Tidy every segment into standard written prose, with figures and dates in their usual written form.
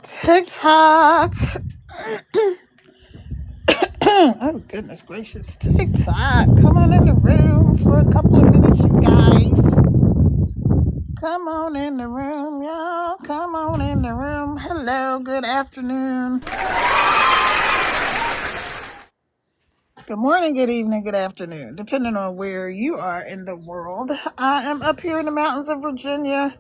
TikTok. Oh, goodness gracious. TikTok. Come on in the room for a couple of minutes, you guys. Come on in the room, y'all. Come on in the room. Hello, good afternoon. Good morning, good evening, good afternoon, depending on where you are in the world. I am up here in the mountains of Virginia.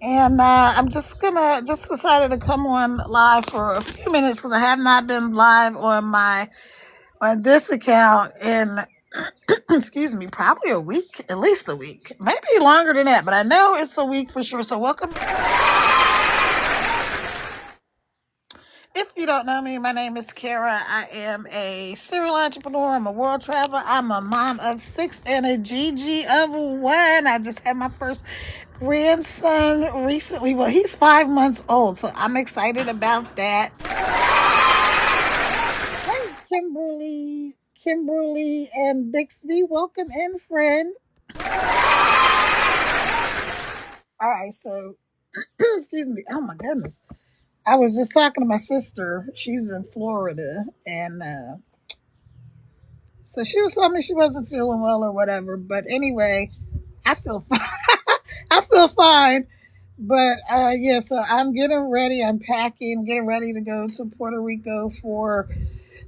And I'm just decided to come on live for a few minutes because I have not been live on this account in excuse me, probably a week, at least a week, maybe longer than that, but I know it's a week for sure. So welcome. If you don't know me, my name is Kara. I am a serial entrepreneur. I'm a world traveler. I'm a mom of 6 and a GG of 1. I just had my first grandson recently. Well, he's 5 months old, so I'm excited about that. Hey, Kimberly and Bixby, welcome in, friend. All right, so excuse me. Oh my goodness. I was just talking to my sister. She's in Florida, and so she was telling me she wasn't feeling well or whatever. But anyway, I feel fine. I feel fine. But yeah, so I'm getting ready. I'm packing, getting ready to go to Puerto Rico for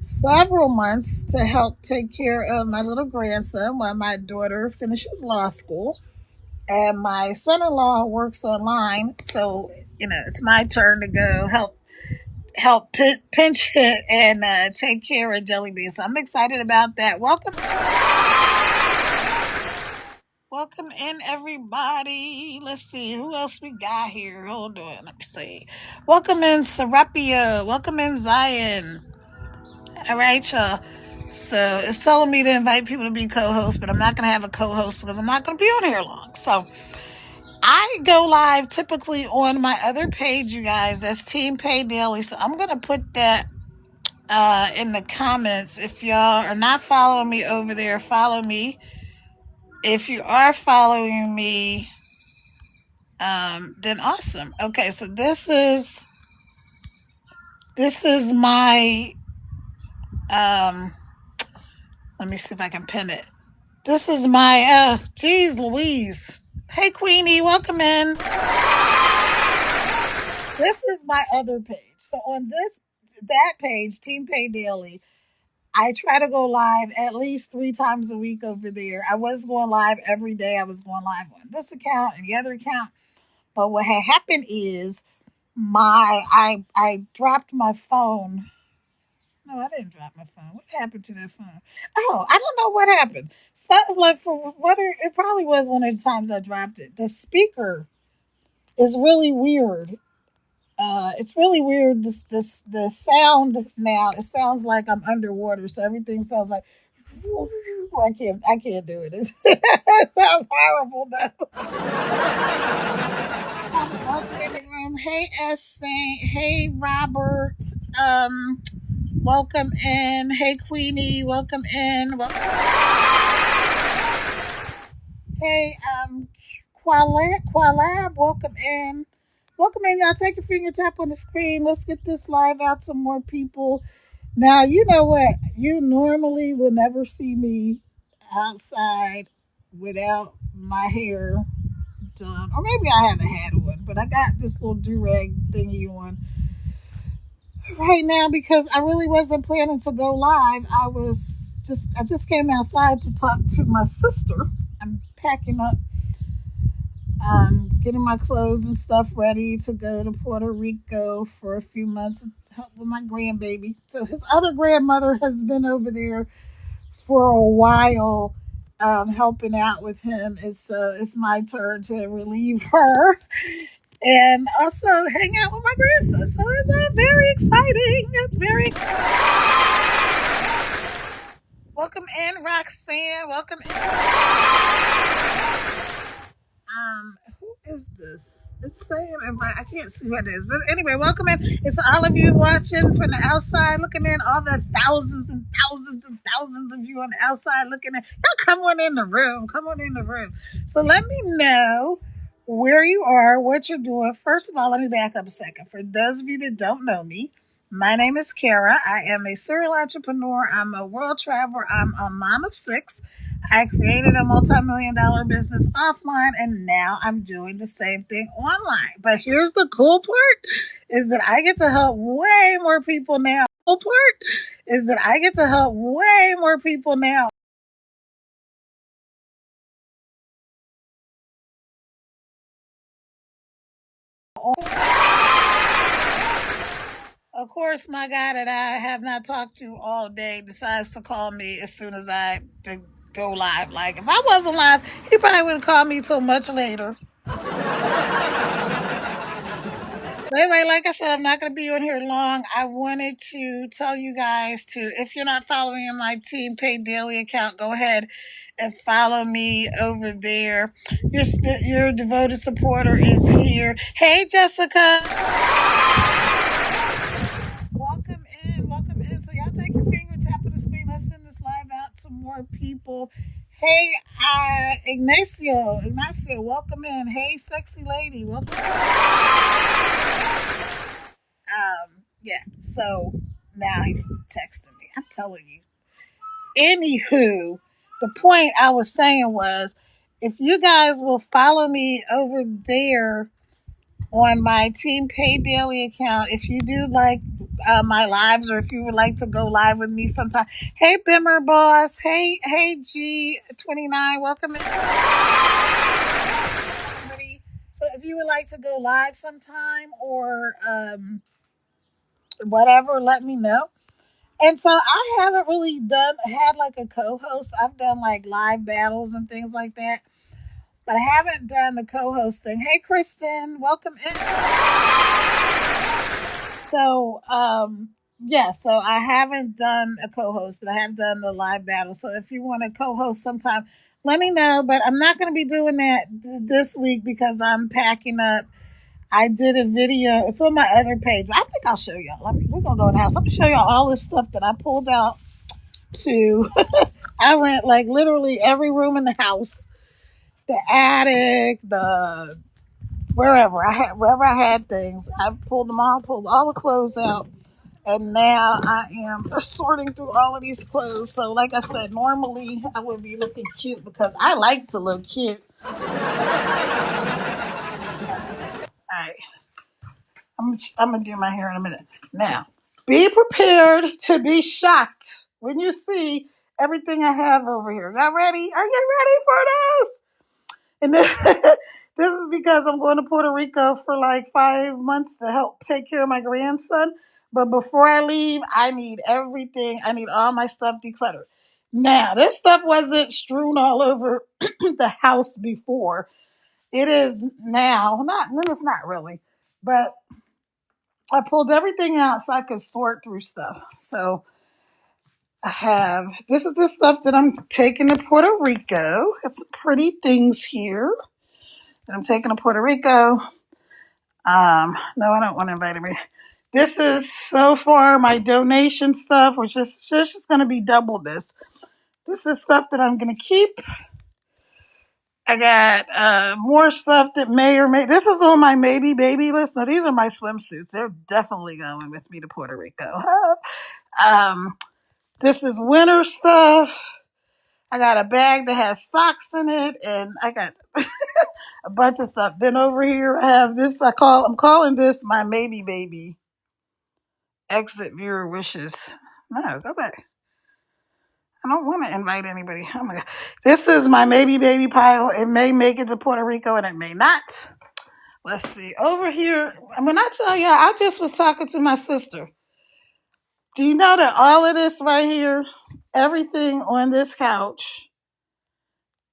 several months to help take care of my little grandson while my daughter finishes law school. And my son-in-law works online, so it's my turn to go pinch hit and take care of Jelly Bean. So I'm excited about that. Welcome in, everybody. Let's see who else we got here. Hold on, let me see. Welcome in, Serapia. Welcome in, Zion. All right, y'all. So it's telling me to invite people to be co-hosts, but I'm not going to have a co-host because I'm not going to be on here long. So I go live typically on my other page, you guys. That's Team Pay Daily. So I'm going to put that in the comments. If y'all are not following me over there, follow me. If you are following me, then awesome. Okay, so this is my let me see if I can pin it. This is my geez Louise. Hey Queenie, welcome in. This is my other page. So on that page, Team Pay Daily, I try to go live at least 3 times a week over there. I was going live every day. I was going live on this account and the other account. But what had happened is I dropped my phone. No, I didn't drop my phone. What happened to that phone? Oh, I don't know what happened. Something like it probably was one of the times I dropped it. The speaker is really weird. It's really weird. The sound now. It sounds like I'm underwater, so everything sounds like. I can't do it. It sounds horrible though. Hey S Saint. Hey Robert. Welcome in. Hey Queenie. Welcome in. Hey Qualab. Welcome in. Welcome in, y'all. Take your finger, tap on the screen. Let's get this live out to more people. Now, you know what? You normally will never see me outside without my hair done. Or maybe I have a hat on, but I got this little do-rag thingy on right now because I really wasn't planning to go live. I just came outside to talk to my sister. I'm packing up, getting my clothes and stuff ready to go to Puerto Rico for a few months and help with my grandbaby. So his other grandmother has been over there for a while, helping out with him. It's my turn to relieve her and also hang out with my grandson. So it's very exciting. It's very exciting. Welcome in, Roxanne. Welcome in. Who is this? It's saying I can't see what it is, but anyway, welcome in. It's all of you watching from the outside, looking in. All the thousands and thousands and thousands of you on the outside looking in. Y'all come on in the room. Come on in the room. So let me know where you are, what you're doing. First of all, let me back up a second. For those of you that don't know me, my name is Kara. I am a serial entrepreneur. I'm a world traveler. I'm a mom of six. I created a multi-million dollar business offline, and now I'm doing the same thing online. But here's the cool part is that I get to help way more people now. Cool part is that I get to help way more people now. Of course, my guy that I have not talked to all day decides to call me as soon as I go live. Like, if I wasn't live, he probably wouldn't call me till much later. But anyway, like I said, I'm not going to be on here long. I wanted to tell you guys to, if you're not following my Team Pay Daily account, go ahead and follow me over there. Your devoted supporter is here. Hey, Jessica. Welcome in, welcome in. So y'all take your finger, tap on the screen. Let's send this live out to more people. Hey, Ignacio, welcome in. Hey, sexy lady, welcome. Yeah. So now he's texting me. I'm telling you. Anywho, the point I was saying was, if you guys will follow me over there on my Team Pay Daily account. If you do like my lives, or if you would like to go live with me sometime. Hey, Bimmer Boss. Hey, G29. Welcome in. So if you would like to go live sometime or whatever, let me know. And so I haven't really had like a co-host. I've done like live battles and things like that, but I haven't done the co-host thing. Hey, Kristen, welcome in. So, yeah, so I haven't done a co-host, but I have done the live battle. So if you want to co-host sometime, let me know. But I'm not going to be doing that this week because I'm packing up. I did a video. It's on my other page. I think I'll show y'all. We're going to go in the house. Let me show y'all all this stuff that I pulled out to. I went like literally every room in the house, the attic, the wherever I had things. I pulled them all, pulled all the clothes out, and now I am sorting through all of these clothes. So, like I said, normally I would be looking cute because I like to look cute. All right, I'm gonna do my hair in a minute. Now, be prepared to be shocked when you see everything I have over here. Y'all ready? Are you ready for this? And this is because I'm going to Puerto Rico for like 5 months to help take care of my grandson. But before I leave, I need everything. I need all my stuff decluttered. Now, this stuff wasn't strewn all over the house before. It is now. It's not really. But I pulled everything out so I could sort through stuff. So this is the stuff that I'm taking to Puerto Rico. It's pretty things here. I'm taking to Puerto Rico. No, I don't want to invite anybody. This is so far my donation stuff, which is just going to be double this. This is stuff that I'm going to keep. I got more stuff that may or may. This is on my maybe baby list. Now, these are my swimsuits. They're definitely going with me to Puerto Rico. This is winter stuff. I got a bag that has socks in it, and I got a bunch of stuff. Then over here I have this. I'm calling this my maybe baby. Exit viewer wishes. No, go back. I don't want to invite anybody. Oh my god. This is my maybe baby pile. It may make it to Puerto Rico and it may not. Let's see. Over here, when I tell y'all, I just was talking to my sister. Do you know that all of this right here, everything on this couch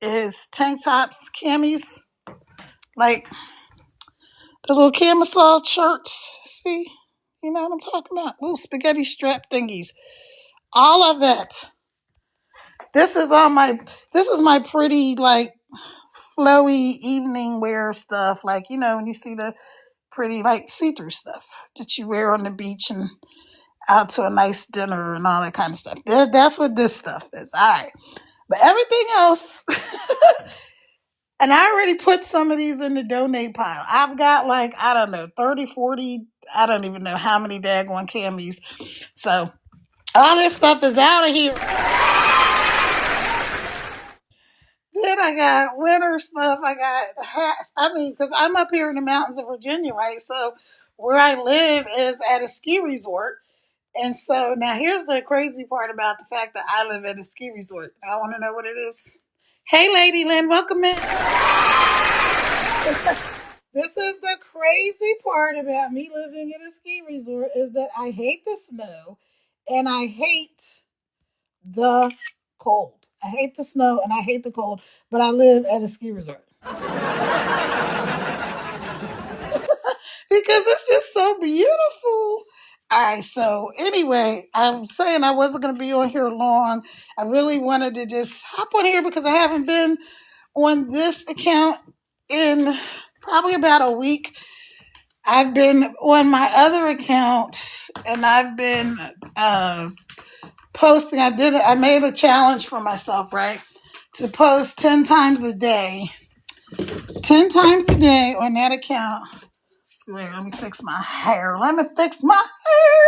is tank tops, camis? Like the little camisole shirts, see? You know what I'm talking about? Little spaghetti strap thingies. All of that. This is my pretty, like, flowy evening wear stuff. Like, when you see the pretty, like, see-through stuff that you wear on the beach and out to a nice dinner and all that kind of stuff. That's what this stuff is. All right. But everything else And I already put some of these in the donate pile. I've got like, I don't know, 30, 40, I don't even know how many daggone camis. So all this stuff is out of here. Then I got winter stuff. I got hats. I mean, because I'm up here in the mountains of Virginia, right? So where I live is at a ski resort. And so now here's the crazy part about the fact that I live at a ski resort. I want to know what it is. Hey, Lady Lynn, welcome in. This is the crazy part about me living at a ski resort is that I hate the snow and I hate the cold. I hate the snow and I hate the cold, but I live at a ski resort. Because it's just so beautiful. All right, so anyway, I'm saying I wasn't going to be on here long. I really wanted to just hop on here because I haven't been on this account in probably about a week. I've been on my other account and I've been posting. I made a challenge for myself, right? To post 10 times a day. 10 times a day on that account. Let me fix my hair. Let me fix my hair.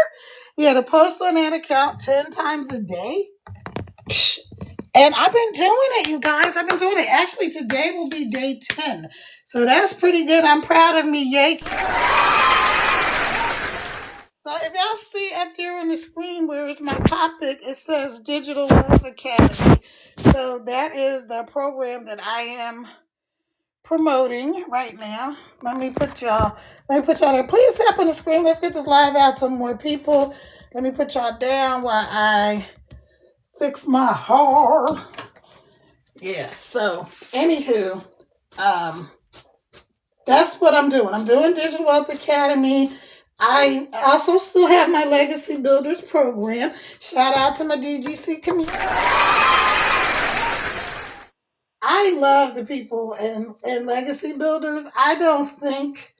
Yeah, to post on that account 10 times a day. And I've been doing it, you guys. I've been doing it. Actually, today will be day 10. So that's pretty good. I'm proud of me. Yay. So if y'all see up there on the screen where is my topic, it says Digital Wealth Academy. So that is the program that I am promoting right now. Let me put y'all there. Please tap on the screen. Let's get this live out to more people. Let me put y'all down while I fix my hair. Yeah, so anywho, that's what I'm doing. I'm doing Digital Wealth Academy. I also still have my Legacy Builders program. Shout out to my DGC community. I love the people in Legacy Builders. I think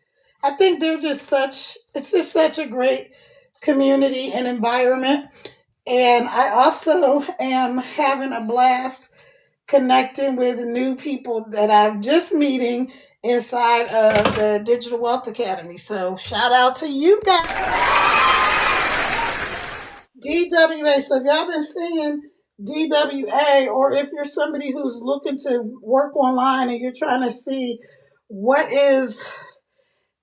it's just such a great community and environment. And I also am having a blast connecting with new people that I'm just meeting inside of the Digital Wealth Academy. So shout out to you guys. DWA. So if y'all been seeing DWA, or if you're somebody who's looking to work online and you're trying to see what is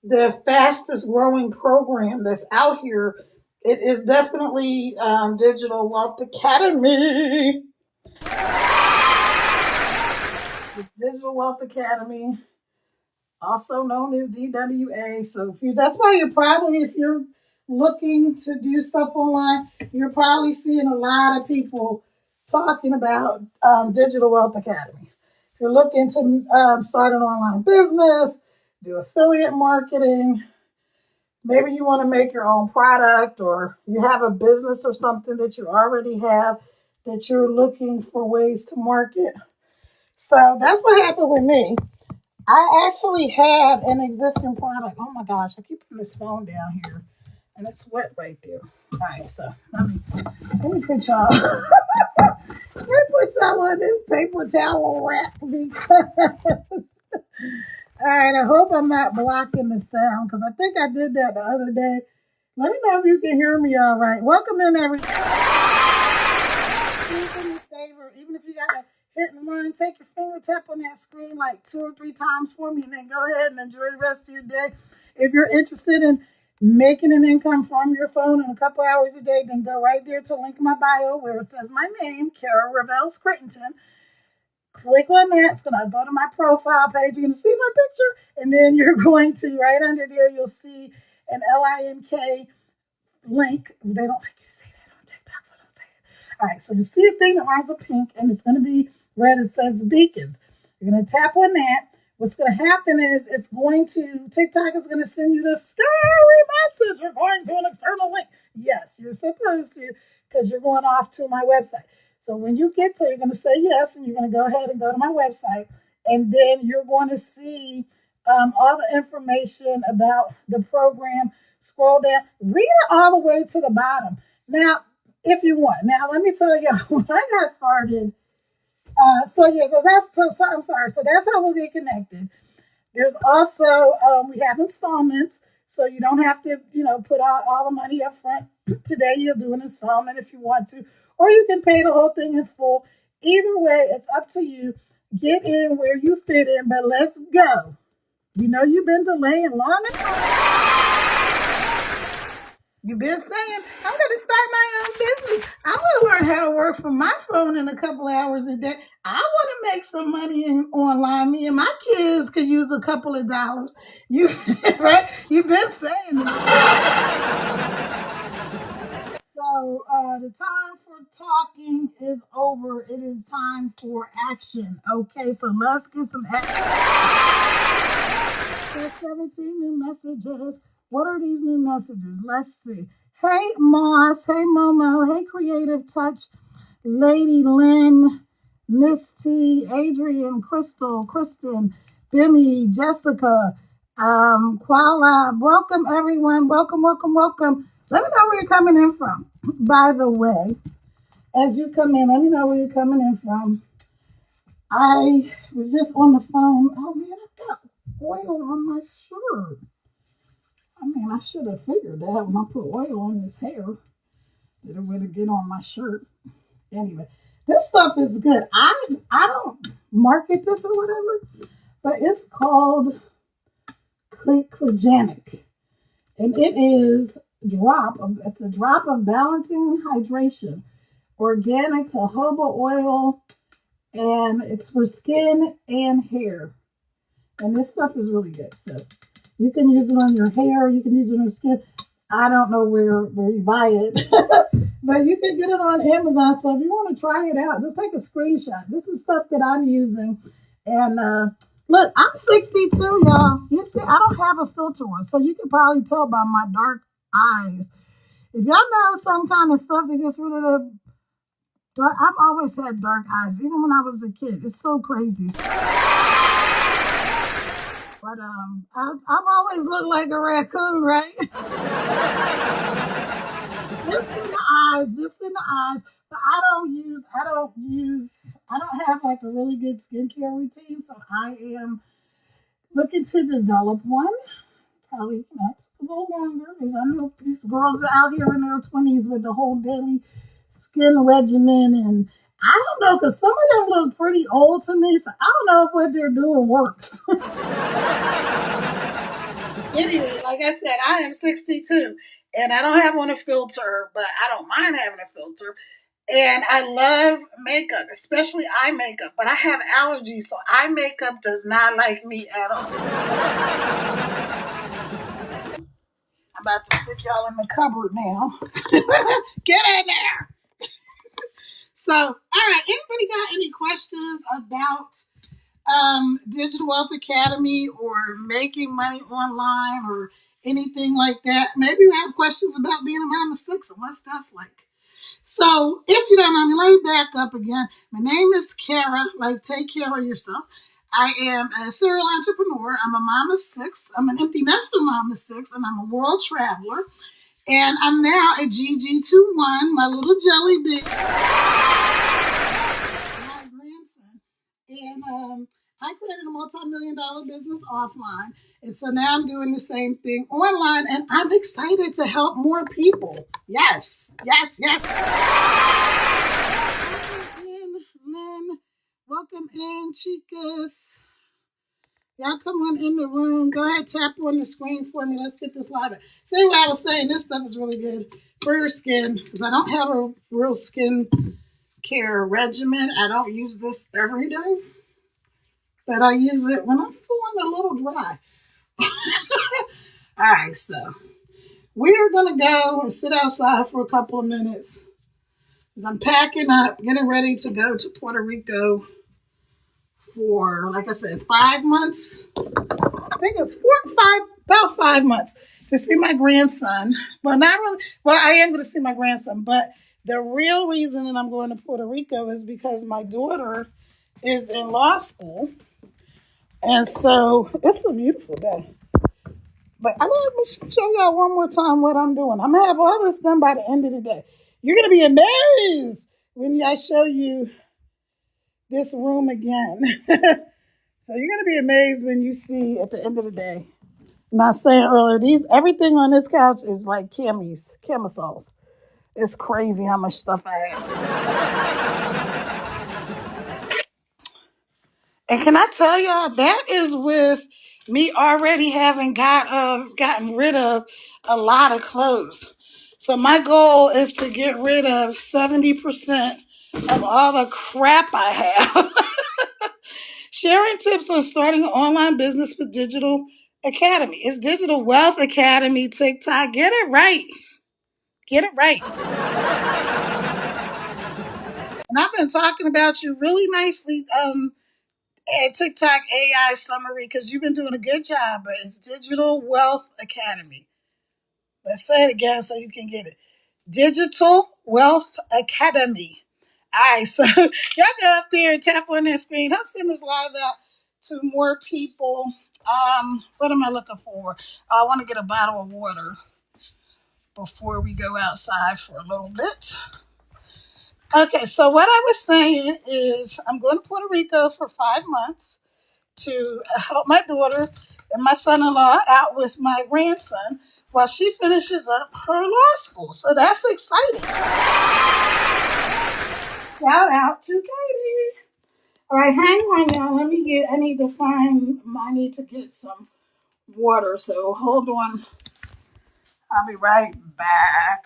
the fastest growing program that's out here, it is definitely Digital Wealth Academy. It's Digital Wealth Academy, also known as DWA. So that's why if you're looking to do stuff online, you're probably seeing a lot of people talking about Digital Wealth Academy. If you're looking to start an online business, do affiliate marketing, maybe you want to make your own product, or you have a business or something that you already have that you're looking for ways to market. So that's what happened with me. I actually had an existing product. Oh my gosh, I keep putting this phone down here and it's wet right there. All right, so let me put y'all let me put y'all on this paper towel wrap because all right, I hope I'm not blocking the sound because I think I did that the other day. Let me know if you can hear me all right. Welcome in, everybody. Please do me a favor, even if you got to hit and run, take your finger tap on that screen like 2 or 3 times for me, and then go ahead and enjoy the rest of your day. If you're interested in making an income from your phone in a couple hours a day, then go right there to link in my bio where it says my name, Kara Ravel Scrittenton. Click on that. It's going to go to my profile page. You're going to see my picture, and then you're going to, right under there, you'll see an LINK link. They don't make you say that on TikTok, so don't say it. All right, so you see a thing that rhymes with pink, and it's going to be red. It says beacons. You're going to tap on that. What's going to happen is TikTok is going to send you this scary message. You're going to an external link. Yes, you're supposed to, because you're going off to my website. So when you get to, you're going to say yes, and you're going to go ahead and go to my website, and then you're going to see all the information about the program. Scroll down, read it all the way to the bottom. Now, if you want. Now, let me tell you, when I got started So I'm sorry. So that's how we'll get connected. There's also we have installments, so you don't have to put out all the money up front. Today you'll do an installment if you want to, or you can pay the whole thing in full. Either way, it's up to you. Get in where you fit in, but let's go. You've been delaying long enough. You've been saying, I'm going to start my own business. I want to learn how to work from my phone in a couple hours a day. I want to make some money online. Me and my kids could use a couple of dollars. You, right? You've been saying that. So the time for talking is over. It is time for action. Okay, so let's get some action. There's 17 new messages. What are these new messages? Let's see. Hey, Moss. Hey, Momo. Hey, Creative Touch. Lady Lynn, Miss T, Adrian, Crystal, Kristen, Bimmy, Jessica, Qualab. Welcome, everyone. Welcome, welcome, welcome. Let me know where you're coming in from. By the way, as you come in, let me know where you're coming in from. I was just on the phone. Oh, man, I got oil on my shirt. I should have figured that when I put oil on his hair, that it would get on my shirt. Anyway, this stuff is good. I don't market this or whatever, but it's called Clegenic, and it's a drop of balancing hydration, organic jojoba oil, and it's for skin and hair. And this stuff is really good. So you can use it on your hair. You can use it on your skin. I don't know where you buy it, but you can get it on Amazon. So if you want to try it out, just take a screenshot. This is stuff that I'm using. And look, I'm 62, y'all. You see, I don't have a filter on, so you can probably tell by my dark eyes. If y'all know some kind of stuff that gets rid of the dark, I've always had dark eyes, even when I was a kid. It's so crazy. But I've always looked like a raccoon, right? Just in the eyes. But I don't have like a really good skincare routine, so I am looking to develop one. Probably not a little longer, because I know these girls are out here in their 20s with the whole daily skin regimen, and I don't know, because some of them look pretty old to me, so I don't know if what they're doing works. Anyway, like I said, I am 62, and I don't have on a filter, but I don't mind having a filter. And I love makeup, especially eye makeup, but I have allergies, so eye makeup does not like me at all. I'm about to stick y'all in the cupboard now. Get in there. So, all right. Anybody got any questions about Digital Wealth Academy or making money online or anything like that? Maybe you have questions about being a mom of six and what that's like. So, if you don't know me, let me back up again. My name is Kara. Like, take care of yourself. I am a serial entrepreneur. I'm a mom of six. I'm an empty nester mom of six, and I'm a world traveler. And I'm now a GG21, my little jelly bean. My grandson. And I created a multi-million-dollar business offline. And so now I'm doing the same thing online, and I'm excited to help more people. Yes, yes, yes. Welcome in, Lynn. Welcome in, chicas. Y'all come on in the room. Go ahead, tap on the screen for me. Let's get this live. See what I was saying? This stuff is really good for your skin, because I don't have a real skin care regimen. I don't use this every day, but I use it when I'm feeling a little dry. All right, so we're going to go and sit outside for a couple of minutes, because I'm packing up, getting ready to go to Puerto Rico for, like I said, 5 months. I think it's about 5 months to see my grandson. Well, not really. Well, I am going to see my grandson, but the real reason that I'm going to Puerto Rico is because my daughter is in law school. And so it's a beautiful day. But I'm going to show y'all one more time what I'm doing. I'm going to have all this done by the end of the day. You're going to be amazed when I show you this room again. So you're gonna be amazed when you see at the end of the day. And I was saying earlier, everything on this couch is like camisoles. It's crazy how much stuff I have. And can I tell y'all that is with me already having gotten rid of a lot of clothes. So my goal is to get rid of 70% of all the crap I have. Sharing tips on starting an online business with Digital Academy. It's Digital Wealth Academy, TikTok. Get it right. Get it right. And I've been talking about you really nicely at TikTok AI summary because you've been doing a good job, but it's Digital Wealth Academy. Let's say it again so you can get it. Digital Wealth Academy. All right, so y'all go up there and tap on that screen. Help send this live out to more people. What am I looking for? I want to get a bottle of water before we go outside for a little bit. Okay, so what I was saying is I'm going to Puerto Rico for 5 months to help my daughter and my son-in-law out with my grandson while she finishes up her law school. So that's exciting. Shout out to Katie. All right, hang on y'all. I need to get some water. So hold on. I'll be right back.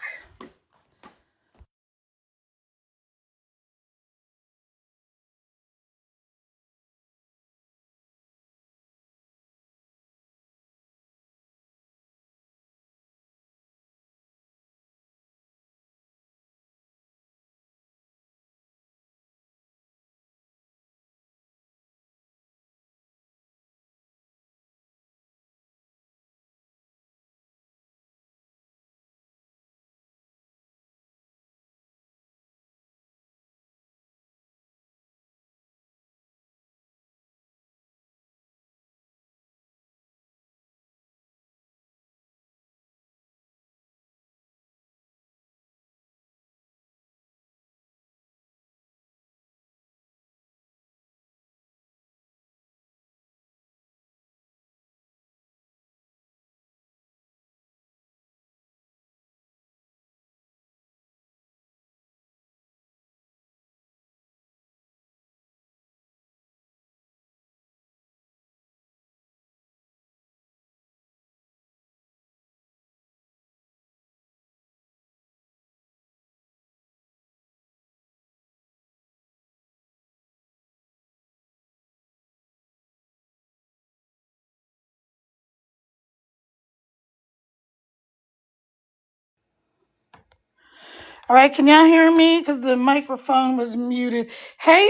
All right, can y'all hear me? Because the microphone was muted. Hey,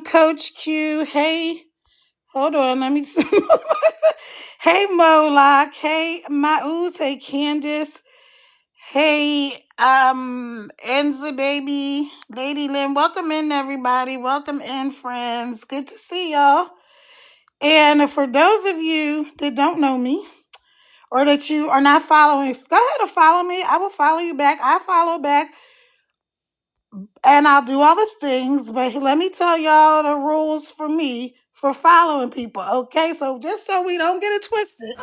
Coach Q. Hey, hold on, let me see. Hey, Moloch. Hey, Mauz. Hey, Candace. Hey, Enza baby, Lady Lynn. Welcome in, everybody. Welcome in, friends. Good to see y'all. And for those of you that don't know me or that you are not following, go ahead and follow me. I will follow you back. I follow back. And I'll do all the things, but let me tell y'all the rules for me for following people, okay? So just so we don't get it twisted.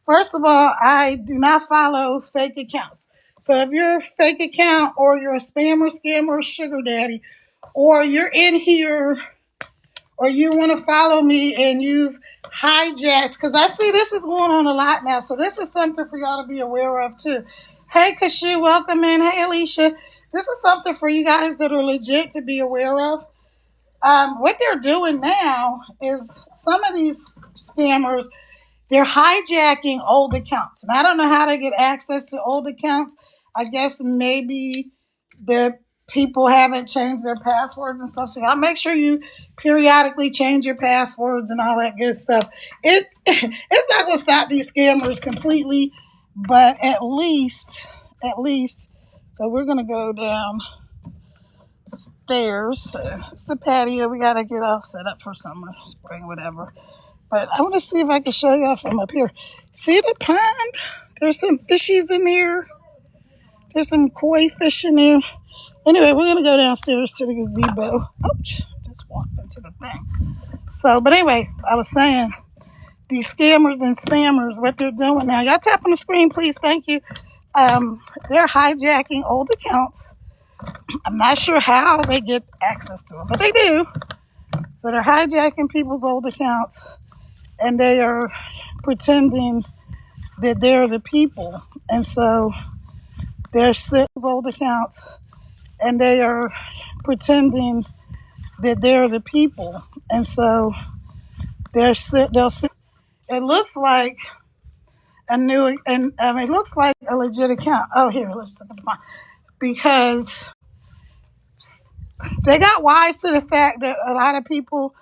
First of all, I do not follow fake accounts. So if you're a fake account or you're a spammer, scammer, sugar daddy, or you're in here or you want to follow me and you've hijacked, because I see this is going on a lot now. So this is something for y'all to be aware of too. Hey, Kashu, welcome in. Hey, Alicia. This is something for you guys that are legit to be aware of. What they're doing now is some of these scammers, they're hijacking old accounts. And I don't know how to get access to old accounts. I guess maybe the people haven't changed their passwords and stuff. So y'all make sure you periodically change your passwords and all that good stuff. It's not gonna stop these scammers completely, but at least. So we're gonna go downstairs. So it's the patio. We gotta get all set up for summer, spring, whatever. But I want to see if I can show y'all from up here. See the pond? There's some fishies in there. There's some koi fish in there. Anyway, we're gonna go downstairs to the gazebo. Ouch! Just walked into the thing. So, but anyway, I was saying these scammers and spammers, what they're doing now. Y'all tap on the screen, please. Thank you. They're hijacking old accounts. I'm not sure how they get access to them, but they do. So they're hijacking people's old accounts, and they are pretending that they're the people, and so they're old accounts, and they are pretending that they're the people, and so they'll. It looks like a new, and it looks like a legit account. Oh, here, let's look at the font. Because they got wise to the fact that a lot of people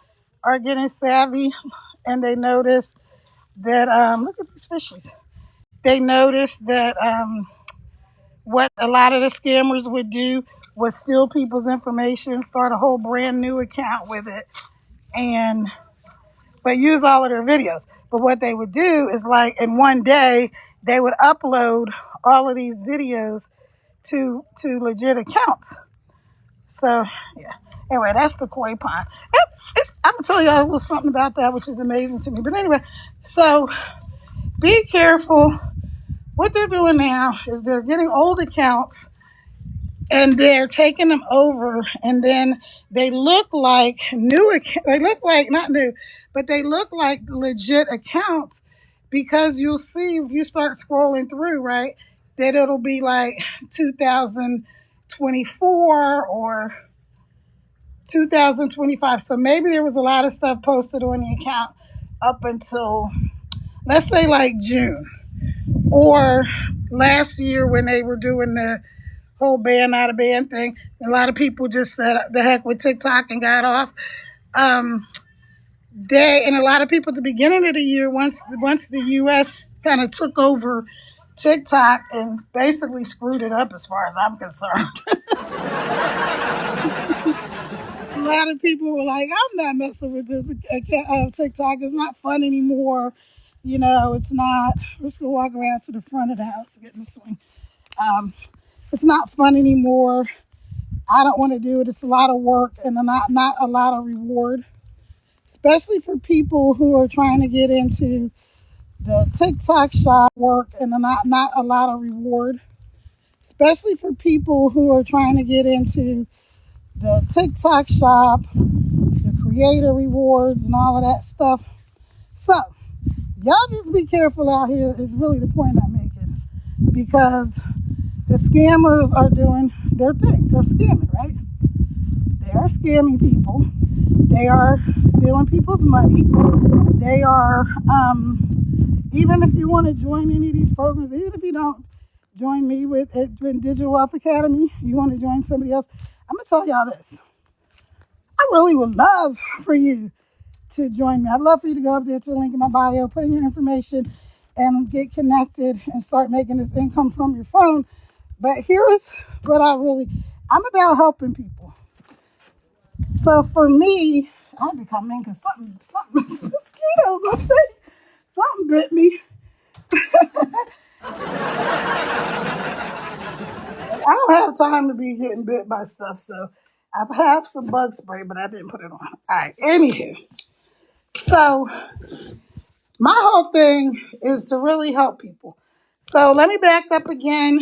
are getting savvy, and they notice that look at these fishes. They noticed that what a lot of the scammers would do was steal people's information, start a whole brand new account with it, and but use all of their videos. But what they would do is, like, in one day they would upload all of these videos to legit accounts. So yeah. Anyway, that's the koi pond. I'm gonna tell y'all a little something about that, which is amazing to me. But anyway, so be careful. What they're doing now is they're getting old accounts and they're taking them over, and then they look like new. They look like not new, but they look like legit accounts, because you'll see if you start scrolling through, right, that it'll be like 2024 or 2025. So maybe there was a lot of stuff posted on the account up until, let's say, like June, or last year when they were doing the whole ban not a ban thing. A lot of people just said the heck with TikTok and got off. And a lot of people at the beginning of the year, once the U.S. kind of took over TikTok and basically screwed it up, as far as I'm concerned. A lot of people were like, I'm not messing with this TikTok. It's not fun anymore. It's not. We're just going to walk around to the front of the house, get in the swing. It's not fun anymore. I don't want to do it. It's a lot of work and not a lot of reward, especially for people who are trying to get into the TikTok shop work and not a lot of reward, especially for people who are trying to get into the TikTok shop, the creator rewards and all of that stuff. So y'all just be careful out here is really the point I'm making, because the scammers are doing their thing. They're scamming, right? They are scamming people. They are stealing people's money. They are, even if you want to join any of these programs, even if you don't join me with Digital Wealth Academy, you want to join somebody else, I'm going to tell y'all this. I really would love for you to join me. I'd love for you to go up there to the link in my bio, put in your information, and get connected and start making this income from your phone. But here's what I'm about helping people. So for me, I had to come in because something mosquitoes up there. Something bit me. I don't have time to be getting bit by stuff, so I have some bug spray, but I didn't put it on. All right, anywho. So my whole thing is to really help people. So let me back up again.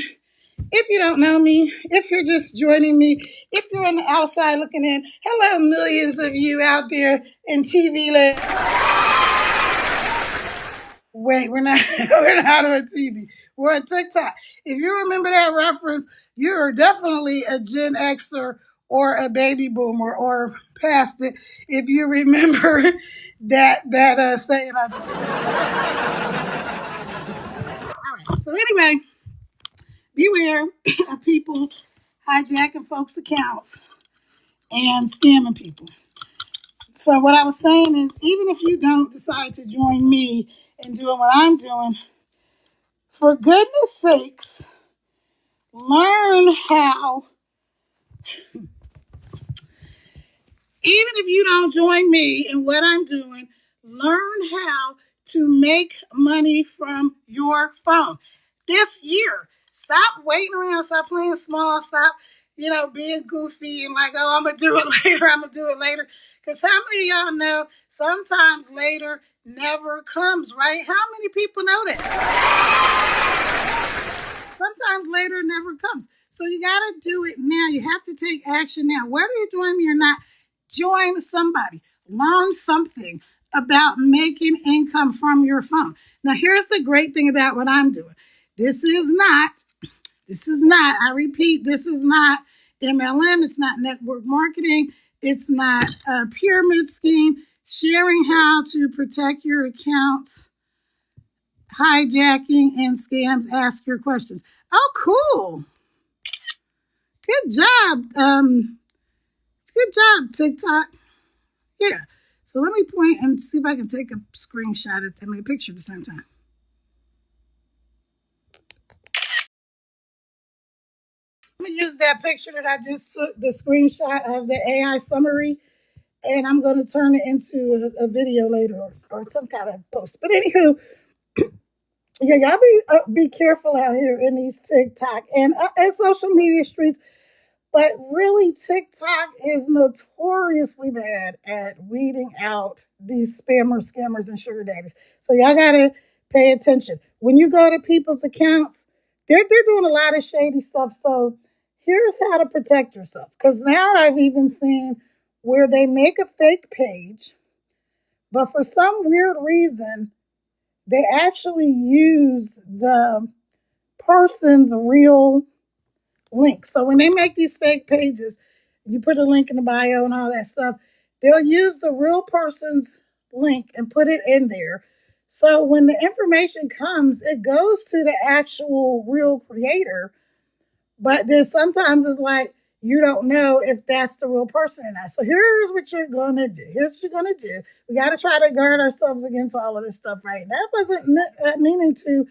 If you don't know me, if you're just joining me, if you're on the outside looking in, hello, millions of you out there in TV land. Wait, we're not on TV. We're on TikTok. If you remember that reference, you're definitely a Gen Xer or a baby boomer or past it. If you remember that saying. All right. So anyway, beware of people hijacking folks' accounts and scamming people. So what I was saying is, even if you don't decide to join me in doing what I'm doing, for goodness sakes, learn how, even if you don't join me in what I'm doing, learn how to make money from your phone this year. Stop waiting around, stop playing small, stop being goofy and like, oh, I'm going to do it later. I'm going to do it later. Because how many of y'all know sometimes later never comes, right? How many people know that? Sometimes later never comes. So you got to do it now. You have to take action now. Whether you're doing it or not, join somebody. Learn something about making income from your phone. Now, here's the great thing about what I'm doing. This is not, I repeat, this is not MLM. It's not network marketing. It's not a pyramid scheme. Sharing how to protect your accounts, hijacking, and scams. Ask your questions. Oh, cool. Good job. Good job, TikTok. Yeah. So let me point and see if I can take a screenshot and make a picture at the same time. I'm going to use that picture that I just took, the screenshot of the AI summary, and I'm going to turn it into a video later or some kind of post. But anywho, yeah, y'all be careful out here in these TikTok and social media streets. But really, TikTok is notoriously bad at weeding out these spammers, scammers, and sugar daddies. So y'all gotta pay attention. When you go to people's accounts, they're doing a lot of shady stuff. So here's how to protect yourself. Because now I've even seen where they make a fake page, but for some weird reason, they actually use the person's real link. So when they make these fake pages, you put a link in the bio and all that stuff, they'll use the real person's link and put it in there. So when the information comes, it goes to the actual real creator. But then sometimes it's like you don't know if that's the real person or not. So here's what you're going to do. We got to try to guard ourselves against all of this stuff, right? That wasn't meaning to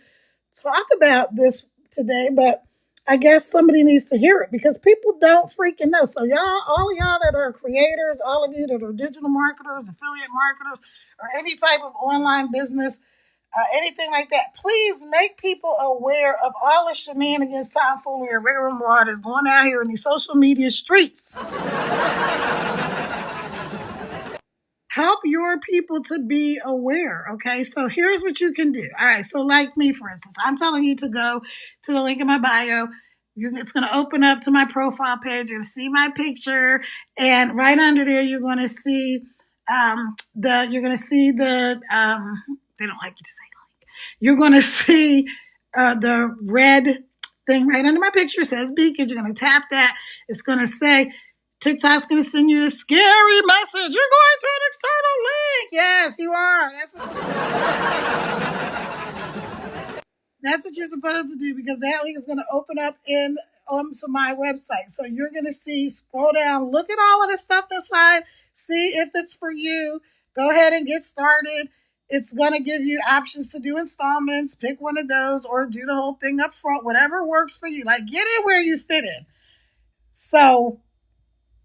talk about this today, but I guess somebody needs to hear it because people don't freaking know. So all y'all that are creators, all of you that are digital marketers, affiliate marketers, or any type of online business, anything like that, please make people aware of all the shenanigans, tomfoolery, and rigmarole that's going out here in these social media streets. Help your people to be aware, okay? So here's what you can do. All right, so like me, for instance, I'm telling you to go to the link in my bio. It's going to open up to my profile page. You're going to see my picture, and right under there, you're going to see they don't like you to say like. You're going to see the red thing right under my picture. It says Beacons. You're going to tap that. It's going to say, TikTok's going to send you a scary message. You're going to an external link. Yes, you are. That's what you're supposed to do because that link is going to open up to my website. So you're going to scroll down, look at all of the stuff inside, see if it's for you. Go ahead and get started. It's going to give you options to do installments. Pick one of those or do the whole thing up front, whatever works for you. Like, get in where you fit in. So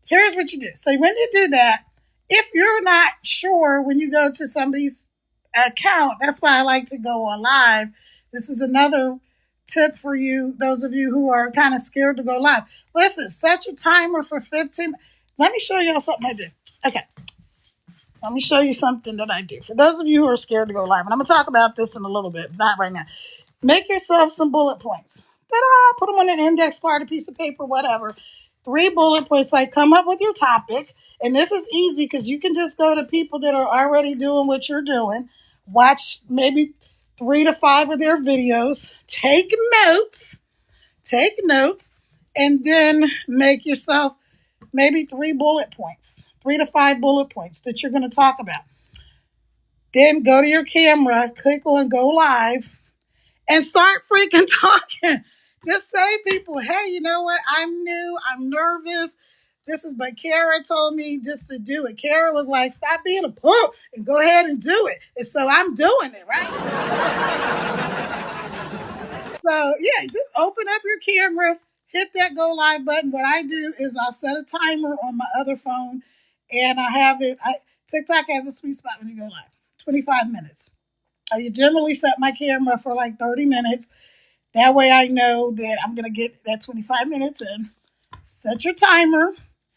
here's what you do. So when you do that, if you're not sure when you go to somebody's account, that's why I like to go on live. This is another tip for you, those of you who are kind of scared to go live. Listen, set your timer for 15. Let me show y'all something I do. Okay. Let me show you something that I do. For those of you who are scared to go live, and I'm going to talk about this in a little bit, not right now. Make yourself some bullet points. Ta-da! Put them on an index card, a piece of paper, whatever. 3 bullet points, like come up with your topic. And this is easy because you can just go to people that are already doing what you're doing. Watch maybe 3 to 5 of their videos. Take notes, and then make yourself maybe 3 bullet points, 3 to 5 bullet points that you're going to talk about. Then go to your camera, click on go live, and start freaking talking. Just say people, hey, you know what? I'm new. I'm nervous. But Kara told me just to do it. Kara was like, stop being a punk and go ahead and do it. And so I'm doing it, right? So yeah, just open up your camera, hit that go live button. What I do is I'll set a timer on my other phone and I have it. TikTok has a sweet spot when you go live, 25 minutes. I generally set my camera for like 30 minutes. That way I know that I'm going to get that 25 minutes in. Set your timer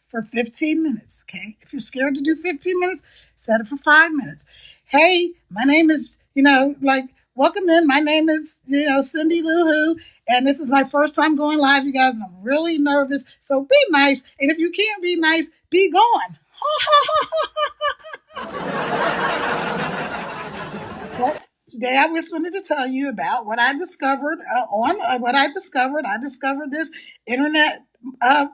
for 15 minutes, okay? If you're scared to do 15 minutes, set it for 5 minutes. Hey, my name is, welcome in. My name is, Cindy Lou Who, and this is my first time going live, you guys. And I'm really nervous, so be nice. And if you can't be nice, be gone. But today I just wanted to tell you about what I discovered what I discovered. I discovered this internet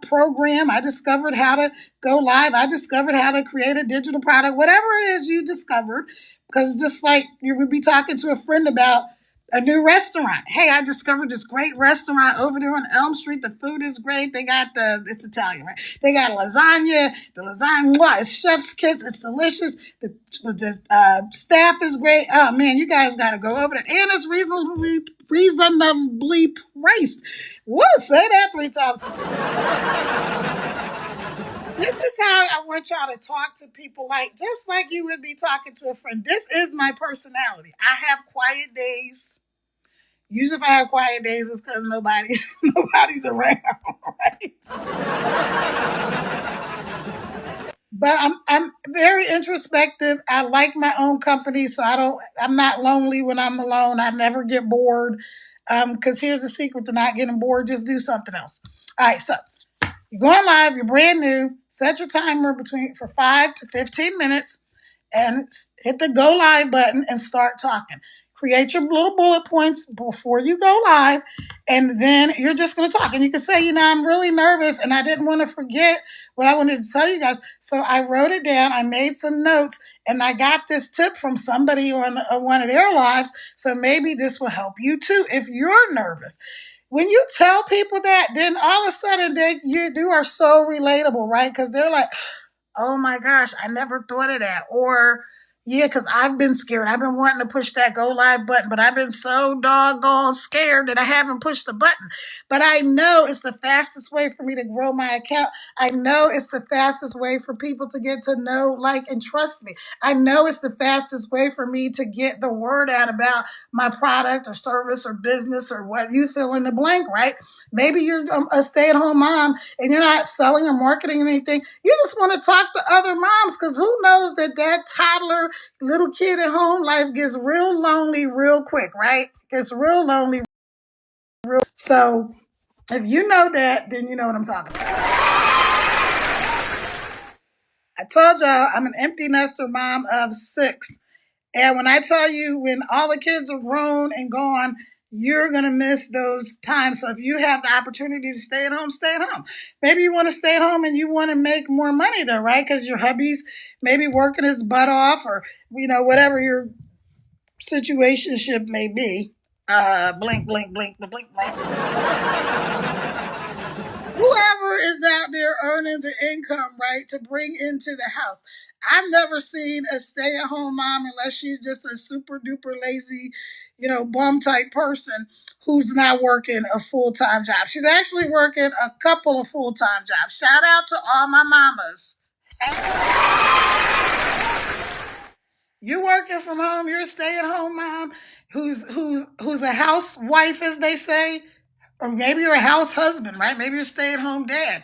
program. I discovered how to go live. I discovered how to create a digital product, whatever it is you discovered. Because just like you would be talking to a friend about a new restaurant. Hey, I discovered this great restaurant over there on Elm Street. The food is great. It's Italian, right? They got lasagna. The lasagna, it's chef's kiss. It's delicious. The staff is great. Oh man, you guys got to go over there. And it's reasonably priced. What? Say that 3 times. This is how I want y'all to talk to people, just like you would be talking to a friend. This is my personality. I have quiet days. Usually if I have quiet days, it's because nobody's around, right? But I'm very introspective. I like my own company, so I'm not lonely when I'm alone. I never get bored. Because here's the secret to not getting bored: just do something else. All right, so you're going live, you're brand new, set your timer for 5 to 15 minutes and hit the go live button and start talking. Create your little bullet points before you go live, and then you're just going to talk. And you can say, I'm really nervous and I didn't want to forget what I wanted to tell you guys. So I wrote it down, I made some notes, and I got this tip from somebody on one of their lives. So maybe this will help you too if you're nervous. When you tell people that, then all of a sudden you are so relatable, right? Because they're like, oh my gosh, I never thought of that. Or, yeah, because I've been scared. I've been wanting to push that go live button, but I've been so doggone scared that I haven't pushed the button. But I know it's the fastest way for me to grow my account. I know it's the fastest way for people to get to know, like, and trust me. I know it's the fastest way for me to get the word out about my product or service or business or what you fill in the blank, right? Maybe you're a stay-at-home mom and you're not selling or marketing or anything. You just want to talk to other moms because who knows that toddler little kid at home life gets real lonely real quick, right? Gets real lonely. So if you know that, then you know what I'm talking about. I told y'all I'm an empty nester mom of 6. And when I tell you, when all the kids are grown and gone, you're going to miss those times. So if you have the opportunity to stay at home, stay at home. Maybe you want to stay at home and you want to make more money though, right? Because your hubby's maybe working his butt off or, whatever your situationship may be. Blink, blink, blink, the blink, blink. Whoever is out there earning the income, right, to bring into the house. I've never seen a stay-at-home mom unless she's just a super duper lazy, bum type person who's not working a full-time job. She's actually working a couple of full-time jobs. Shout out to all my mamas. You working from home, you're a stay-at-home mom who's a housewife, as they say, or maybe you're a house husband, right? Maybe you're a stay-at-home dad.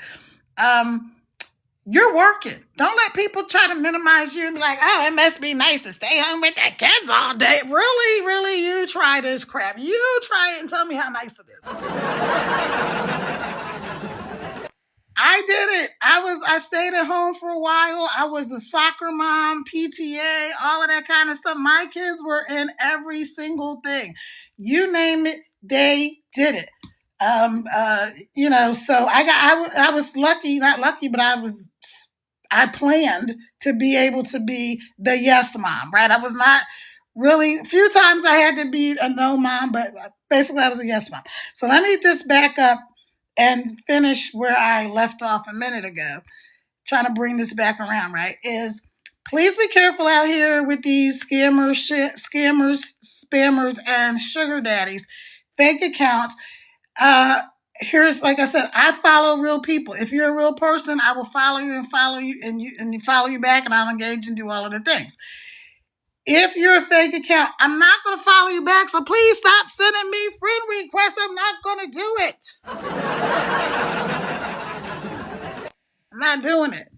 You're working. Don't let people try to minimize you and be like, oh, it must be nice to stay home with the kids all day. Really, really, you try this crap. You try it and tell me how nice it is. I did it. I stayed at home for a while. I was a soccer mom, PTA, all of that kind of stuff. My kids were in every single thing. You name it, they did it. So I was lucky, not lucky, but I planned to be able to be the yes mom, right? I was not really, a few times I had to be a no mom, but basically I was a yes mom. So let me just back up and finish where I left off a minute ago, trying to bring this back around, right? Please be careful out here with these scammers, spammers, and sugar daddies, fake accounts. Here's, like I said, I follow real people. If you're a real person, I will follow you and follow you and follow you back, and I'll engage and do all of the things. If you're a fake account, I'm not going to follow you back, so please stop sending me friend requests. I'm not going to do it. I'm not doing it.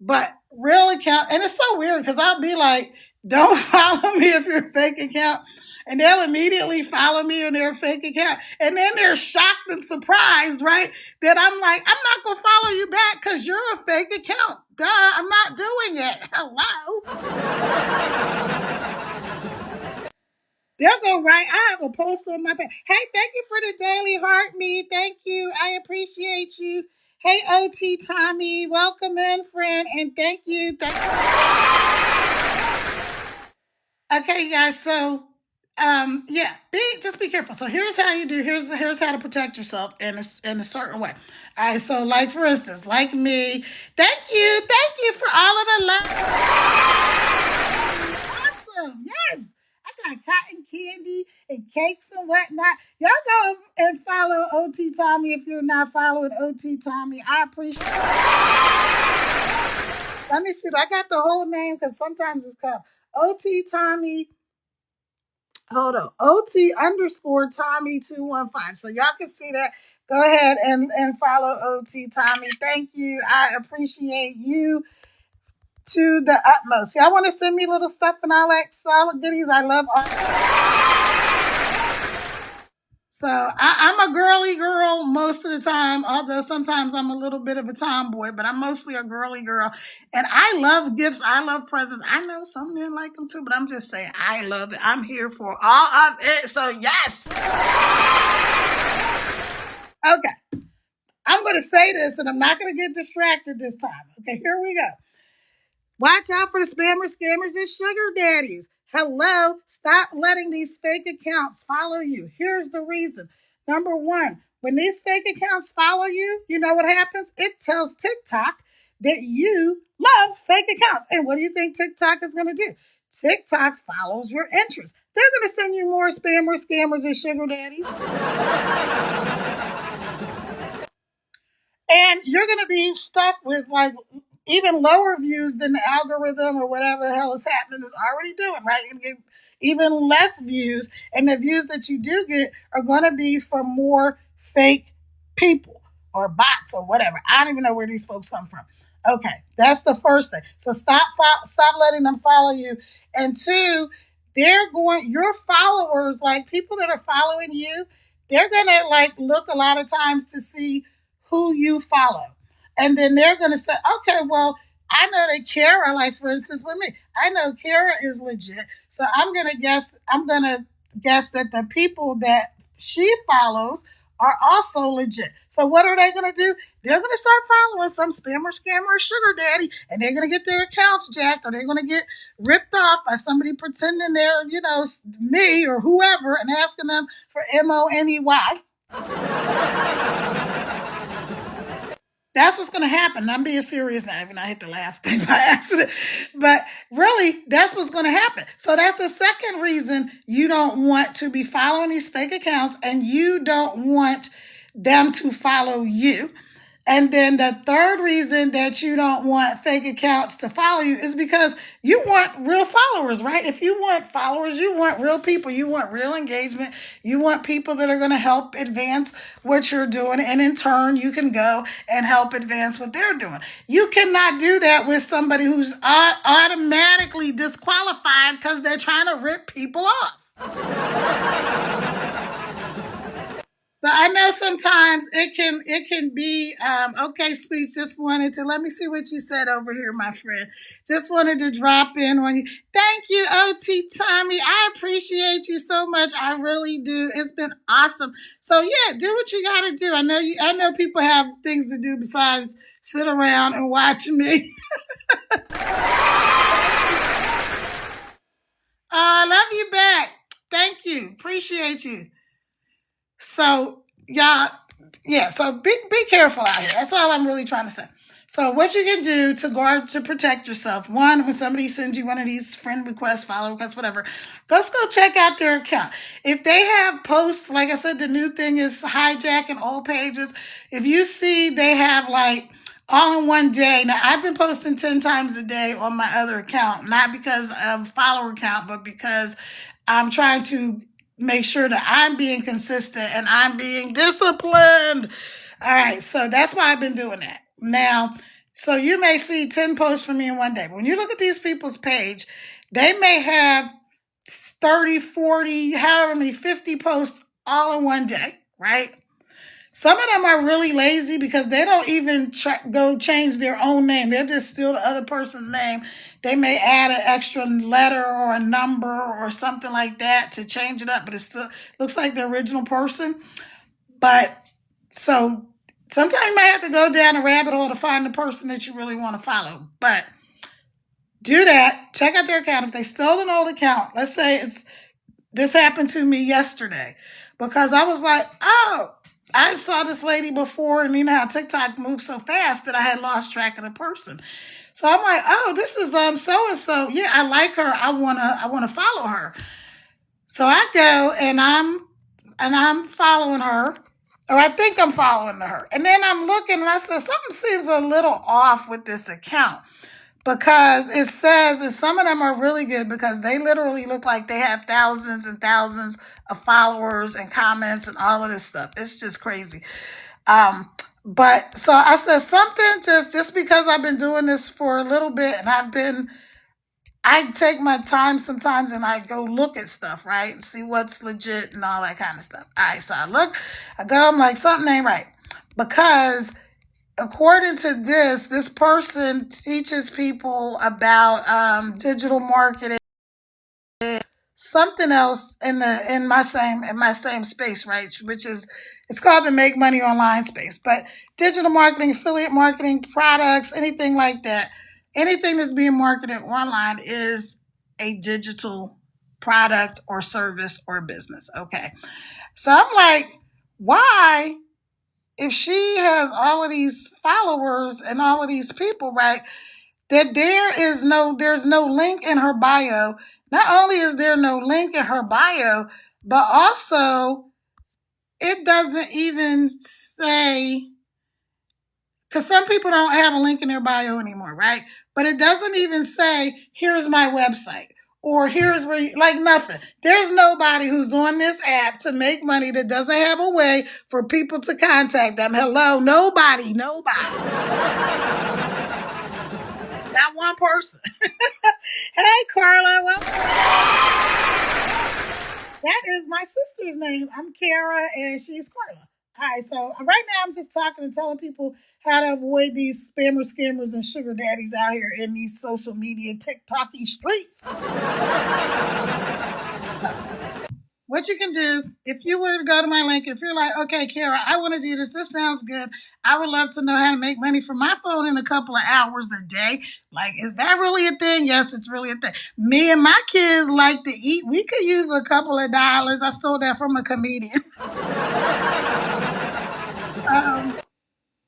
But real account, and it's so weird because I'll be like, don't follow me if you're a fake account. And they'll immediately follow me on their fake account. And then they're shocked and surprised, right? That I'm like, I'm not going to follow you back because you're a fake account. Duh, I'm not doing it. Hello? They'll go right. I have a post on my page. Hey, thank you for the daily heart me. Thank you. I appreciate you. Hey, OT Tommy, welcome in, friend, and thank you. Okay, you guys. So, yeah, just be careful. So here's how you do. Here's how to protect yourself in a certain way. All right. So, like for instance, like me. Thank you for all of the love. Awesome. Yes. I got cotton candy and cakes and whatnot. Y'all go and follow OT Tommy if you're not following OT Tommy. I appreciate it. Let me see. I got the whole name because sometimes it's called OT Tommy. Hold on. OT underscore Tommy 215. So y'all can see that. Go ahead and follow OT Tommy. Thank you. I appreciate you to the utmost. Y'all want to send me little stuff and all that solid goodies? I love all. So I'm a girly girl most of the time, although sometimes I'm a little bit of a tomboy, but I'm mostly a girly girl. And I love gifts. I love presents. I know some men like them too, but I'm just saying I love it. I'm here for all of it. So yes. Okay. I'm going to say this and I'm not going to get distracted this time. Okay, here we go. Watch out for the spammers, scammers, and sugar daddies. Hello, stop letting these fake accounts follow you. Here's the reason. Number one, when these fake accounts follow you, you know what happens? It tells TikTok that you love fake accounts. And what do you think TikTok is going to do? TikTok follows your interests. They're going to send you more spammers, scammers, and sugar daddies. And you're going to be stuck with like even lower views than the algorithm or whatever the hell is happening is already doing, right? You're going to get even less views. And the views that you do get are going to be from more fake people or bots or whatever. I don't even know where these folks come from. Okay, that's the first thing. So stop letting them follow you. And two, your followers, like people that are following you, they're going to like look a lot of times to see who you follow. And then they're going to say, okay, well, I know that Kara, like for instance with me, I know Kara is legit. So I'm going to guess that the people that she follows are also legit. So what are they going to do? They're going to start following some spammer, scammer, sugar daddy, and they're going to get their accounts jacked, or they're going to get ripped off by somebody pretending they're, me or whoever and asking them for MONEY. That's what's going to happen. I'm being serious now, even I hit the laugh thing by accident. But really, that's what's going to happen. So that's the second reason you don't want to be following these fake accounts and you don't want them to follow you. And then the third reason that you don't want fake accounts to follow you is because you want real followers, right? If you want followers, you want real people, you want real engagement, you want people that are going to help advance what you're doing. And in turn, you can go and help advance what they're doing. You cannot do that with somebody who's automatically disqualified because they're trying to rip people off. So I know sometimes it can be okay, Speech. Just wanted to let me see what you said over here, my friend. Just wanted to drop in on you. Thank you, OT Tommy. I appreciate you so much. I really do. It's been awesome. So yeah, do what you got to do. I know people have things to do besides sit around and watch me. Love you back. Thank you. Appreciate you. So y'all, yeah, so be careful out here. That's all I'm really trying to say. So what you can do to protect yourself, one, when somebody sends you one of these friend requests, follow requests, whatever, let's go check out their account. If they have posts, like I said, the new thing is hijacking old pages. If you see they have like all in one day. Now, I've been posting 10 times a day on my other account, not because of follower count, but because I'm trying to make sure that I'm being consistent and I'm being disciplined. All right, so that's why I've been doing that. Now, so you may see 10 posts from me in one day, but when you look at these people's page, they may have 30, 40, however many, 50 posts all in one day, right? Some of them are really lazy because they don't even go change their own name. They'll just steal the other person's name. They may add an extra letter or a number or something like that to change it up, but it still looks like the original person. But so sometimes you might have to go down a rabbit hole to find the person that you really want to follow. But do that. Check out their account. If they stole an old account, let's say this happened to me yesterday because I was like, oh, I saw this lady before, and you know how TikTok moves so fast that I had lost track of the person. So I'm like, oh, this is so and so. Yeah, I like her. I wanna follow her. So I go and I'm following her, or I think I'm following her. And then I'm looking and I said, something seems a little off with this account because it says, and some of them are really good because they literally look like they have thousands and thousands of followers and comments and all of this stuff. It's just crazy. But so I said something just because I've been doing this for a little bit and I take my time sometimes and I go look at stuff, right? And see what's legit and all that kind of stuff. All right, so I go, I'm like, something ain't right. Because according to this person teaches people about digital marketing, something else in my same space, right? Which is it's called the Make Money Online space. But digital marketing, affiliate marketing, products, anything like that, anything that's being marketed online is a digital product or service or business. Okay. So I'm like, why, if she has all of these followers and all of these people, right, that there's no link in her bio. Not only is there no link in her bio, but also it doesn't even say, because some people don't have a link in their bio anymore, right? But it doesn't even say, here's my website or here's where like nothing. There's nobody who's on this app to make money that doesn't have a way for people to contact them. Hello, nobody. Not one person. Hey, Carla. Well, that is my sister's name. I'm Kara, and she's Carla. All right, so right now I'm just talking and telling people how to avoid these spammers, scammers, and sugar daddies out here in these social media TikToky streets. What you can do, if you were to go to my link, if you're like, okay, Kara, I want to do this. This sounds good. I would love to know how to make money from my phone in a couple of hours a day. Like, is that really a thing? Yes, it's really a thing. Me and my kids like to eat. We could use a couple of dollars. I stole that from a comedian.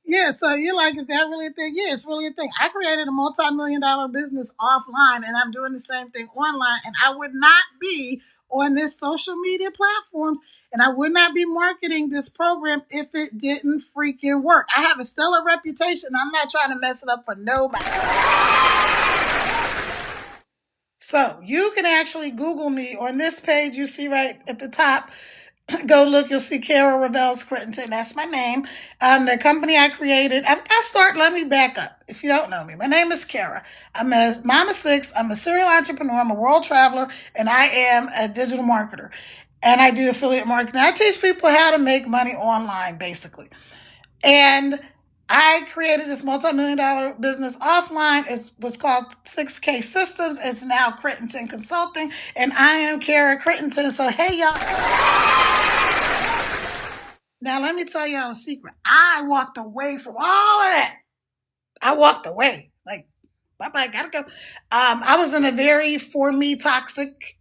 Yeah, so you're like, is that really a thing? Yeah, it's really a thing. I created a multi-million-dollar business offline, and I'm doing the same thing online, and I would not be on this social media platforms, and I would not be marketing this program if it didn't freaking work. I have a stellar reputation. I'm not trying to mess it up for nobody. So you can actually Google me on this page you see right at the top. Go look, you'll see Kara Rebels Crittenton. That's my name. The company I created. Let me back up if you don't know me. My name is Kara. I'm a mom of six. I'm a serial entrepreneur. I'm a world traveler, and I am a digital marketer. And I do affiliate marketing. I teach people how to make money online, basically. And I created this multi-million-dollar business offline. It was called 6K Systems. It's now Crittenton Consulting, and I am Kara Crittenton. So, hey, y'all. Now, let me tell y'all a secret. I walked away from all of that. I walked away. Like, bye-bye, gotta go. I was in a very, for me, toxic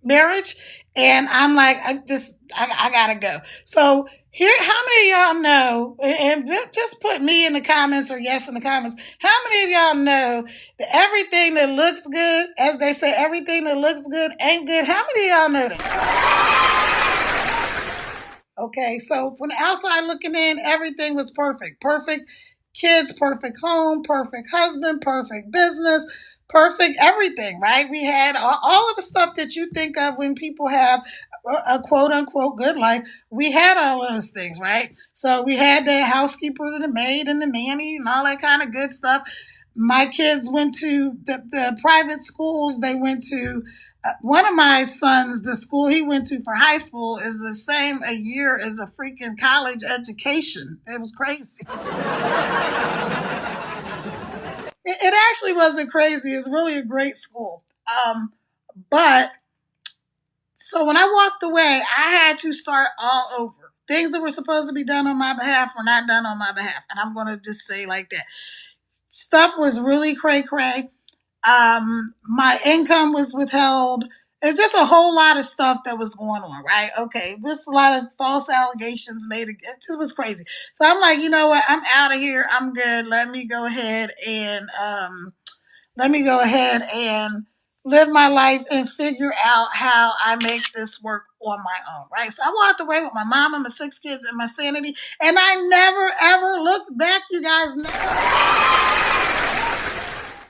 marriage, and I'm like, I gotta go. So, here, how many of y'all know, and just put me in the comments or yes in the comments, how many of y'all know that everything that looks good, as they say, everything that looks good ain't good? How many of y'all know that? Okay, so from the outside looking in, everything was perfect. Perfect kids, perfect home, perfect husband, perfect business, perfect everything, right? We had all of the stuff that you think of when people have a quote unquote good life, we had all those things, right? So we had the housekeeper and the maid and the nanny and all that kind of good stuff. My kids went to the private schools. They went to one of my sons, the school he went to for high school is the same a year as a freaking college education. It was crazy. It actually wasn't crazy. It's really a great school. But so when I walked away, I had to start all over. Things that were supposed to be done on my behalf were not done on my behalf. And I'm going to just say like that. Stuff was really cray cray. My income was withheld. It's just a whole lot of stuff that was going on, right? Okay, just a lot of false allegations made. It was crazy. So I'm like, you know what? I'm out of here. I'm good. Let me go ahead and live my life and figure out how I make this work on my own, right? So I walked away with my mom and my 6 kids and my sanity, and I never ever looked back, you guys.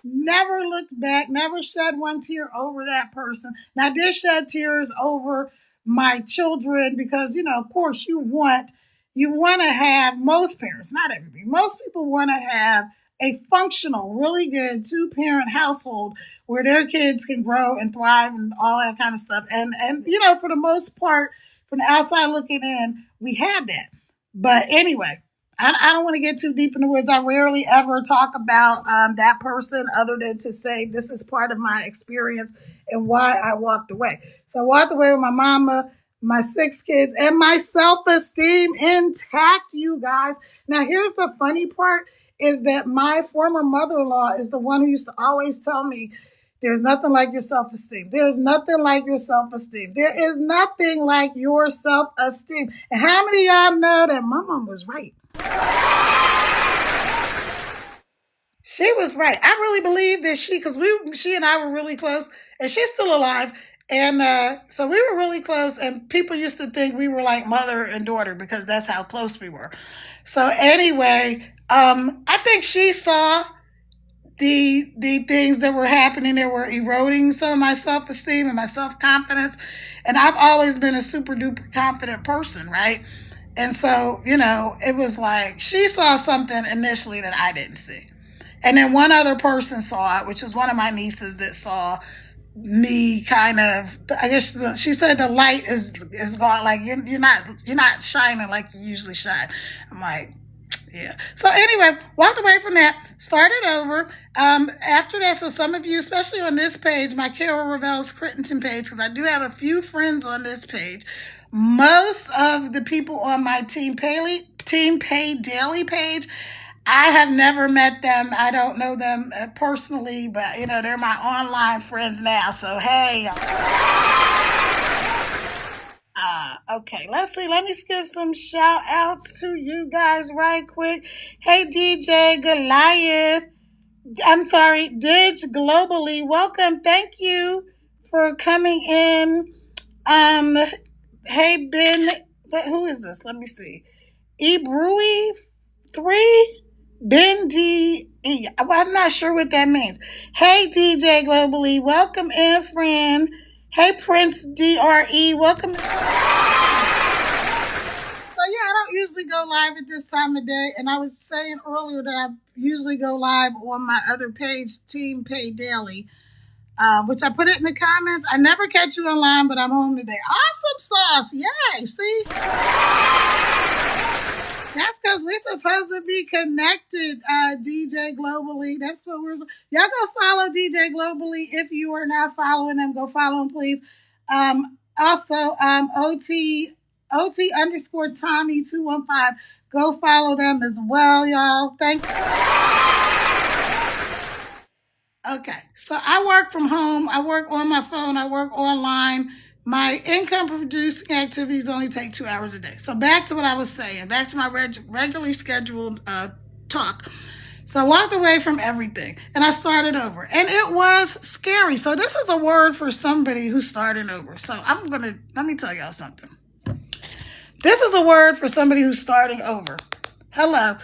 Never looked back, never shed one tear over that person. Now, I did shed tears over my children because, of course, you want to have, most parents, not everybody, most people want to have a functional, really good 2-parent household where their kids can grow and thrive and all that kind of stuff. And for the most part, from the outside looking in, we had that. But anyway, I don't want to get too deep in the woods. I rarely ever talk about that person other than to say this is part of my experience and why I walked away. So I walked away with my mama, my 6 kids, and my self-esteem intact, you guys. Now, here's the funny part is that my former mother-in-law is the one who used to always tell me, there's nothing like your self-esteem. There's nothing like your self-esteem. There is nothing like your self-esteem. And how many of y'all know that my mom was right? She was right. I really believe that because she and I were really close, and she's still alive. And so we were really close, and people used to think we were like mother and daughter because that's how close we were. So anyway, I think she saw the things that were happening that were eroding some of my self-esteem and my self-confidence. And I've always been a super duper confident person, right? And so, it was like she saw something initially that I didn't see. And then one other person saw it, which was one of my nieces that saw me kind of, I guess she said the light is gone. Like you're not shining like you usually shine. I'm like, yeah. So anyway, walked away from that, started over. After that, so some of you, especially on this page, my Carol Revel's Crittenton page, because I do have a few friends on this page. Most of the people on my Team Pay Daily page, I have never met them. I don't know them personally, but they're my online friends now. So hey. Okay, let's see. Let me give some shout outs to you guys right quick. Hey, DJ Goliath. I'm sorry, Dig Globally. Welcome. Thank you for coming in. Hey, Ben. Who is this? Let me see. Ebrui 3. Ben D. Well, I'm not sure what that means. Hey, DJ Globally. Welcome in, friend. Hey, Prince DRE, welcome. So, yeah, I don't usually go live at this time of day. And I was saying earlier that I usually go live on my other page, Team Pay Daily, which I put it in the comments. I never catch you online, but I'm home today. Awesome sauce. Yay. See? That's because we're supposed to be connected, DJ Globally. That's what y'all go follow DJ Globally. If you are not following them, go follow him, please. Also, OT _ Tommy 215. Go follow them as well, y'all. Thank you. Okay, so I work from home. I work on my phone. I work online. My income producing activities only take 2 hours a day. So back to what I was saying, back to my regularly scheduled talk. So I walked away from everything and I started over, and it was scary. So this is a word for somebody who's starting over. So let me tell y'all something. This is a word for somebody who's starting over. Hello.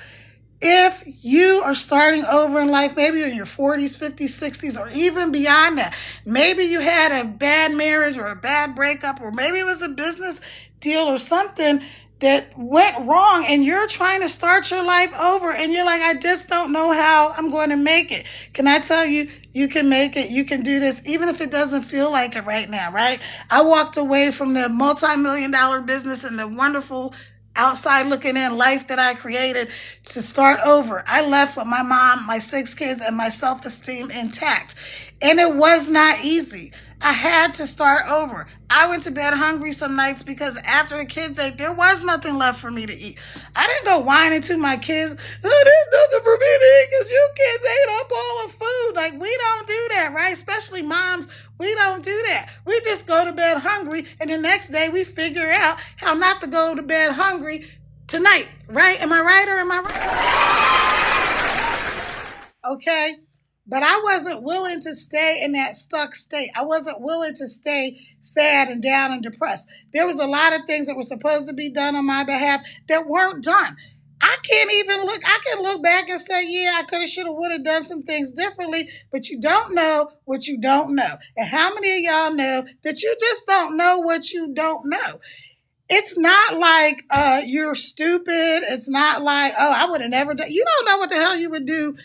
If you are starting over in life, maybe in your 40s, 50s, 60s, or even beyond that, maybe you had a bad marriage or a bad breakup, or maybe it was a business deal or something that went wrong, and you're trying to start your life over, and you're like, I just don't know how I'm going to make it. Can I tell you, you can make it. You can do this, even if it doesn't feel like it right now, right? I walked away from the multi-million dollar business and the wonderful outside looking in life that I created to start over. I left with my mom, my 6 kids, and my self esteem intact. And it was not easy. I had to start over. I went to bed hungry some nights because after the kids ate, there was nothing left for me to eat. I didn't go whining to my kids, oh, there's nothing for me to eat because you kids ate up all the food. Like, we don't do that, right? Especially moms, we don't do that. We just go to bed hungry, and the next day we figure out how not to go to bed hungry tonight, right? Am I right or am I right? Okay. But I wasn't willing to stay in that stuck state. I wasn't willing to stay sad and down and depressed. There was a lot of things that were supposed to be done on my behalf that weren't done. I can look back and say, yeah, I could have, should have, would have done some things differently, but you don't know what you don't know. And how many of y'all know that you just don't know what you don't know? It's not like you're stupid. It's not like, oh, I would have never done. You don't know what the hell you would do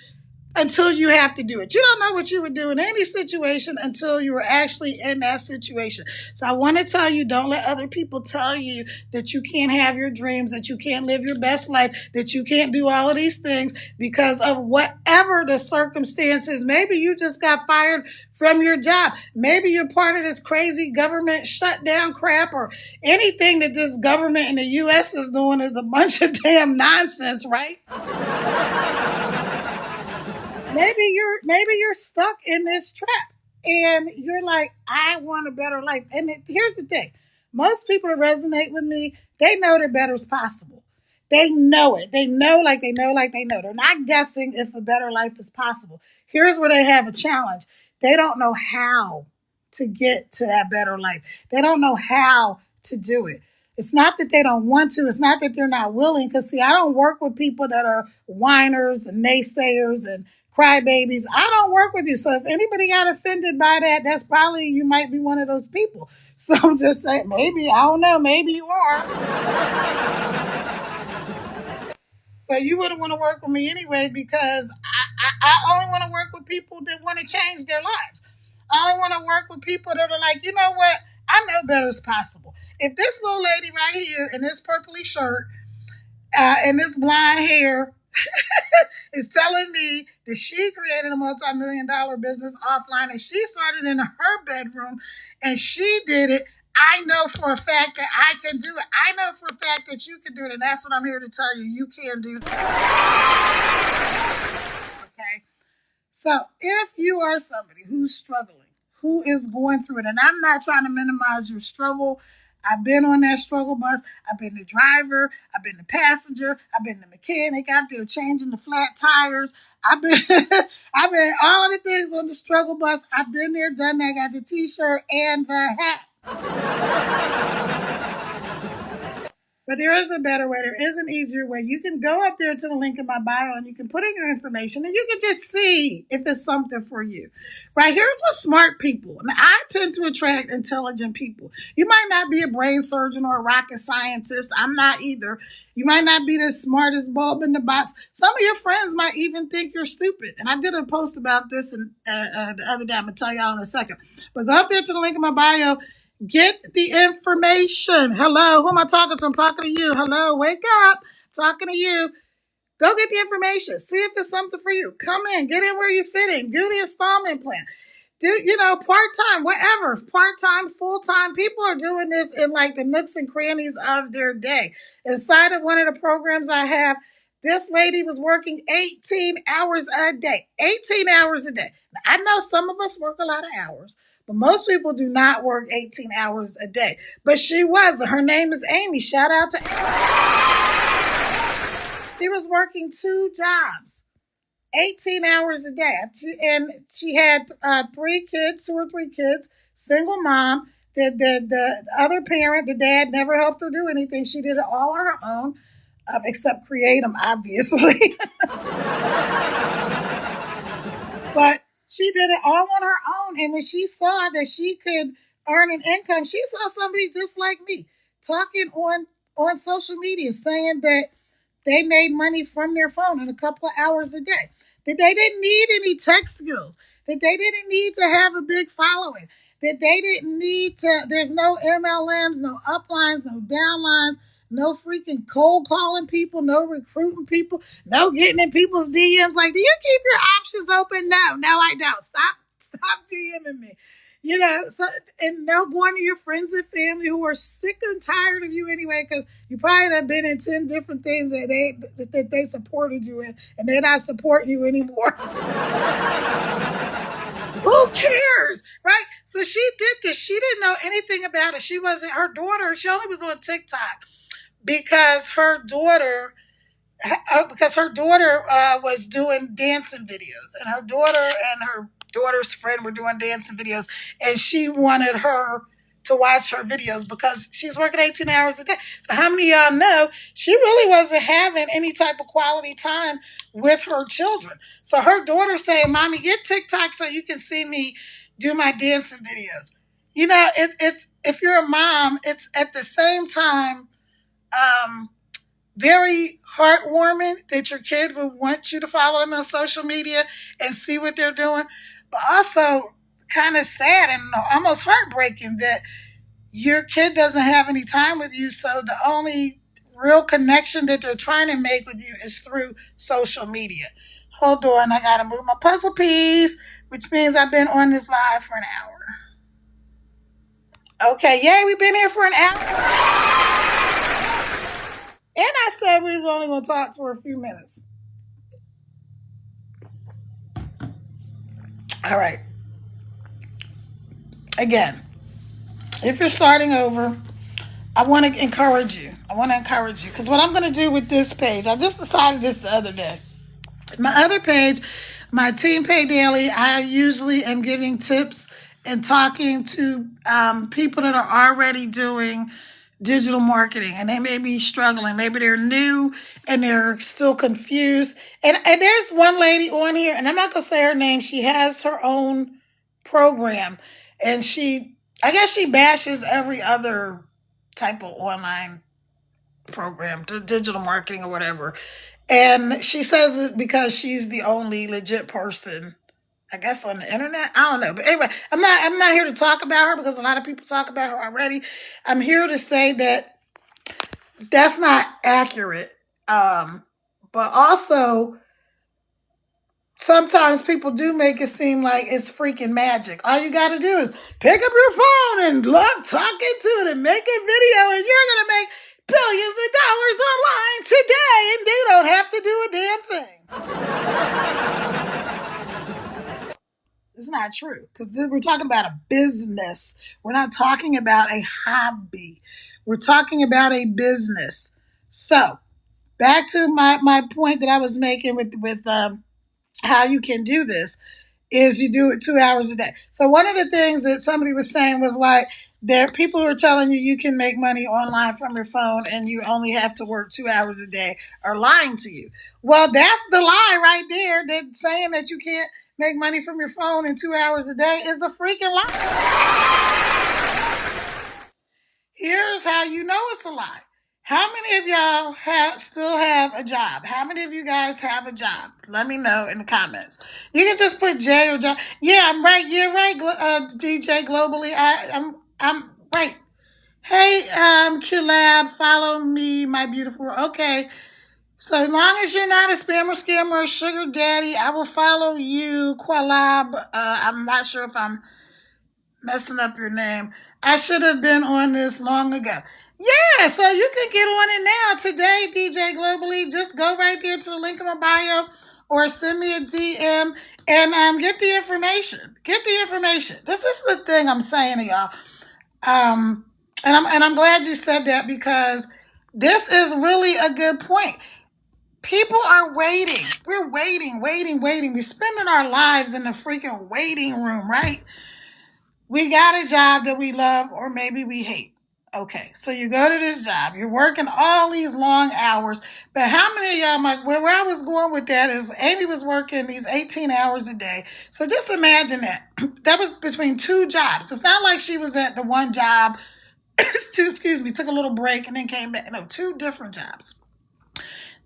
until you have to do it. You don't know what you would do in any situation until you were actually in that situation. So I want to tell you, don't let other people tell you that you can't have your dreams, that you can't live your best life, that you can't do all of these things because of whatever the circumstances. Maybe you just got fired from your job. Maybe you're part of this crazy government shutdown crap, or anything that this government in the US is doing is a bunch of damn nonsense, right? Maybe you're stuck in this trap, and you're like, I want a better life. And here's the thing: most people that resonate with me, they know that better is possible. They know it. They know, like they know, like they know. They're not guessing if a better life is possible. Here's where they have a challenge: they don't know how to get to that better life. They don't know how to do it. It's not that they don't want to. It's not that they're not willing. Because, see, I don't work with people that are whiners and naysayers and crybabies. I don't work with you. So if anybody got offended by that, that's probably, you might be one of those people. So I'm just saying, maybe, I don't know, maybe you are. But you wouldn't want to work with me anyway, because I only want to work with people that want to change their lives. I only want to work with people that are like, you know what? I know better is possible. If this little lady right here in this purpley shirt and this blonde hair is telling me that she created a multi-million dollar business offline and she started in her bedroom and she did it, I know for a fact that I can do it. I know for a fact that you can do it. And that's what I'm here to tell you. You can do that. Okay. So if you are somebody who's struggling, who is going through it, and I'm not trying to minimize your struggle. I've been on that struggle bus. I've been the driver. I've been the passenger. I've been the mechanic out there changing the flat tires. I've been, I've been all the things on the struggle bus. I've been there, done that. Got the T-shirt and the hat. But there is a better way. There is an easier way. You can go up there to the link in my bio and you can put in your information and you can just see if it's something for you. Right? Here's what smart people. I mean, I tend to attract intelligent people. You might not be a brain surgeon or a rocket scientist. I'm not either. You might not be the smartest bulb in the box. Some of your friends might even think you're stupid. And I did a post about this the other day. I'm going to tell y'all in a second. But go up there to the link in my bio. Get the information. Hello, who am I talking to? I'm talking to you. Hello, wake up. I'm talking to you. Go get the information. See if it's something for you. Come in. Get in where you fit in. Do the installment plan. Do, part-time, whatever. Part-time, full-time. People are doing this in like the nooks and crannies of their day. Inside of one of the programs I have, this lady was working 18 hours a day. 18 hours a day. Now, I know some of us work a lot of hours, but most people do not work 18 hours a day. But she was. Her name is Amy. Shout out to Amy. She was working 2 jobs, 18 hours a day. And she had 3 kids, 2 or 3 kids, single mom. The other parent, the dad, never helped her do anything. She did it all on her own. except create them, obviously. But she did it all on her own. And when she saw that she could earn an income, she saw somebody just like me talking on social media saying that they made money from their phone in a couple of hours a day. That they didn't need any tech skills. That they didn't need to have a big following. That they didn't need to, there's no MLMs, no uplines, no downlines, no freaking cold calling people, no recruiting people, no getting in people's DMs. Like, do you keep your options open? No, I don't. Stop DMing me. So and no going to your friends and family who are sick and tired of you anyway, because you probably have been in 10 different things that they supported you in, and they're not supporting you anymore. Who cares, right? So she did this. She didn't know anything about it. She wasn't her daughter. She only was on TikTok because her daughter was doing dancing videos, and her daughter's friend were doing dancing videos, and she wanted her to watch her videos because she's working 18 hours a day. So how many of y'all know she really wasn't having any type of quality time with her children? So her daughter saying, "Mommy, get TikTok so you can see me do my dancing videos." It's if you're a mom, it's at the same time um, very heartwarming that your kid would want you to follow them on social media and see what they're doing, but also kind of sad and almost heartbreaking that your kid doesn't have any time with you. So the only real connection that they're trying to make with you is through social media. Hold on, I gotta move my puzzle piece, which means I've been on this live for an hour. Okay, yay, we've been here for an hour. And I said we were only going to talk for a few minutes. All right. Again, if you're starting over, I want to encourage you. Because what I'm going to do with this page, I just decided this the other day. My other page, my Team Pay Daily, I usually am giving tips and talking to people that are already doing digital marketing, and they may be struggling. Maybe they're new and they're still confused. And there's one lady on here, and I'm not gonna say her name. She has her own program, and I guess she bashes every other type of online program, digital marketing or whatever. And she says it because she's the only legit person, I guess, on the internet. I don't know. But anyway, I'm not here to talk about her because a lot of people talk about her already. I'm here to say that that's not accurate. But also, sometimes people do make it seem like it's freaking magic. All you got to do is pick up your phone and talk into it and make a video, and you're going to make billions of dollars online today, and you don't have to do a damn thing. It's not true, because we're talking about a business. We're not talking about a hobby. We're talking about a business. So back to my point that I was making with how you can do this is you do it 2 hours a day. So one of the things that somebody was saying was like, there are people who are telling you you can make money online from your phone and you only have to work 2 hours a day are lying to you. Well, that's the lie right there. That saying that you can't make money from your phone in 2 hours a day is a freaking lie. Here's how you know it's a lie. How many of y'all still have a job? How many of you guys have a job? Let me know in the comments. You can just put J or job. Yeah, I'm right. You're right, DJ Globally. I'm right. Hey, Kilab, follow me, my beautiful. Okay. So long as you're not a spammer, scammer, or sugar daddy, I will follow you, Qualab. I'm not sure if I'm messing up your name. I should have been on this long ago. Yeah, so you can get on it now today, DJ Globally. Just go right there to the link in my bio or send me a DM and get the information. Get the information. This is the thing I'm saying to y'all. And I'm glad you said that, because this is really a good point. People are waiting. We're waiting. We're spending our lives in the freaking waiting room, right? We got a job that we love or maybe we hate. Okay, so you go to this job, you're working all these long hours, but how many of y'all, where I was going with that is Amy was working these 18 hours a day. So just imagine that. That was between two jobs. It's not like she was at the one job, excuse me, took a little break and then came back. No, two different jobs.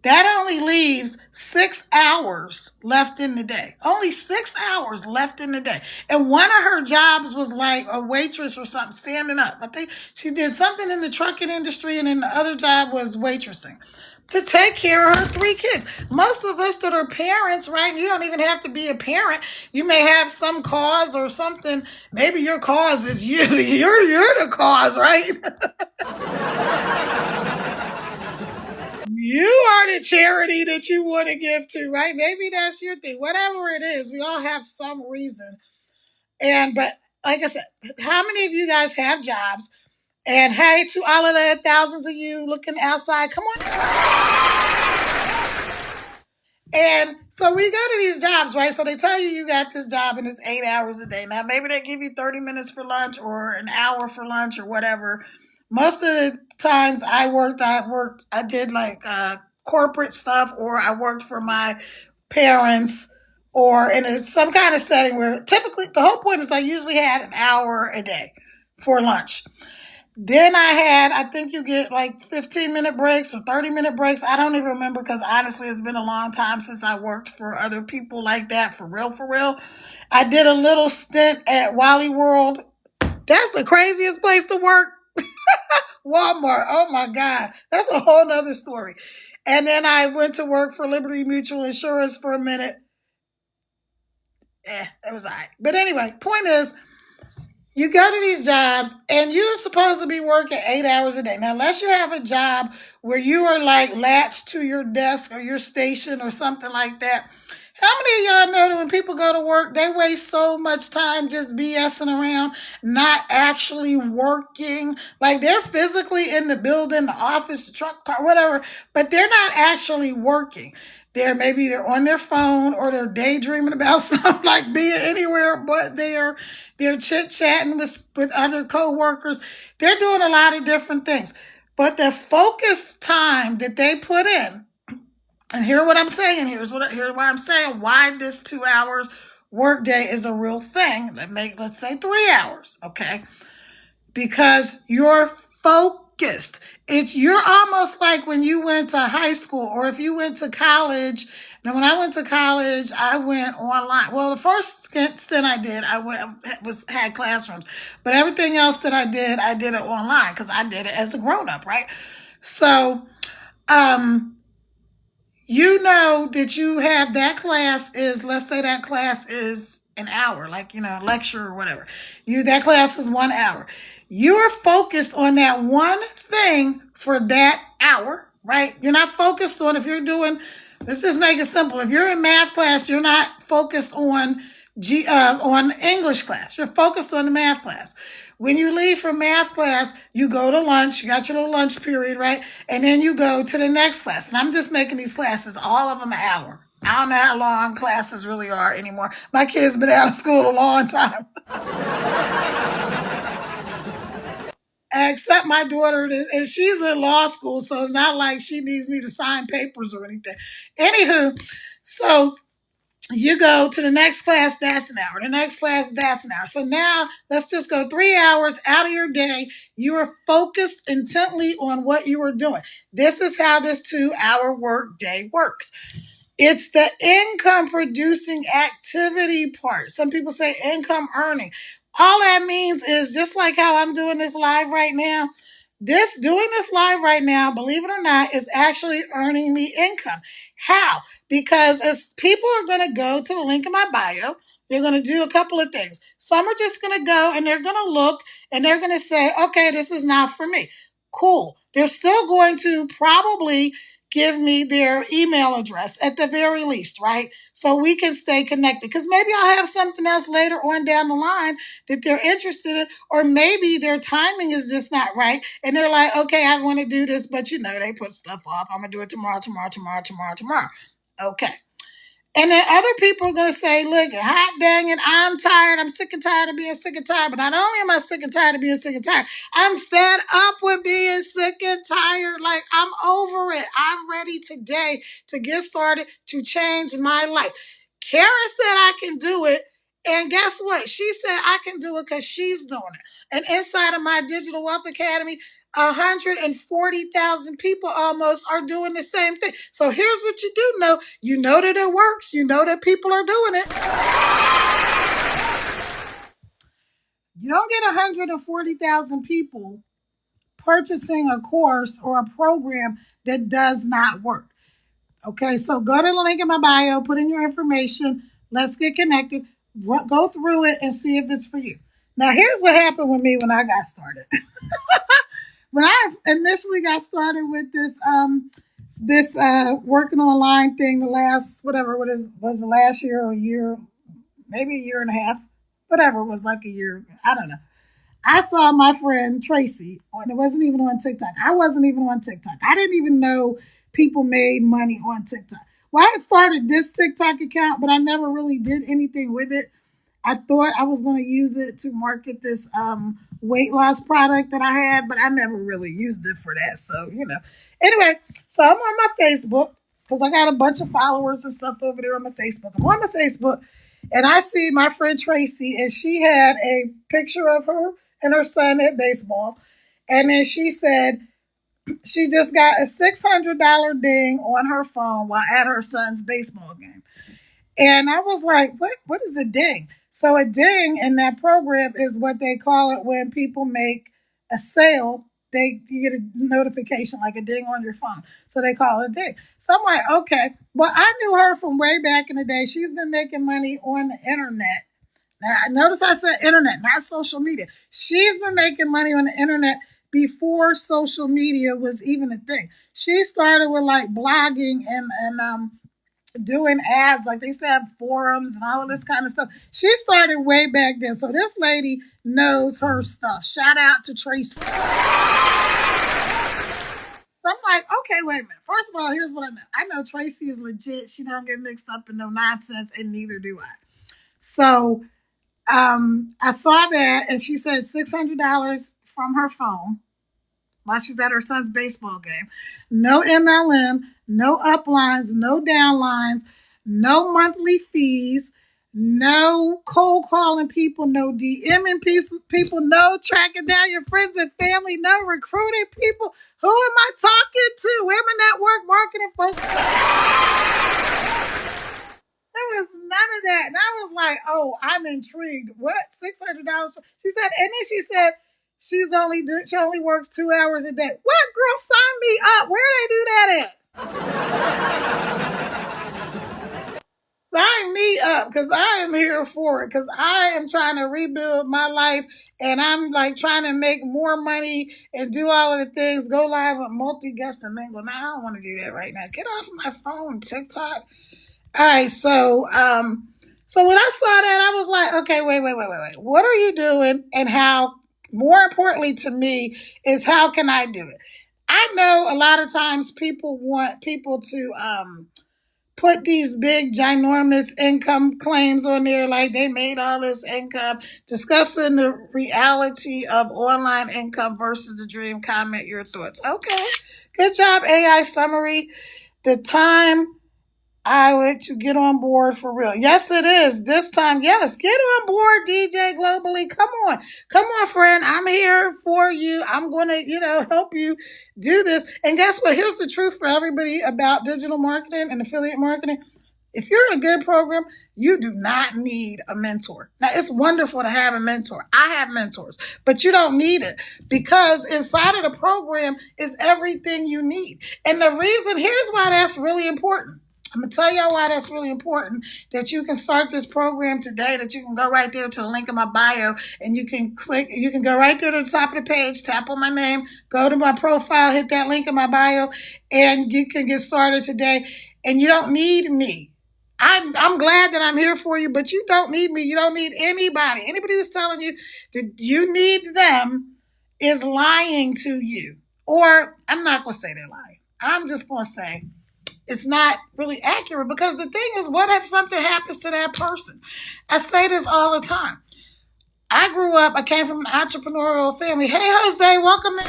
That only leaves 6 hours left in the day. Only 6 hours left in the day. And one of her jobs was like a waitress or something, standing up. I think she did something in the trucking industry, and then the other job was waitressing to take care of her three kids. Most of us that are parents, right? You don't even have to be a parent. You may have some cause or something. Maybe your cause is you. You're the cause, right? You are the charity that you want to give to, right? Maybe that's your thing. Whatever it is, we all have some reason. But like I said, how many of you guys have jobs? And hey, to all of the thousands of you looking outside, come on. And so we go to these jobs, right? So they tell you you got this job and it's 8 hours a day. Now, maybe they give you 30 minutes for lunch or an hour for lunch or whatever. Most of the times I did like corporate stuff, or I worked for my parents, or in some kind of setting where typically the whole point is I usually had an hour a day for lunch. Then I think you get like 15-minute breaks or 30-minute breaks. I don't even remember because honestly, it's been a long time since I worked for other people like that, for real, for real. I did a little stint at Wally World. That's the craziest place to work. Walmart. Oh my God. That's a whole nother story. And then I went to work for Liberty Mutual Insurance for a minute. It was all right. But anyway, point is, you go to these jobs and you're supposed to be working 8 hours a day. Now, unless you have a job where you are like latched to your desk or your station or something like that. How many of y'all know that when people go to work, they waste so much time just BSing around, not actually working? Like they're physically in the building, the office, the truck, car, whatever, but they're not actually working. They're on their phone or they're daydreaming about something, like being anywhere but there. They're chit chatting with other coworkers. They're doing a lot of different things. But the focused time that they put in, and hear what I'm saying. Here's what I'm saying. Why this 2 hours workday is a real thing. Let's say 3 hours, okay? Because you're focused. You're almost like when you went to high school or if you went to college. Now, when I went to college, I went online. Well, the first stint I did, had classrooms, but everything else that I did it online because I did it as a grown up, right? So, you know that you have that class is, let's say that class is an hour, like, lecture or whatever. That class is 1 hour. You're focused on that one thing for that hour, right? You're not focused on, if you're doing, let's just make it simple. If you're in math class, you're not focused on English class. You're focused on the math class. When you leave from math class, you go to lunch. You got your little lunch period, right? And then you go to the next class. And I'm just making these classes, all of them an hour. I don't know how long classes really are anymore. My kid's been out of school a long time. Except my daughter, and she's in law school, so it's not like she needs me to sign papers or anything. Anywho, so you go to the next class, that's an hour. The next class, that's an hour. So now let's just go 3 hours out of your day. You are focused intently on what you are doing. This is how this 2 hour work day works. It's the income producing activity part. Some people say income earning. All that means is just like how I'm doing this live right now. Doing this live right now, believe it or not, is actually earning me income. How? Because as people are going to go to the link in my bio, they're going to do a couple of things. Some are just going to go and they're going to look and they're going to say, okay, this is not for me. Cool. They're still going to probably give me their email address at the very least, right? So we can stay connected. Because maybe I'll have something else later on down the line that they're interested in, or maybe their timing is just not right. And they're like, okay, I want to do this, but they put stuff off. I'm going to do it tomorrow. Okay. And then other people are going to say, look, hot dang it, I'm tired. I'm sick and tired of being sick and tired. But not only am I sick and tired of being sick and tired, I'm fed up with being sick and tired. Like, I'm over it. I'm ready today to get started to change my life. Kara said I can do it. And guess what? She said I can do it because she's doing it. And inside of my Digital Wealth Academy, 140,000 people almost are doing the same thing. So here's what you do know. You know that it works. You know that people are doing it. You don't get 140,000 people purchasing a course or a program that does not work. Okay, so go to the link in my bio, put in your information. Let's get connected. Go through it and see if it's for you. Now, here's what happened with me when I got started. When I initially got started with this working online thing, the last was the last year or a year, maybe a year and a half, whatever, it was like a year, I don't know. I saw my friend Tracy, and it wasn't even on TikTok. I wasn't even on TikTok. I didn't even know people made money on TikTok. Well, I had started this TikTok account, but I never really did anything with it. I thought I was going to use it to market this weight loss product that I had, but I never really used it for that. So, Anyway, so I'm on my Facebook because I got a bunch of followers and stuff over there on my Facebook. I'm on my Facebook and I see my friend Tracy, and she had a picture of her and her son at baseball. And then she said she just got a $600 ding on her phone while at her son's baseball game. And I was like, what is a ding? So a ding in that program is what they call it when people make a sale. You get a notification like a ding on your phone. So they call it a ding. So I'm like, okay. Well, I knew her from way back in the day. She's been making money on the internet. Now, notice I said internet, not social media. She's been making money on the internet before social media was even a thing. She started with like blogging and doing ads, like they used to have forums and all of this kind of stuff. She started way back then. So this lady knows her stuff. Shout out to Tracy. So I'm like, okay, wait a minute. First of all, here's what I know. I know Tracy is legit. She don't get mixed up in no nonsense, and neither do I. So I saw that, and she said $600 from her phone while she's at her son's baseball game. No MLM, no uplines, no downlines, no monthly fees, no cold calling people, no DMing people, no tracking down your friends and family, no recruiting people. Who am I talking to? Women Network Marketing folks. There was none of that. And I was like, oh, I'm intrigued. What? $600? She said, and then she said, she only works 2 hours a day. What, girl? Sign me up. Where they do that at? Sign me up, because I am here for it, because I am trying to rebuild my life, and I'm like trying to make more money and do all of the things, go live with multi-guest and mingle. Now, I don't want to do that right now. Get off my phone, TikTok. All right, so when I saw that, I was like, okay, wait. What are you doing, and how? More importantly to me is how can I do it? I know a lot of times people want people to put these big, ginormous income claims on there, like they made all this income, discussing the reality of online income versus the dream. Comment your thoughts. Okay, good job, AI summary. The time I would to get on board for real. Yes, it is. This time, yes. Get on board, DJ Globally. Come on, friend. I'm here for you. I'm going to, help you do this. And guess what? Here's the truth for everybody about digital marketing and affiliate marketing. If you're in a good program, you do not need a mentor. Now, it's wonderful to have a mentor. I have mentors, but you don't need it, because inside of the program is everything you need. And the reason, here's why that's really important. I'm going to tell y'all why that's really important, that you can start this program today, that you can go right there to the link in my bio, and you can go right there to the top of the page, tap on my name, go to my profile, hit that link in my bio, and you can get started today. And you don't need me. I'm glad that I'm here for you, but you don't need me. You don't need anybody. Anybody who's telling you that you need them is lying to you. Or I'm not going to say they're lying. I'm just going to say, it's not really accurate, because the thing is, what if something happens to that person? I say this all the time. I grew up, I came from an entrepreneurial family. Hey, Jose, welcome in.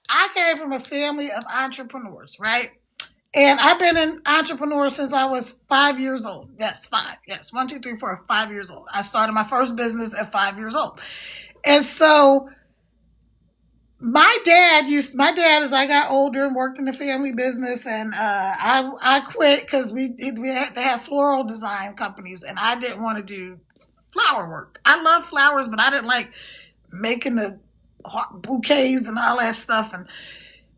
I came from a family of entrepreneurs, right? And I've been an entrepreneur since I was 5 years old. Yes, five. Yes, 1, 2, 3, 4, 5 years old. I started my first business at 5 years old. And so my dad, as I got older and worked in the family business, and I quit because we had to have floral design companies, and I didn't want to do flower work. I love flowers, but I didn't like making the bouquets and all that stuff. And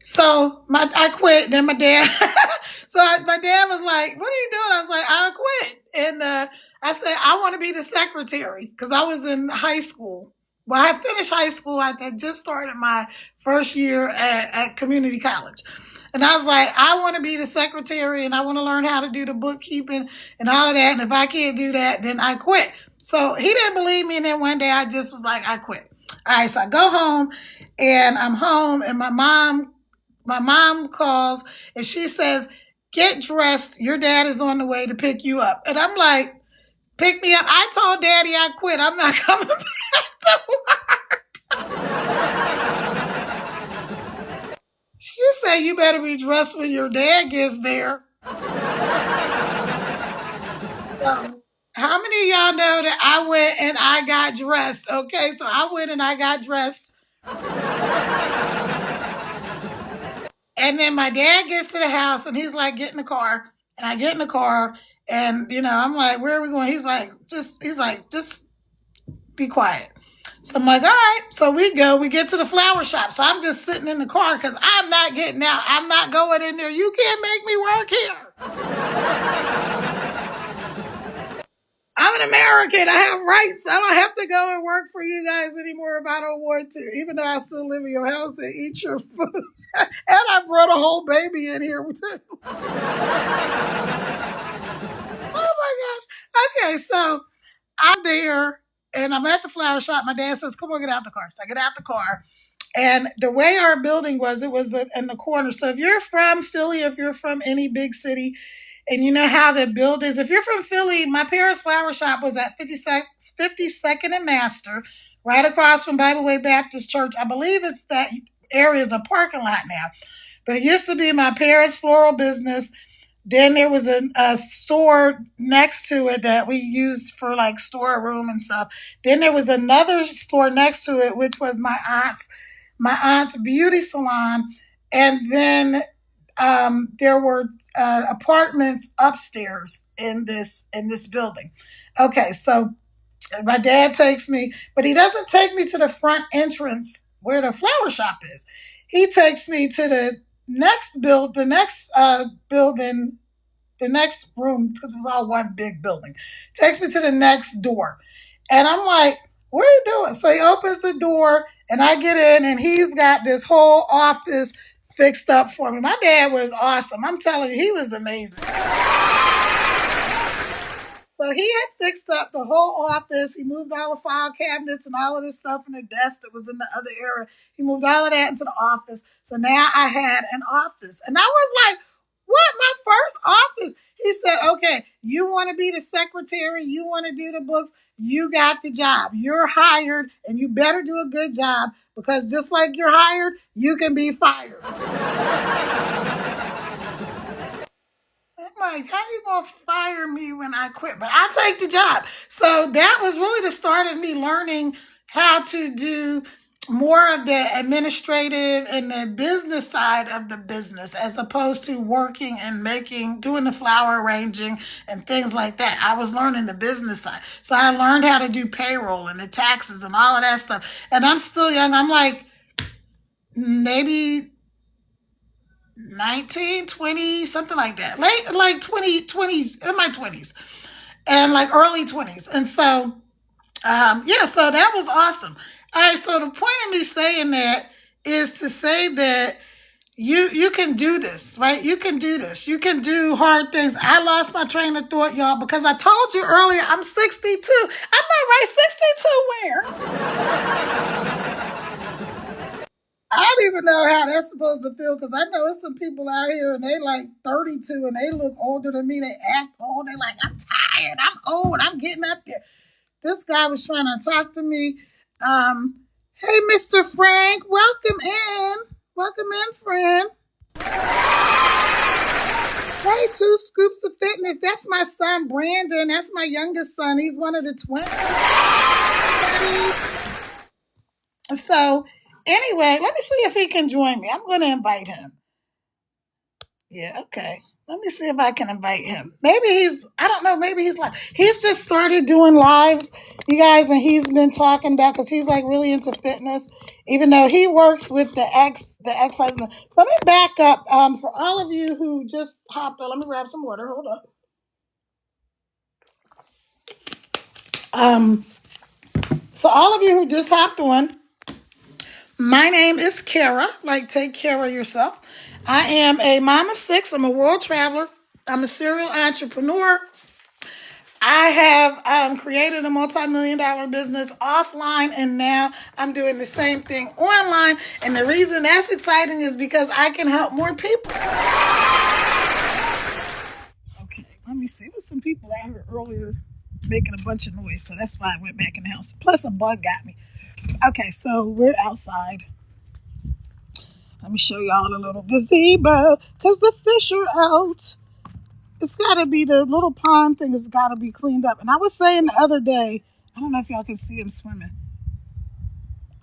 so I quit. Then my dad, my dad was like, "What are you doing?" I was like, "I quit." And I said, "I want to be the secretary," because I was in high school. Well, I finished high school. I had just started my first year at community college. And I was like, I want to be the secretary, and I want to learn how to do the bookkeeping and all of that. And if I can't do that, then I quit. So he didn't believe me. And then one day I just was like, I quit. All right. So I go home, and I'm home, and my mom calls, and she says, "Get dressed. Your dad is on the way to pick you up." And I'm like, "Pick me up? I told daddy I quit. I'm not coming back to work." She said, "You better be dressed when your dad gets there." So, how many of y'all know that I went and I got dressed? Okay, so I went and I got dressed. And then my dad gets to the house, and he's like, "Get in the car." And I get in the car, and I'm like, "Where are we going?" He's like, just be quiet. So I'm like, "All right." So we get to the flower shop. So I'm just sitting in the car because I'm not getting out. I'm not going in there. You can't make me work here. I'm an American. I have rights. I don't have to go and work for you guys anymore if I don't want to, even though I still live in your house and eat your food. And I brought a whole baby in here too. Oh my gosh. Okay, so I'm there, and I'm at the flower shop. My dad says, "Come on, get out the car." So I get out the car. And the way our building was, it was in the corner. So if you're from Philly, if you're from any big city, and you know how the buildings, if you're from Philly, my parents' flower shop was at 52nd and Master, right across from Bible Way Baptist Church. I believe it's that area is a parking lot now. But it used to be my parents' floral business. Then there was a store next to it that we used for like storeroom and stuff. Then there was another store next to it, which was my aunt's beauty salon. And then there were apartments upstairs in this building. Okay, so my dad takes me, but he doesn't take me to the front entrance where the flower shop is. He takes me to the next building, the next room, because it was all one big building. Takes me to the next door, and I'm like, "What are you doing?" So he opens the door, and I get in, and he's got this whole office fixed up for me. My dad was awesome. I'm telling you, he was amazing. So he had fixed up the whole office. He moved all the file cabinets and all of this stuff in the desk that was in the other area. He moved all of that into the office. So now I had an office. And I was like, "What? My first office?" He said, "Okay, you want to be the secretary? You want to do the books? You got the job. You're hired, and you better do a good job, because just like you're hired, you can be fired." I'm like, "How you gonna fire me when I quit? But I take the job." So that was really the start of me learning how to do more of the administrative and the business side of the business, as opposed to working and doing the flower arranging and things like that. I was learning the business side. So I learned how to do payroll and the taxes and all of that stuff. And I'm still young. I'm like maybe 19, 20, something like that. Late, like 20s, in my 20s, and like early 20s. And so, yeah, so that was awesome. All right, so the point of me saying that is to say that you can do this, right? You can do this. You can do hard things. I lost my train of thought, y'all, because I told you earlier I'm 62. I'm not right. 62 where? I don't even know how that's supposed to feel because I know there's some people out here and they like 32 and they look older than me. They act old. They're like, I'm tired. I'm old. I'm getting up there. This guy was trying to talk to me. Hey, Mr. Frank, welcome in. Welcome in, friend. Hey, Two Scoops of Fitness. That's my son, Brandon. That's my youngest son. He's one of the twins. So, anyway, let me see if he can join me. I'm going to invite him. Yeah, okay. Let me see if I can invite him. Maybe I don't know, maybe he's he's just started doing lives, you guys, and he's been talking about, because he's like really into fitness, even though he works with the ex-husband. So let me back up. For all of you who just hopped on, let me grab some water. Hold up. So all of you who just hopped on, my name is Kara, like take care of yourself. I am a mom of 6. I'm a world traveler. I'm a serial entrepreneur. I have created a multi-million-dollar business offline, and now I'm doing the same thing online. And the reason that's exciting is because I can help more people. Okay, let me see. There's some people out here earlier making a bunch of noise, so that's why I went back in the house. Plus, a bug got me. Okay, so we're outside. Let me show y'all the little gazebo, because the fish are out. It's got to be, the little pond thing has got to be cleaned up. And I was saying the other day, I don't know if y'all can see him swimming.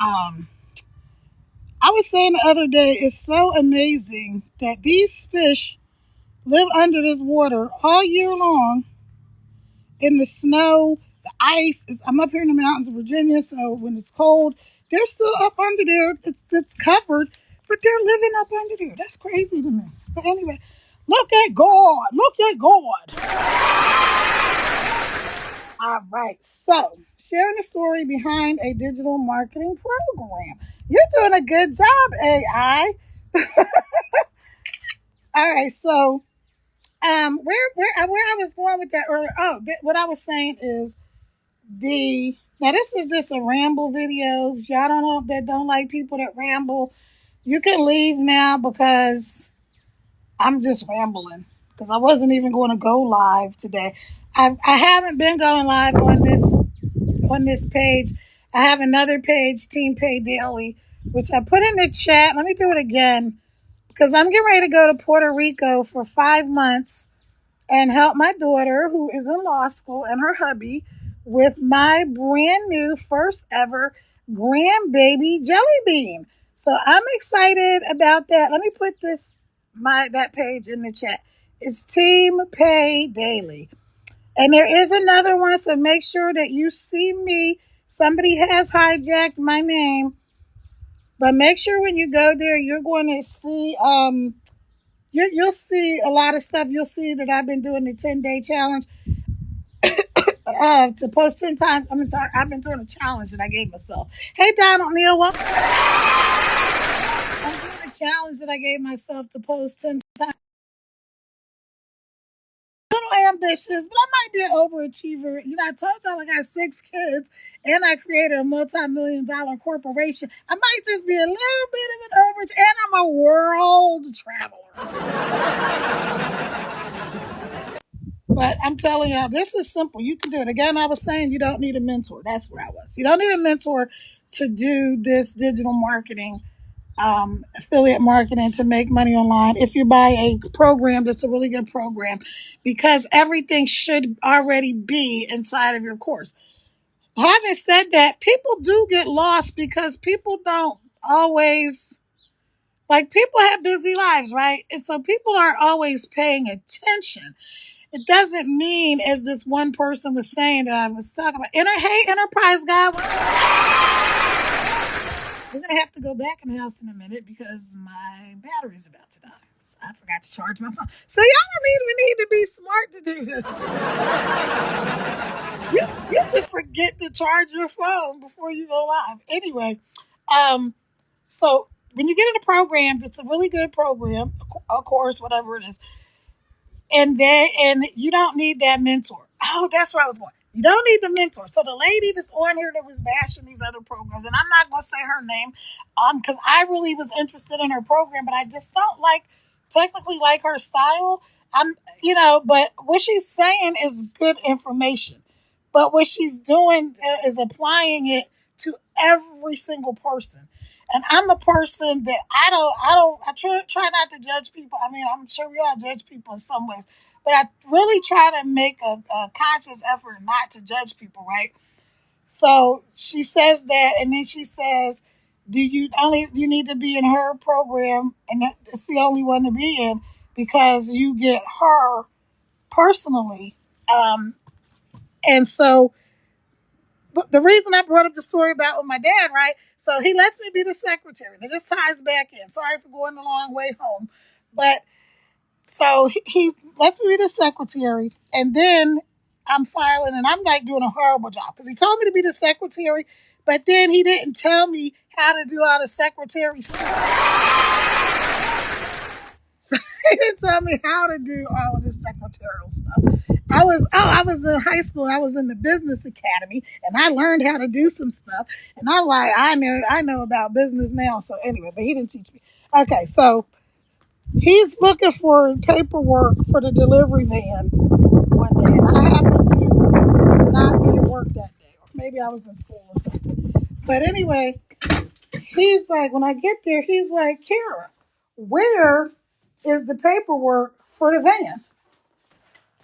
I was saying the other day, it's so amazing that these fish live under this water all year long in the snow, the ice. I'm up here in the mountains of Virginia, so when it's cold, they're still up under there. It's covered, but they're living up under there. That's crazy to me. But anyway, look at God. Look at God. All right. So, sharing the story behind a digital marketing program. You're doing a good job, AI. All right. So, where I was going with that earlier. What I was saying is now this is just a ramble video. If y'all don't like people that ramble, you can leave now because I'm just rambling, because I wasn't even going to go live today. I haven't been going live on this page. I have another page, Team Pay Daily, which I put in the chat. Let me do it again, because I'm getting ready to go to Puerto Rico for 5 months and help my daughter, who is in law school, and her hubby with my brand new first ever grandbaby jelly bean. So I'm excited about that. Let me put that page in the chat. It's Team Pay Daily. And there is another one, so make sure that you see me. Somebody has hijacked my name. But make sure when you go there, you're going to see you'll see a lot of stuff. You'll see that I've been doing the 10-day challenge to post 10 times. I'm sorry, I've been doing a challenge that I gave myself. Hey, Donald Neal, welcome. I'm doing a challenge that I gave myself to post 10 times. A little ambitious, but I might be an overachiever. I told y'all I got 6 kids and I created a multi-million-dollar corporation. I might just be a little bit of an overachiever, and I'm a world traveler. But I'm telling y'all, this is simple. You can do it. Again, I was saying you don't need a mentor. That's where I was. You don't need a mentor to do this digital marketing, affiliate marketing, to make money online. If you buy a program that's a really good program, because everything should already be inside of your course. Having said that, people do get lost because people don't always, people have busy lives, right? And so people aren't always paying attention. It doesn't mean, as this one person was saying that I was talking about, hey, Enterprise guy, we're going to have to go back in the house in a minute because my battery's about to die. So I forgot to charge my phone. So y'all don't even need to be smart to do this. You can forget to charge your phone before you go live. Anyway, so when you get in a program that's a really good program, a course, whatever it is, and you don't need that mentor. Oh, that's where I was going. You don't need the mentor. So the lady that's on here that was bashing these other programs, and I'm not going to say her name, because I really was interested in her program, but I just don't technically like her style. But what she's saying is good information. But what she's doing is applying it to every single person. And I'm a person that I try not to judge people. I mean, I'm sure we all judge people in some ways, but I really try to make a conscious effort not to judge people, right? So she says that, and then she says, you need to be in her program, and it's the only one to be in because you get her personally. And so, but the reason I brought up the story about with my dad, right? So he lets me be the secretary. Now this ties back in. Sorry for going the long way home, but so he lets me be the secretary, and then I'm filing, and I'm like doing a horrible job because he told me to be the secretary, but then he didn't tell me how to do all the secretary stuff. So he didn't tell me how to do all of this secretarial stuff. I was in high school. I was in the business academy, and I learned how to do some stuff. And I'm like, I know about business now. So anyway, but he didn't teach me. Okay, so he's looking for paperwork for the delivery van one day, and I happened to not be at work that day, or maybe I was in school or something. But anyway, he's like, when I get there, he's like, Kara, where is the paperwork for the van?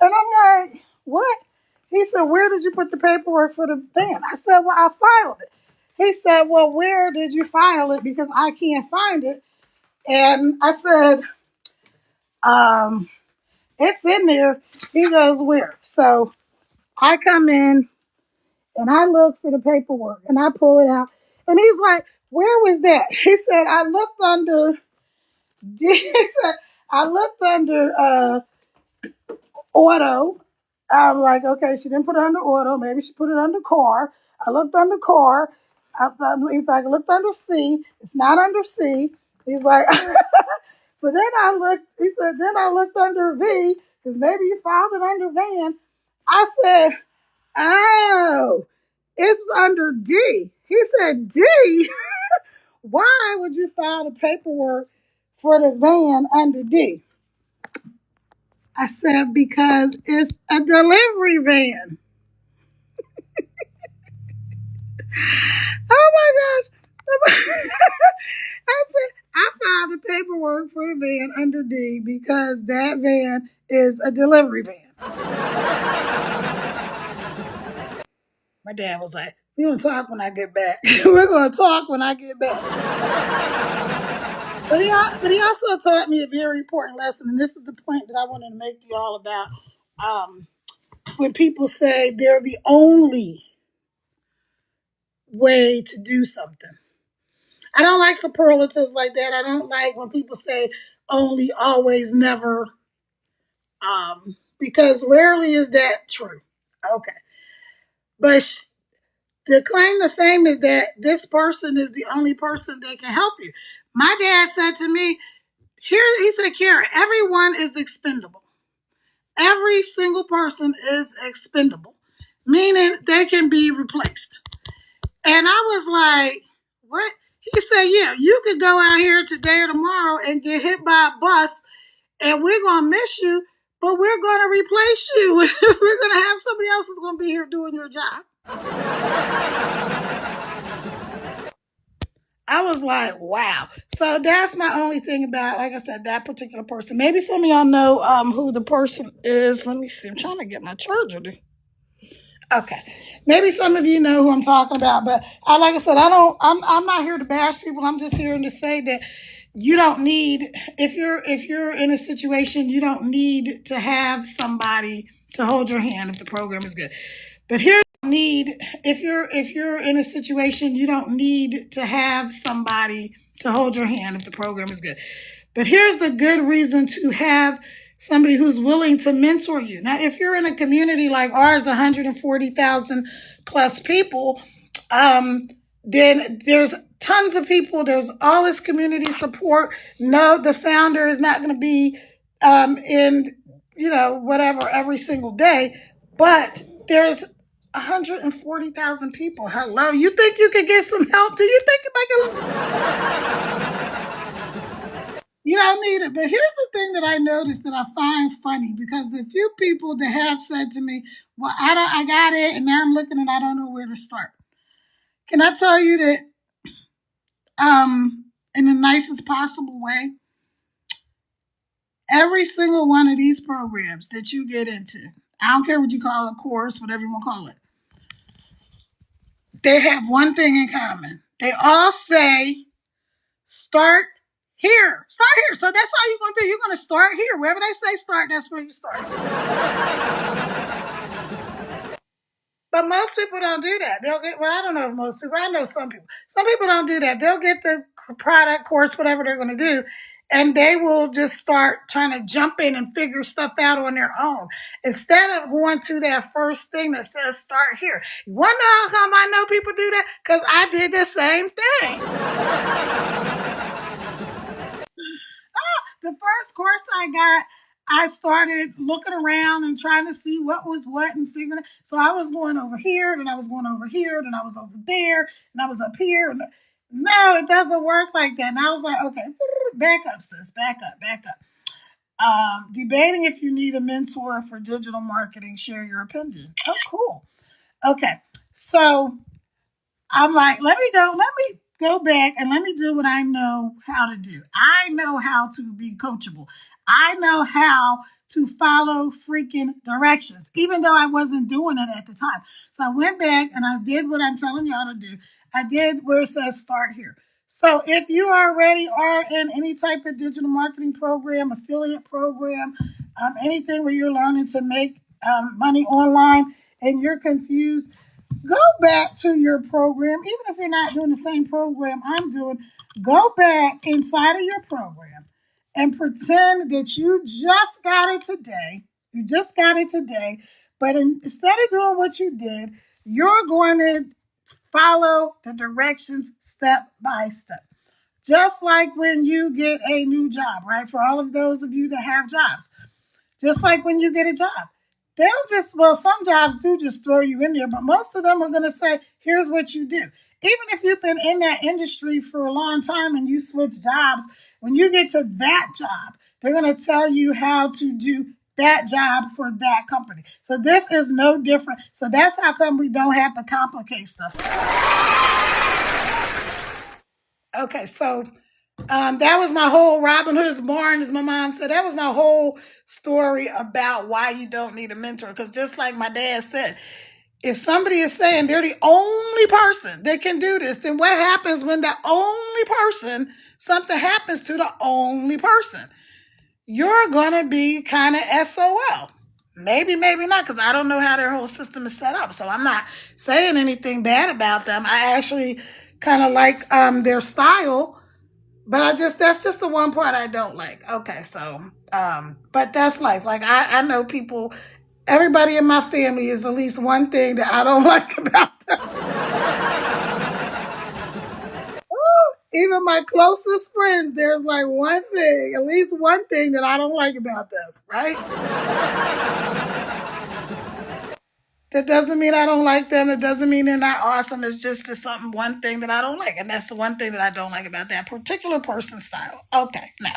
And I'm like, what? He said, where did you put the paperwork for the van? I said, well, I filed it. He said, well, where did you file it? Because I can't find it. And I said, it's in there. He goes, where? So I come in and I look for the paperwork and I pull it out. And he's like, where was that? He said, I looked under auto. I'm like, okay, she didn't put it under auto. Maybe she put it under car. I looked under car. He's like, I looked under C. It's not under C. He's like, so then he said, then I looked under V because maybe you filed it under van. I said, oh, it's under D. He said, D? Why would you file the paperwork for the van under D? I said, because it's a delivery van. Oh my gosh. I said, I filed the paperwork for the van under D because that van is a delivery van. My dad was like, we're going to talk when I get back. We're going to talk when I get back. But he also taught me a very important lesson, and this is the point that I wanted to make to you all about when people say they're the only way to do something. I don't like superlatives like that. I don't like when people say only, always, never, because rarely is that true. Okay. But the claim to fame is that this person is the only person that can help you. My dad said to me, he said, Kara, everyone is expendable. Every single person is expendable, meaning they can be replaced. And I was like, what? He said, yeah, you could go out here today or tomorrow and get hit by a bus and we're going to miss you, but we're going to replace you. We're going to have somebody else who's going to be here doing your job. I was like, wow. So that's my only thing about, like I said, that particular person. Maybe some of y'all know who the person is. Let me see. I'm trying to get my charger. Okay. Maybe some of you know who I'm talking about, but like I said, I'm not here to bash people. I'm just here to say that you don't need, if you're in a situation, you don't need to have somebody to hold your hand if the program is good. But if you're in a situation, you don't need to have somebody to hold your hand if the program is good. But here's the good reason to have somebody who's willing to mentor you. Now, if you're in a community like ours, 140,000 plus people, then there's tons of people. There's all this community support. No, the founder is not going to be in, whatever every single day, but there's 140,000 people. Hello. You think you could get some help? Do you think if I can? You don't need it. But here's the thing that I noticed that I find funny because the few people that have said to me, well, I got it, and now I'm looking and I don't know where to start. Can I tell you that in the nicest possible way, every single one of these programs that you get into, I don't care what you call it, course, whatever you want to call it, they have one thing in common. They all say, start here. Start here. So that's all you're going to do. You're going to start here. Wherever they say start, that's where you start. But most people don't do that. They'll get, well, I don't know if most people, I know some people. Some people don't do that. They'll get the product, course, whatever they're going to do, and they will just start trying to jump in and figure stuff out on their own. Instead of going to that first thing that says start here. You wonder how come I know people do that? Because I did the same thing. The first course I got, I started looking around and trying to see what was what and figuring it. So I was going over here, then I was going over here, then I was over there, and I was up here. And no, it doesn't work like that. And I was like, okay, back up, sis, back up, back up. Debating if you need a mentor for digital marketing, share your opinion. Oh, cool. Okay, so I'm like, let me go back and let me do what I know how to do. I know how to be coachable. I know how to follow freaking directions, even though I wasn't doing it at the time. So I went back and I did what I'm telling y'all to do. I did where it says start here. So if you already are in any type of digital marketing program, affiliate program, anything where you're learning to make money online and you're confused, go back to your program. Even if you're not doing the same program I'm doing, go back inside of your program and pretend that you just got it today. You just got it today. But instead of doing what you did, you're going to follow the directions step by step. Just like when you get a new job, right? For all of those of you that have jobs, just like when you get a job, they don't just, well, some jobs do just throw you in there, but most of them are going to say, here's what you do. Even if you've been in that industry for a long time and you switch jobs, when you get to that job, they're going to tell you how to do that job for that company. So this is no different. So that's how come we don't have to complicate stuff. Okay, so that was my whole Robin Hood's barn, as my mom said. That was my whole story about why you don't need a mentor. Because just like my dad said, if somebody is saying they're the only person that can do this, then what happens when the only person, something happens to the only person? You're going to be kind of SOL. Maybe, maybe not, because I don't know how their whole system is set up. So I'm not saying anything bad about them. I actually kind of like their style. But that's just the one part I don't like. Okay, so, but that's life. Like, I know people, everybody in my family is at least one thing that I don't like about them. Even my closest friends, there's like one thing, at least one thing that I don't like about them, right? That doesn't mean I don't like them. It doesn't mean they're not awesome. It's just something, one thing that I don't like. And that's the one thing that I don't like about that particular person's style. Okay, now,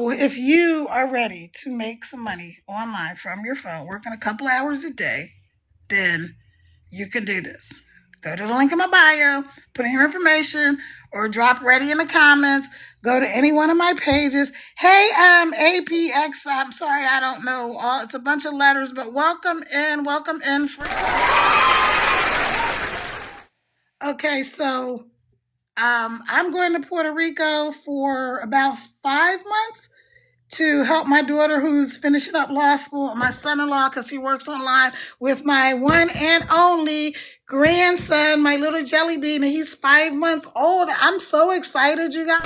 if you are ready to make some money online from your phone, working a couple hours a day, then you can do this. Go to the link in my bio, put in your information, or drop ready in the comments. Go to any one of my pages. Hey, APX, I'm sorry, I don't know. It's a bunch of letters, but welcome in. Okay, so I'm going to Puerto Rico for about 5 months to help my daughter who's finishing up law school, my son-in-law, because he works online, with my one and only grandson, my little jelly bean, and he's 5 months old. I'm so excited, you guys.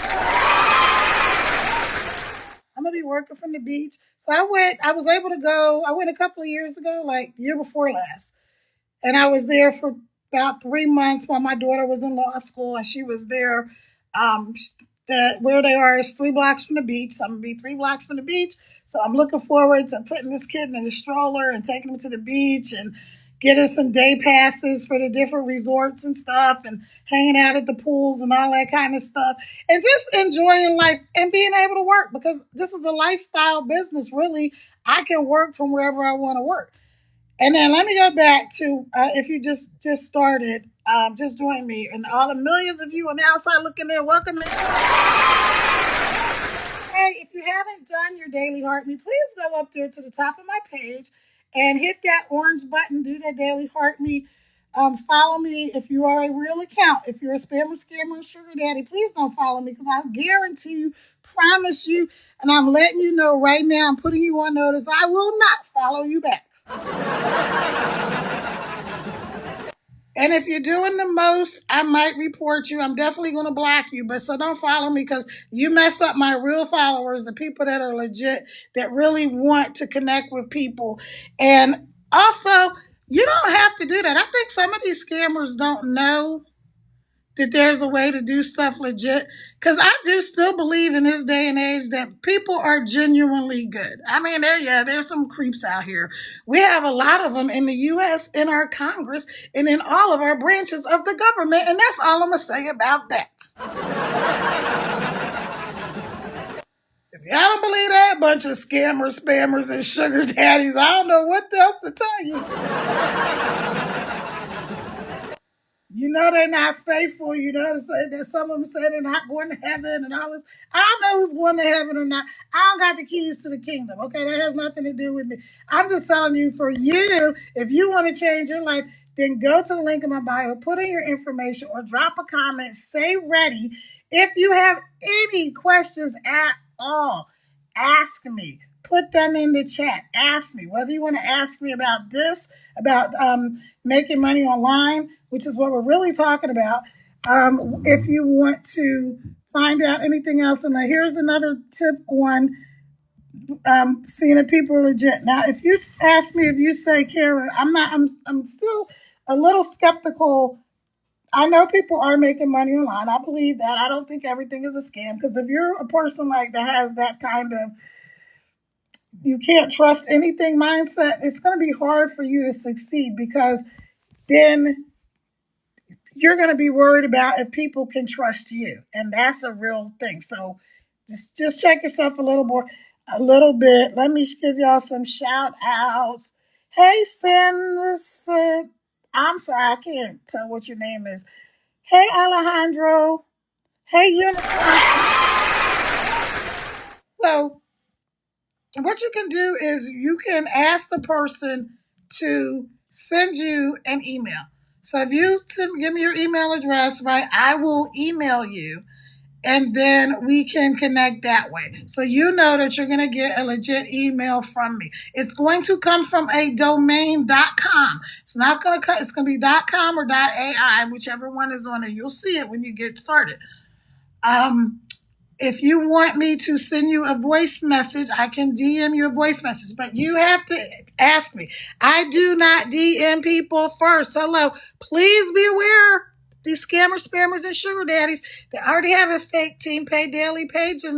I'm going to be working from the beach. So I went a couple of years ago, like year before last. And I was there for about 3 months while my daughter was in law school, and she was there. Where they are is 3 blocks from the beach. So I'm going to be 3 blocks from the beach, So I'm looking forward to putting this kid in the stroller and taking him to the beach and getting some day passes for the different resorts and stuff and hanging out at the pools and all that kind of stuff and just enjoying life and being able to work because this is a lifestyle business. Really, I can work from wherever I want to work. And then let me go back to if you just started, just join me and all the millions of you on the outside looking in. Welcome in. Hey, if you haven't done your daily heart me, please go up there to the top of my page and hit that orange button. Do that daily heart me. Follow me if you are a real account. If you're a spammer, scammer, or sugar daddy, please don't follow me because I guarantee you, promise you, and I'm letting you know right now, I'm putting you on notice, I will not follow you back. And if you're doing the most, I might report you. I'm definitely going to block you, but so don't follow me because you mess up my real followers, the people that are legit, that really want to connect with people. And also, you don't have to do that. I think some of these scammers don't know that there's a way to do stuff legit. Because I do still believe in this day and age that people are genuinely good. I mean, there's some creeps out here. We have a lot of them in the U.S., in our Congress, and in all of our branches of the government. And that's all I'm going to say about that. If y'all don't believe that, bunch of scammers, spammers, and sugar daddies, I don't know what else to tell you. You know they're not faithful. You know that some of them say they're not going to heaven and all this. I don't know who's going to heaven or not. I don't got the keys to the kingdom. Okay, that has nothing to do with me. I'm just telling you, for you, if you want to change your life, then go to the link in my bio, put in your information, or drop a comment. Say ready. If you have any questions at all, ask me. Put them in the chat. Ask me whether you want to ask me about this, about making money online, which is what we're really talking about. If you want to find out anything else, and here's another tip on seeing if people are legit. Now, if you ask me, if you say, Kara, I'm still a little skeptical. I know people are making money online. I believe that. I don't think everything is a scam because if you're a person like that has that kind of you can't trust anything mindset, it's going to be hard for you to succeed because then you're going to be worried about if people can trust you. And that's a real thing. So just check yourself a little bit. Let me give y'all some shout outs. Hey, Sins. I'm sorry, I can't tell what your name is. Hey, Alejandro. Hey, Unicorn. So what you can do is you can ask the person to send you an email. So if you give me your email address, right, I will email you and then we can connect that way. So you know that you're going to get a legit email from me. It's going to come from a domain.com. It's not going to it's going to be .com or .ai, whichever one is on it. You'll see it when you get started. If you want me to send you a voice message, I can DM you a voice message, but you have to ask me. I do not DM people first. Hello. Please be aware, these scammers, spammers, and sugar daddies, they already have a fake Team Pay Daily page of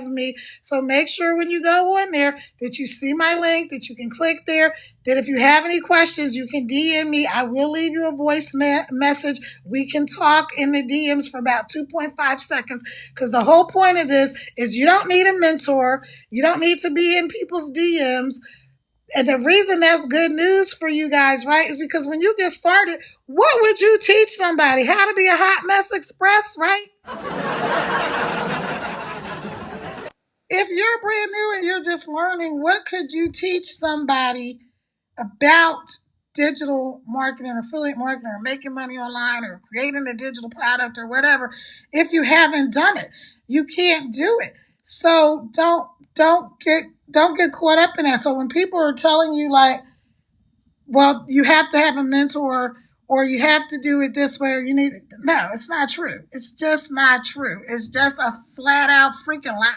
me. So make sure when you go on there that you see my link, that you can click there, that if you have any questions, you can DM me. I will leave you a voice message. We can talk in the DMs for about 2.5 seconds because the whole point of this is you don't need a mentor. You don't need to be in people's DMs. And the reason that's good news for you guys, right, is because when you get started, what would you teach somebody? How to be a hot mess express, right? If you're brand new and you're just learning, what could you teach somebody about digital marketing or affiliate marketing or making money online or creating a digital product or whatever if you haven't done it? You can't do it. So don't get caught up in that. So when people are telling you like, well, you have to have a mentor or you have to do it this way or you need no, it's not true. It's just not true. It's just a flat out freaking lie.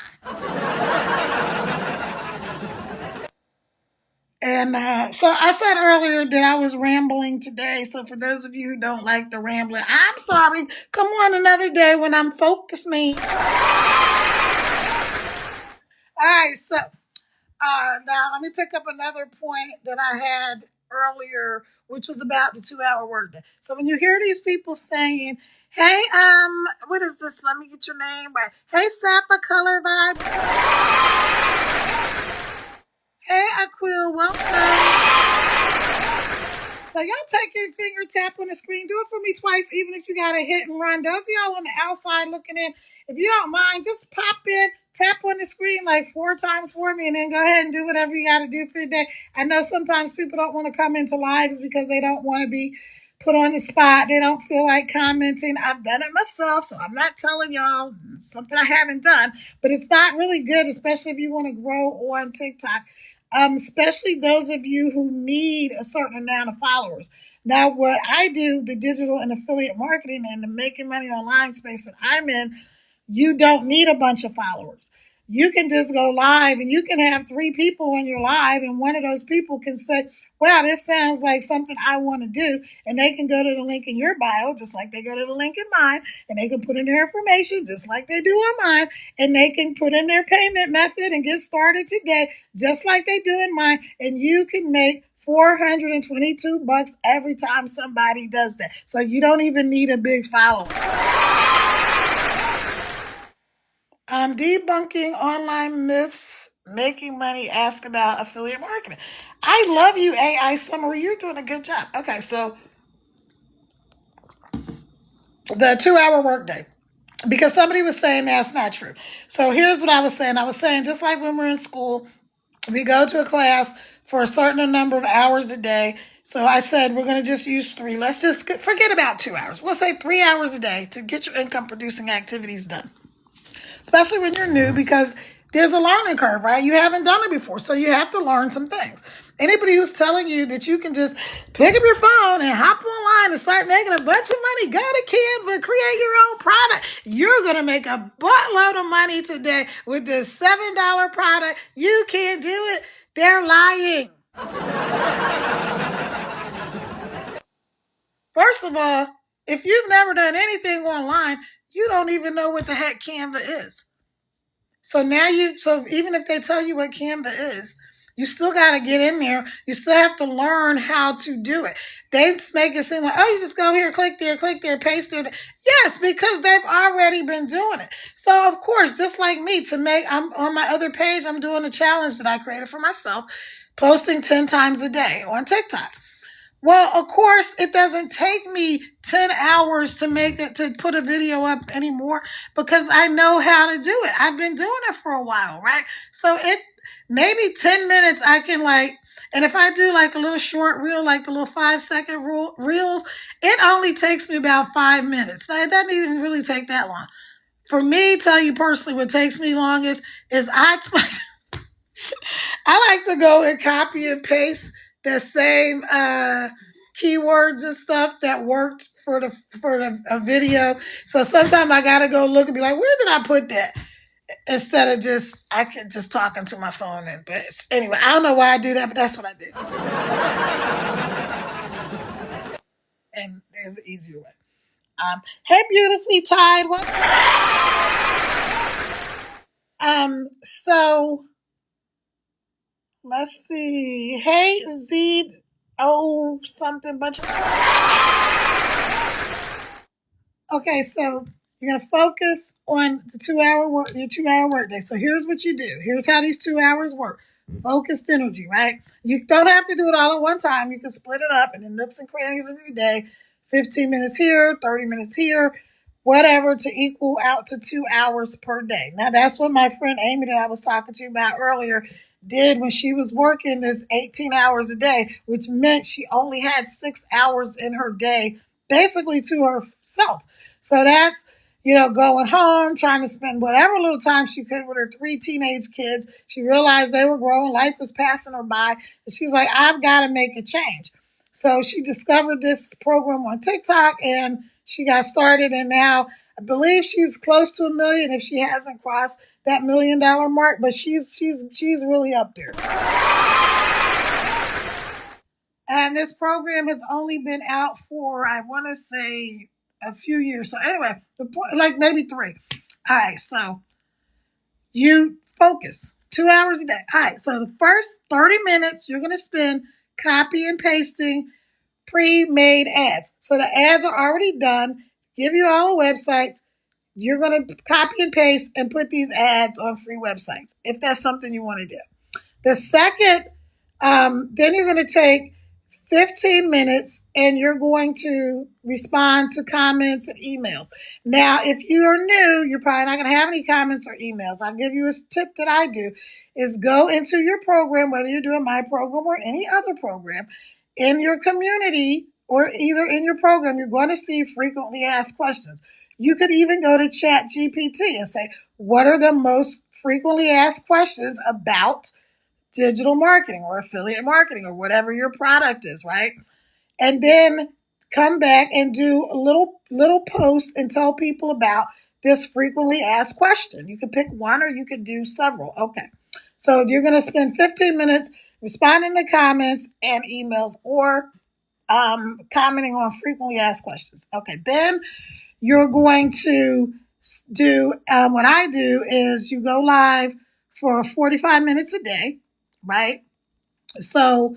And so I said earlier that I was rambling today. So for those of you who don't like the rambling, I'm sorry. Come on another day when I'm focused, me. All right, so Now, let me pick up another point that I had earlier, which was about the 2 hour workday. So when you hear these people saying, hey, what is this? Let me get your name right. Hey, Sappa Color Vibe. Hey, Aquil, welcome. So y'all take your finger, tap on the screen. Do it for me twice, even if you got to hit and run. Those of y'all on the outside looking in, if you don't mind, just pop in, tap on the screen like 4 times for me, and then go ahead and do whatever you got to do for the day. I know sometimes people don't want to come into lives because they don't want to be put on the spot. They don't feel like commenting. I've done it myself, so I'm not telling y'all something I haven't done, but it's not really good, especially if you want to grow on TikTok. Especially those of you who need a certain amount of followers. Now, what I do, the digital and affiliate marketing and the making money online space that I'm in, you don't need a bunch of followers. You can just go live and you can have 3 people on your live, and one of those people can say, wow, this sounds like something I want to do. And they can go to the link in your bio, just like they go to the link in mine, and they can put in their information, just like they do on mine, and they can put in their payment method and get started today, just like they do in mine. And you can make $422 every time somebody does that. So you don't even need a big follower. I'm debunking online myths, making money, ask about affiliate marketing. I love you, AI Summary. You're doing a good job. Okay, so the 2 hour workday. Because somebody was saying that's not true. So here's what I was saying. I was saying, just like when we're in school, we go to a class for a certain number of hours a day. So I said, we're going to just use 3. Let's just forget about 2 hours. We'll say 3 hours a day to get your income producing activities done. Especially when you're new, because there's a learning curve, right? You haven't done it before, so you have to learn some things. Anybody who's telling you that you can just pick up your phone and hop online and start making a bunch of money, go to Canva, create your own product, you're going to make a buttload of money today with this $7 product. You can't do it. They're lying. First of all, if you've never done anything online, you don't even know what the heck Canva is. So so even if they tell you what Canva is, you still got to get in there. You still have to learn how to do it. They make it seem like, oh, you just go here, click there, paste there. Yes, because they've already been doing it. So of course, just like me, I'm on my other page, I'm doing a challenge that I created for myself, posting 10 times a day on TikTok. Well, of course, it doesn't take me 10 hours to put a video up anymore, because I know how to do it. I've been doing it for a while, right? So maybe 10 minutes I can and if I do like a little short reel, like the little 5-second reels, it only takes me about 5 minutes. Now, it doesn't even really take that long. For me, tell you personally, what takes me longest is I like to go and copy and paste the same keywords and stuff that worked for a video. So sometimes I gotta go look and be like, where did I put that? Instead of I can just talking to my phone. But anyway, I don't know why I do that, but that's what I do. And there's an easier way. Hey, beautifully tied one. So let's see. Hey, Z. Oh, something bunch. Okay, so you're gonna focus on the 2 hour work, your 2 hour workday. So here's what you do. Here's how these 2 hours work. Focused energy, right? You don't have to do it all at one time. You can split it up in the nooks and crannies of your day. 15 minutes here, 30 minutes here, whatever, to equal out to 2 hours per day. Now that's what my friend Amy that I was talking to you about earlier did when she was working this 18 hours a day, which meant she only had 6 hours in her day, basically to herself. So that's, going home, trying to spend whatever little time she could with her 3 teenage kids. She realized they were growing, life was passing her by, and she's like, I've got to make a change. So she discovered this program on TikTok and she got started, and now I believe she's close to 1 million if she hasn't crossed that $1 million mark, but she's really up there. And this program has only been out for, I want to say, a few years. So anyway, the point, like maybe 3. All right, so you focus. 2 hours a day. All right. So the first 30 minutes you're going to spend copy and pasting pre-made ads. So the ads are already done. Give you all the websites. You're going to copy and paste and put these ads on free websites if that's something you want to do. The second, then you're going to take 15 minutes and you're going to respond to comments and emails. Now, if you are new, you're probably not going to have any comments or emails. I'll give you a tip that I do is go into your program, whether you're doing my program or any other program, in your community or either in your program, you're going to see frequently asked questions. You could even go to Chat GPT and say, what are the most frequently asked questions about digital marketing or affiliate marketing or whatever your product is, right? And then come back and do a little post and tell people about this frequently asked question. You can pick one or you could do several. Okay. So you're going to spend 15 minutes responding to comments and emails or commenting on frequently asked questions. Okay. Then you're going to do what I do is you go live for 45 minutes a day, right? So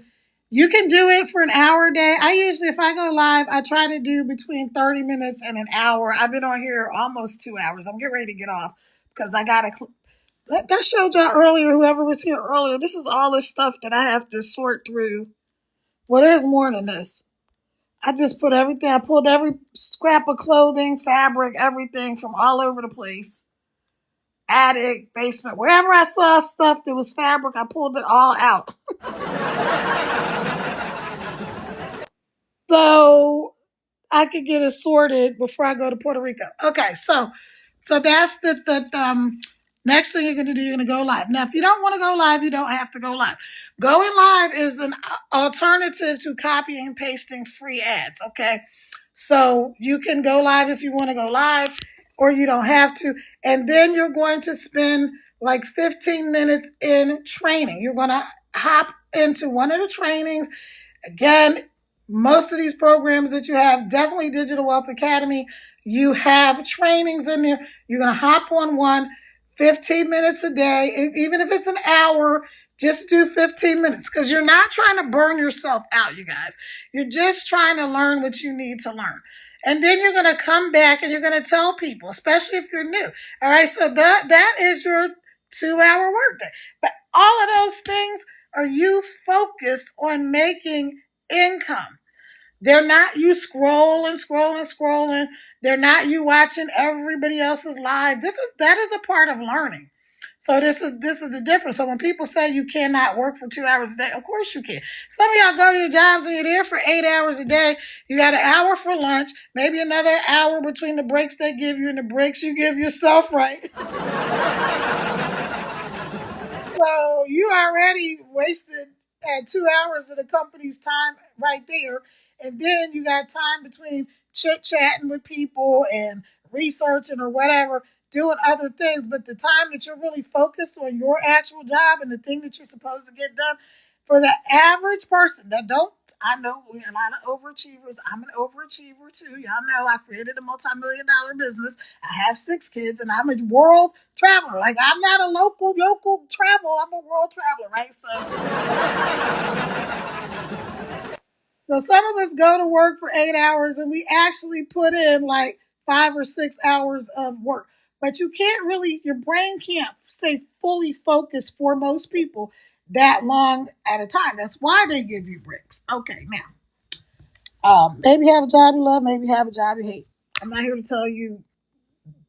you can do it for an hour a day. I usually, if I go live, I try to do between 30 minutes and an hour. I've been on here almost 2 hours. I'm getting ready to get off because I got to. That showed y'all earlier, whoever was here earlier. This is all this stuff that I have to sort through. Well, there's more than this. I just put everything, I pulled every scrap of clothing, fabric, everything from all over the place. Attic, basement, wherever I saw stuff that was fabric, I pulled it all out. So I could get it sorted before I go to Puerto Rico. Okay, so that's the next thing you're going to do. You're going to go live. Now, if you don't want to go live, you don't have to go live. Going live is an alternative to copying and pasting free ads. Okay, so you can go live if you want to go live, or you don't have to. And then you're going to spend like 15 minutes in training. You're going to hop into one of the trainings. Again, most of these programs that you have, definitely Digital Wealth Academy, you have trainings in there. You're going to hop on one, 15 minutes a day. Even if it's an hour, just do 15 minutes because you're not trying to burn yourself out, you guys. You're just trying to learn what you need to learn. And then you're going to come back and you're going to tell people, especially if you're new. All right, so that is your 2-hour workday. But all of those things are you focused on making income. They're not you scrolling. They're not you watching everybody else's live. That is a part of learning. So this is the difference. So when people say you cannot work for 2 hours a day, of course you can. Some of y'all go to your jobs and you're there for 8 hours a day. You got an hour for lunch, maybe another hour between the breaks they give you and the breaks you give yourself, right? So you already wasted 2 hours of the company's time right there. And then you got time between chit-chatting with people and researching or whatever, doing other things. But the time that you're really focused on your actual job and the thing that you're supposed to get done, for the average person that don't, I know we're a lot of overachievers. I'm an overachiever too. Y'all know I created a multi-million-dollar business. I have 6 kids and I'm a world traveler. Like I'm not a local travel. I'm a world traveler, right? So some of us go to work for 8 hours and we actually put in like 5 or 6 hours of work. But you can't really, your brain can't stay fully focused for most people that long at a time. That's why they give you breaks. Okay, now, maybe have a job you love, maybe have a job you hate. I'm not here to tell you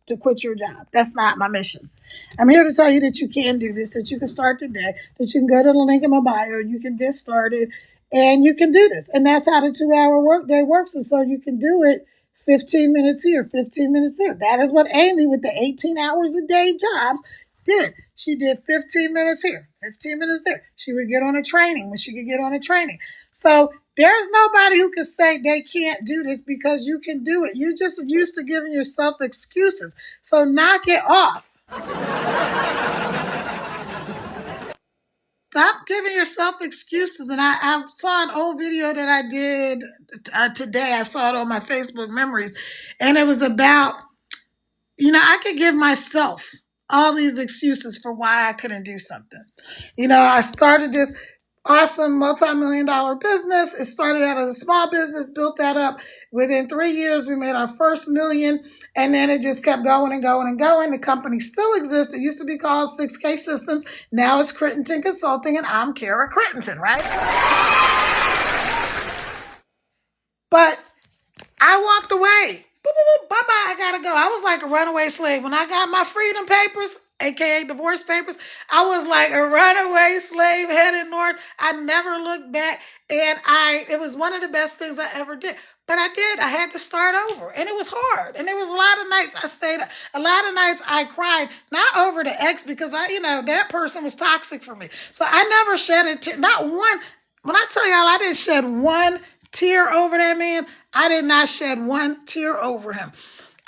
to quit your job. That's not my mission. I'm here to tell you that you can do this, that you can start today, that you can go to the link in my bio, you can get started, and you can do this. And that's how the 2-hour workday works. And so you can do it 15 minutes here, 15 minutes there. That is what Amy with the 18 hours a day jobs did. She did 15 minutes here, 15 minutes there. She would get on a training when she could get on a training. So there's nobody who can say they can't do this because you can do it. You're just used to giving yourself excuses. So knock it off. Stop giving yourself excuses. And I saw an old video that I did today. I saw it on my Facebook memories. And it was about, I could give myself all these excuses for why I couldn't do something. I started this awesome multi-million dollar business. It started out as a small business, built that up. Within 3 years, we made our first million, and then it just kept going and going and going. The company still exists. It used to be called 6K Systems. Now it's Crittenton Consulting, and I'm Kara Crittenton, right? But I walked away. Boop, boop, boop, bye-bye, I gotta go. I was like a runaway slave. When I got my freedom papers, aka divorce papers, I was like a runaway slave headed north. I never looked back. And it was one of the best things I ever did. But I did. I had to start over. And it was hard. And there was a lot of nights I stayed up. A lot of nights I cried, not over the ex, because that person was toxic for me. So I never shed a tear. Not one. When I tell y'all I didn't shed one tear over that man, I did not shed one tear over him.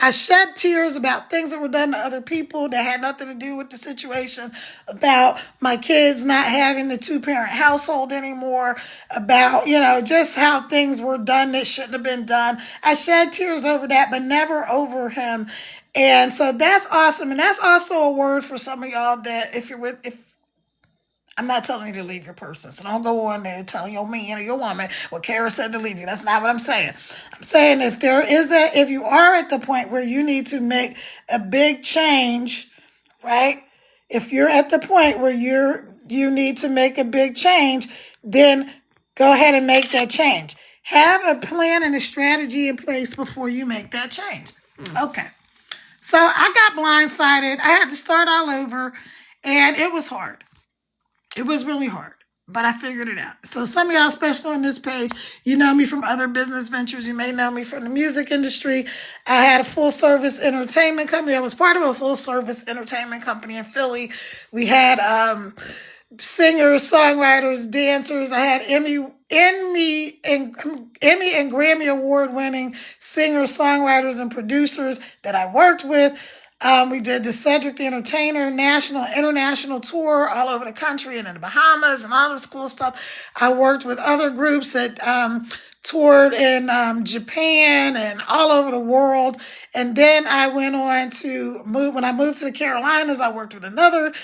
I shed tears about things that were done to other people that had nothing to do with the situation, about my kids not having the two-parent household anymore, about, just how things were done that shouldn't have been done. I shed tears over that, but never over him. And so that's awesome. And that's also a word for some of y'all that if I'm not telling you to leave your person. So don't go on there telling your man or your woman what Kara said to leave you. That's not what I'm saying. I'm saying if you are at the point where you need to make a big change, right? If you're at the point where you need to make a big change, then go ahead and make that change. Have a plan and a strategy in place before you make that change. Okay. So I got blindsided. I had to start all over, and it was hard. It was really hard, but I figured it out. So some of y'all, especially on this page, you know me from other business ventures. You may know me from the music industry. I had a full-service entertainment company. I was part of a full-service entertainment company in Philly. We had singers, songwriters, dancers. I had Emmy and Grammy award-winning singers, songwriters, and producers that I worked with. We did the Cedric the Entertainer national, international tour all over the country and in the Bahamas and all this cool stuff. I worked with other groups that toured in Japan and all over the world. And then I went on to move. When I moved to the Carolinas, I worked with another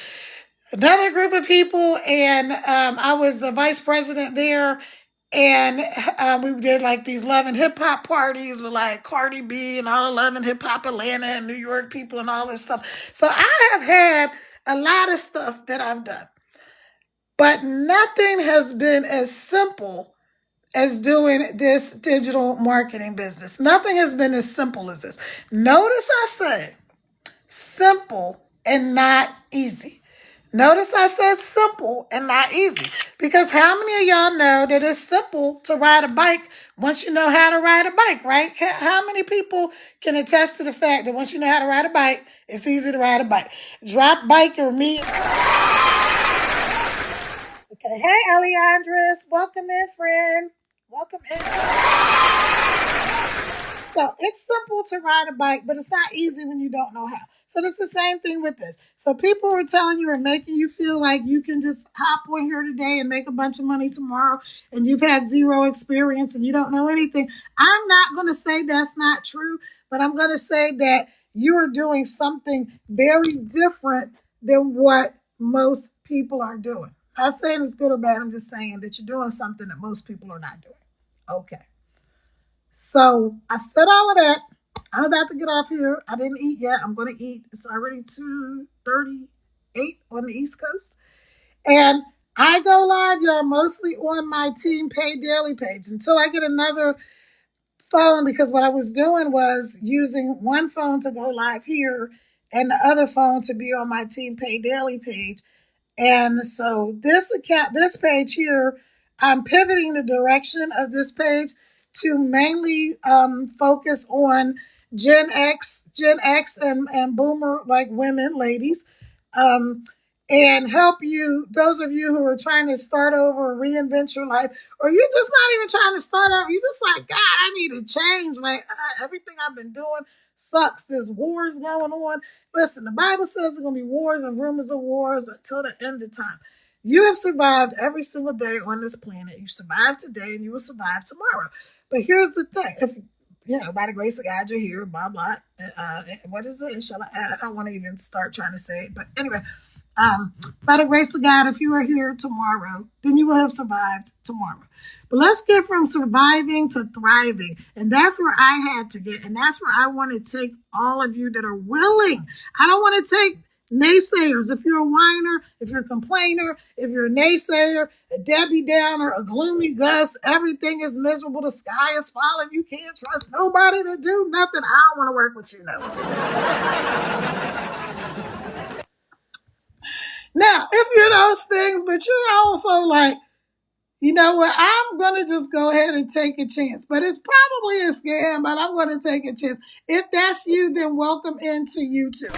group of people, and I was the vice president there. And we did like these Love and Hip Hop parties with like Cardi B and all the Love and Hip Hop Atlanta and New York people and all this stuff. So I have had a lot of stuff that I've done, but nothing has been as simple as doing this digital marketing business. Nothing has been as simple as this. Notice I say simple and not easy. Notice I said simple and not easy, because how many of y'all know that it's simple to ride a bike once you know how to ride a bike, right? How many people can attest to the fact that once you know how to ride a bike, it's easy to ride a bike? Drop biker me. Okay, hey Eliandris, welcome in, friend. Welcome in. So it's simple to ride a bike, but it's not easy when you don't know how. So it's the same thing with this. So people are telling you and making you feel like you can just hop on here today and make a bunch of money tomorrow, and you've had zero experience and you don't know anything. I'm not going to say that's not true, but I'm going to say that you are doing something very different than what most people are doing. I'm not saying it's good or bad. I'm just saying that you're doing something that most people are not doing. Okay. So I've said all of that. I'm about to get off here. I didn't eat yet. I'm going to eat. It's already 2:38 on the East Coast. And I go live, y'all, mostly on my Team Pay Daily page until I get another phone, because what I was doing was using one phone to go live here and the other phone to be on my Team Pay Daily page. And so this page here, I'm pivoting the direction of this page to mainly focus on Gen X and boomer, like women, ladies, and help you, those of you who are trying to start over, reinvent your life, or you're just not even trying to start over. You're just like, God, I need to change. Like, everything I've been doing sucks. There's wars going on. Listen, the Bible says there's going to be wars and rumors of wars until the end of time. You have survived every single day on this planet. You survived today and you will survive tomorrow. But here's the thing. by the grace of God, you're here, blah, blah. What is it? I don't want to even start trying to say it. But anyway, by the grace of God, if you are here tomorrow, then you will have survived tomorrow. But let's get from surviving to thriving. And that's where I had to get. And that's where I want to take all of you that are willing. I don't want to take naysayers. If you're a whiner, if you're a complainer, if you're a naysayer, a Debbie Downer, a gloomy Gus, everything is miserable, the sky is falling, you can't trust nobody to do nothing, I don't want to work with you no. Now, if you're those things, but you're also like, you know what, I'm going to just go ahead and take a chance. But it's probably a scam, but I'm going to take a chance. If that's you, then welcome into YouTube.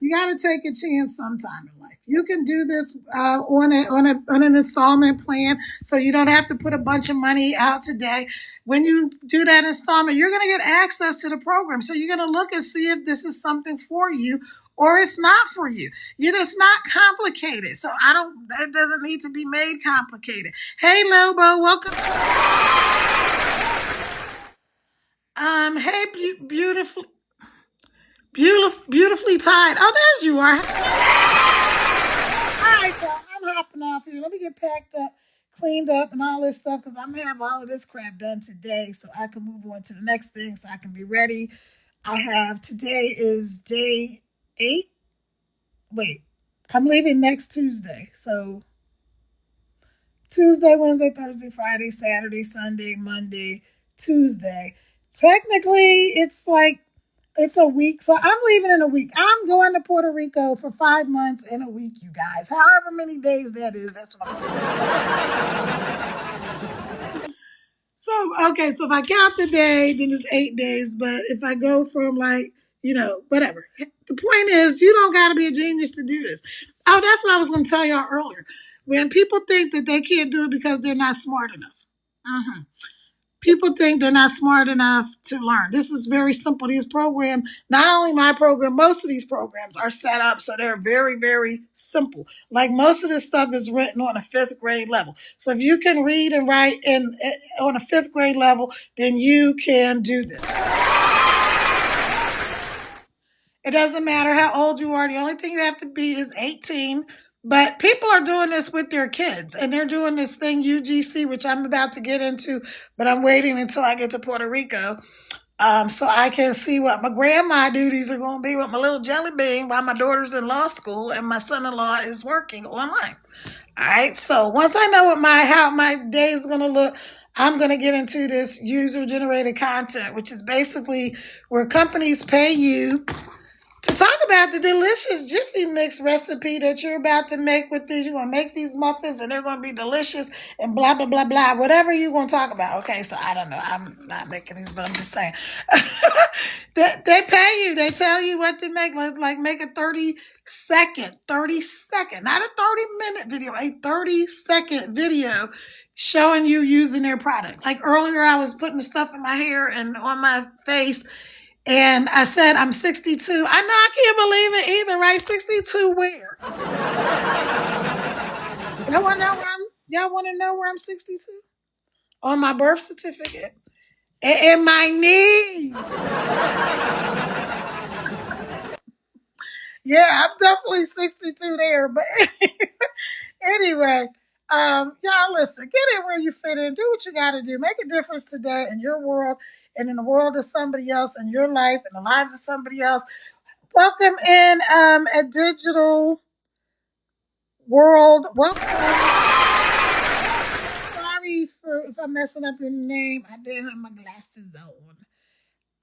You got to take a chance sometime in life. You can do this on an installment plan, so you don't have to put a bunch of money out today. When you do that installment, you're going to get access to the program. So you're going to look and see if this is something for you or it's not for you. It's not complicated. So it doesn't need to be made complicated. Hey, Lobo, welcome. Hey, beautifully tied. Oh, there's you are. All right, so I'm hopping off here. Let me get packed up, cleaned up, and all this stuff because I'm going to have all of this crap done today so I can move on to the next thing so I can be ready. Today is day 8. Wait, I'm leaving next Tuesday. So Tuesday, Wednesday, Thursday, Friday, Saturday, Sunday, Monday, Tuesday. Technically, it's a week. So I'm leaving in a week. I'm going to Puerto Rico for 5 months in a week, you guys. However many days that is, that's what I'm doing. So if I count today, then it's 8 days. But if I go from whatever. The point is, you don't got to be a genius to do this. Oh, that's what I was going to tell y'all earlier. When people think that they can't do it because they're not smart enough. Mm-hmm. People think they're not smart enough to learn. This is very simple. These programs, not only my program, most of these programs are set up so they're very, very simple. Like most of this stuff is written on a 5th grade level. So if you can read and write on a 5th grade level, then you can do this. It doesn't matter how old you are. The only thing you have to be is 18. But people are doing this with their kids, and they're doing this thing, UGC, which I'm about to get into, but I'm waiting until I get to Puerto Rico so I can see what my grandma duties are going to be with my little jelly bean while my daughter's in law school and my son-in-law is working online. All right, so once I know how my day is going to look, I'm going to get into this user-generated content, which is basically where companies pay you to talk about the delicious Jiffy Mix recipe that you're about to make with these. You're going to make these muffins and they're going to be delicious and blah, blah, blah, blah, whatever you're going to talk about. Okay, so I don't know. I'm not making these, but I'm just saying. They pay you. They tell you what to make. Like make a 30-second, not a 30-minute video, a 30-second video showing you using their product. Like earlier, I was putting the stuff in my hair and on my face. And I said, I'm 62. I know I can't believe it either, right? 62 where? Y'all want to know where I'm 62? On my birth certificate. And my knees. Yeah, I'm definitely 62 there. But anyway, y'all listen, get in where you fit in. Do what you got to do. Make a difference today in your world and in the world of somebody else, in your life, and the lives of somebody else. Welcome in a digital world. Welcome. Sorry if I'm messing up your name. I didn't have my glasses on.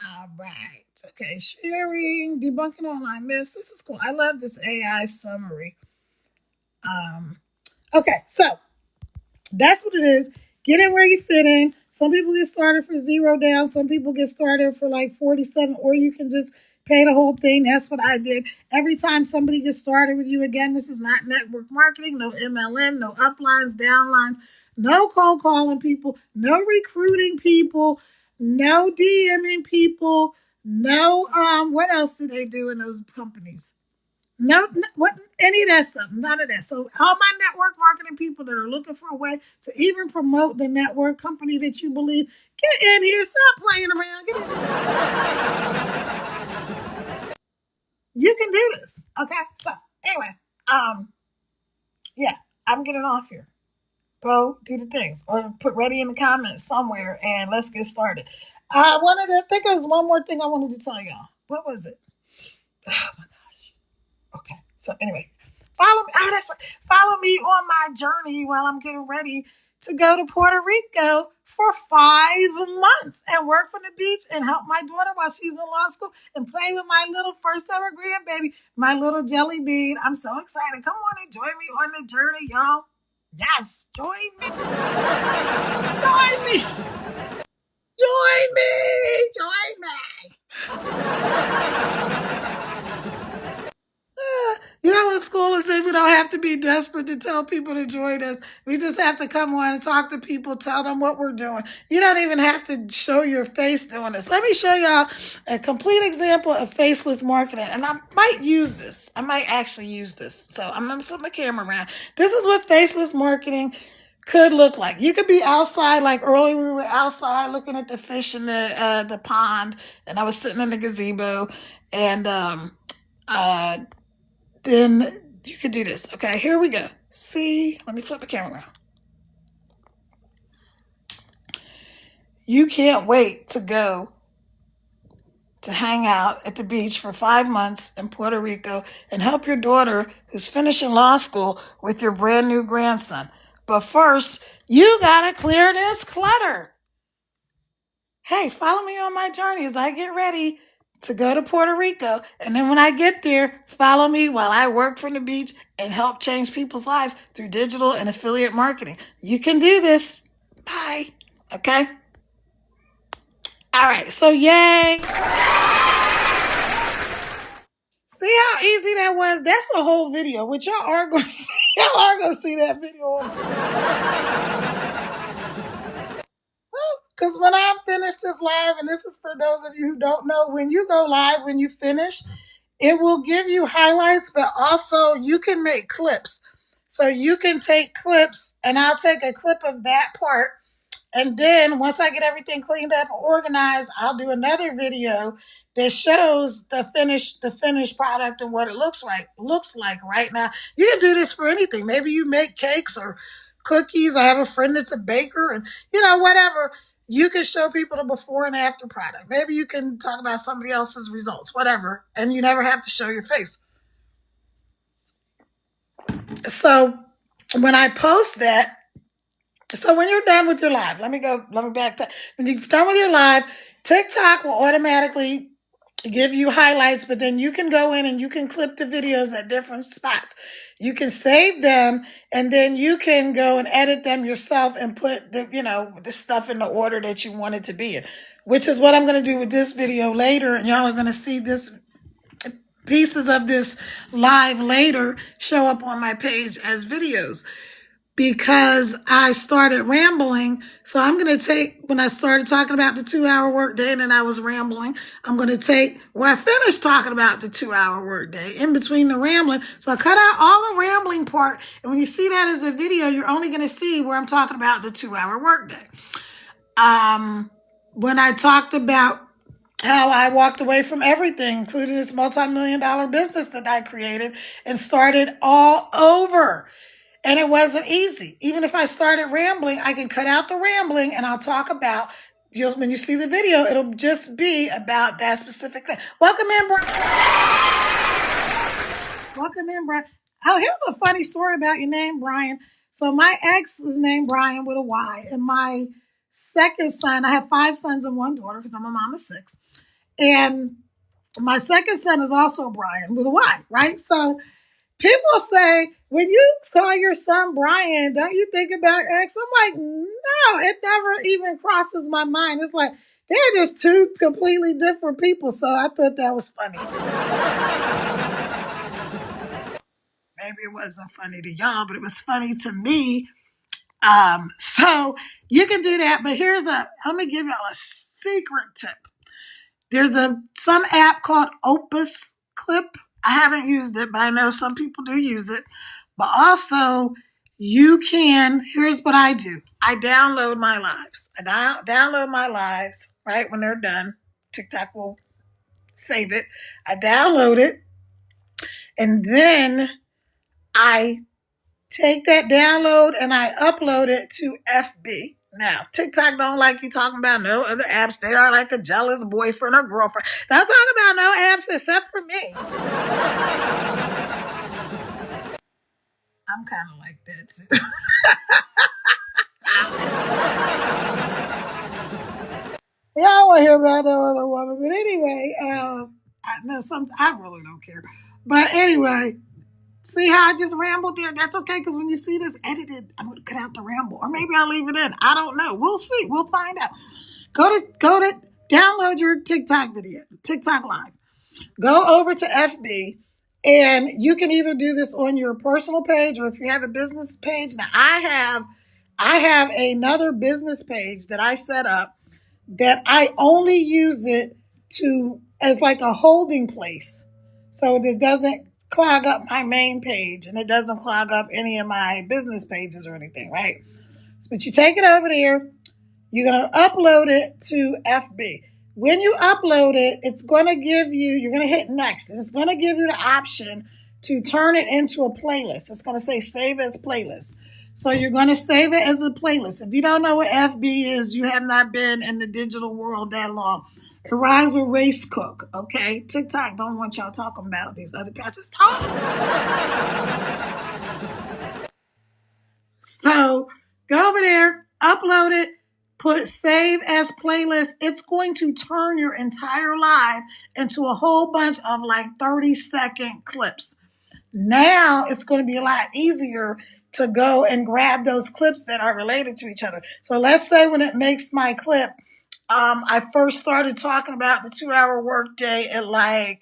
All right. Okay. Sharing, debunking online myths. This is cool. I love this AI summary. Okay. So that's what it is. Get in where you fit in. Some people get started for $0 down. Some people get started for like 47, or you can just pay the whole thing. That's what I did. Every time somebody gets started with you, again, this is not network marketing, no MLM, no uplines, downlines, no cold calling people, no recruiting people, no DMing people, no, what else do they do in those companies? No, what any of that stuff, none of that. So all my network marketing people that are looking for a way to even promote the network company that you believe, get in here. Stop playing around. Get in. You can do this. Okay. So anyway, yeah, I'm getting off here. Go do the things, or put ready in the comments somewhere, and let's get started. I wanted to think there was one more thing I wanted to tell y'all. What was it? Oh my gosh. Okay. So anyway, follow me. Oh, that's right. Follow me on my journey while I'm getting ready to go to Puerto Rico for 5 months and work from the beach and help my daughter while she's in law school and play with my little first ever grandbaby, my little jelly bean. I'm so excited. Come on and join me on the journey, y'all. Yes, join me. Join me. Join me. Join me. You know what school is? We don't have to be desperate to tell people to join us. We just have to come on and talk to people, tell them what we're doing. You don't even have to show your face doing this. Let me show y'all a complete example of faceless marketing. And I might use this. I might actually use this. So I'm going to flip my camera around. This is what faceless marketing could look like. You could be outside, like earlier we were outside looking at the fish in the pond, and I was sitting in the gazebo, and then you could do this. Okay, here we go. See, let me flip the camera around. You can't wait to go to hang out at the beach for 5 months in Puerto Rico and help your daughter who's finishing law school with your brand new grandson. But first, you gotta clear this clutter. Hey, follow me on my journey as I get ready to go to Puerto Rico. And then when I get there, follow me while I work from the beach and help change people's lives through digital and affiliate marketing. You can do this. Bye. Okay? All right. So, yay. See how easy that was? That's a whole video, which y'all are going to see. Y'all are going to see that video. Because when I finish this live, and this is for those of you who don't know, when you go live, when you finish, it will give you highlights, but also you can make clips. So you can take clips, and I'll take a clip of that part. And then once I get everything cleaned up and organized, I'll do another video that shows the finished product and what it looks like right now. You can do this for anything. Maybe you make cakes or cookies. I have a friend that's a baker, and whatever. You can show people the before and after product. Maybe you can talk about somebody else's results, whatever, and you never have to show your face. So when I post that, so when you're done with your live, let me back to, when you're done with your live, TikTok will automatically give you highlights, but then you can go in and you can clip the videos at different spots. You can save them, and then you can go and edit them yourself and put the stuff in the order that you want it to be in, which is what I'm going to do with this video later. And y'all are going to see this pieces of this live later show up on my page as videos, because I started rambling. So I'm going to take, when I started talking about the 2-hour workday and then I was rambling, I'm going to take where I finished talking about the 2-hour workday in between the rambling. So I cut out all the rambling part. And when you see that as a video, you're only going to see where I'm talking about the 2-hour workday. When I talked about how I walked away from everything, including this multi-million-dollar business that I created, and started all over. And it wasn't easy. Even if I started rambling, I can cut out the rambling and I'll talk about, when you see the video, it'll just be about that specific thing. Welcome in, Brian. Welcome in, Brian. Oh, here's a funny story about your name, Brian. So my ex was named Brian with a Y. And my second son, I have 5 sons and 1 daughter because I'm a mom of 6. And my second son is also Brian with a Y, right? So people say, when you call your son Brian, don't you think about your ex? I'm like, no, it never even crosses my mind. It's like, they're just 2 completely different people. So I thought that was funny. Maybe it wasn't funny to y'all, but it was funny to me. So you can do that. But let me give y'all a secret tip. There's some app called Opus Clip. I haven't used it, but I know some people do use it. But also, you can, here's what I do. I download my lives. I download my lives, right? When they're done, TikTok will save it. I download it, and then I take that download and I upload it to FB. Now, TikTok don't like you talking about no other apps. They are like a jealous boyfriend or girlfriend. Don't talk about no apps except for me. I'm kind of like that too. Yeah, I don't want to hear about no other woman. But anyway, I know some. I really don't care. But anyway, see how I just rambled there? That's okay because when you see this edited, I'm gonna cut out the ramble, or maybe I'll leave it in. I don't know. We'll see. We'll find out. Go to download your TikTok video, TikTok live. Go over to FB, and you can either do this on your personal page or if you have a business page. Now I have another business page that I set up that I only use it to as like a holding place. So it doesn't clog up my main page and it doesn't clog up any of my business pages or anything, right? But you take it over there, you're going to upload it to FB. When you upload it, it's going to give you, you're going to hit next, and it's going to give you the option to turn it into a playlist. It's going to say save as playlist. So you're going to save it as a playlist. If you don't know what FB is, you have not been in the digital world that long. It rhymes with race cook, okay? TikTok don't want y'all talking about these other people. Just talk. So go over there, upload it, put save as playlist. It's going to turn your entire live into a whole bunch of like 30-second clips. Now it's going to be a lot easier to go and grab those clips that are related to each other. So let's say when it makes my clip, I first started talking about the 2-hour workday at like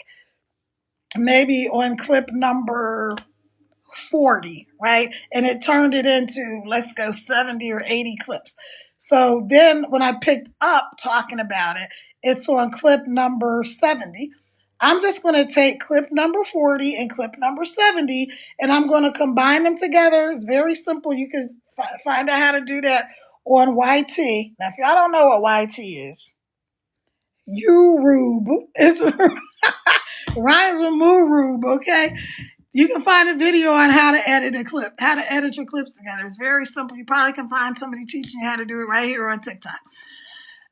maybe on clip number 40, right? And it turned it into, let's go 70 or 80 clips. So then when I picked up talking about it, it's on clip number 70. I'm just going to take clip number 40 and clip number 70, and I'm going to combine them together. It's very simple. You can find out how to do that on YT. Now, if y'all don't know what YT is, YouTube. It's rhymes with Murub, okay? You can find a video on how to edit a clip, how to edit your clips together. It's very simple. You probably can find somebody teaching you how to do it right here on TikTok.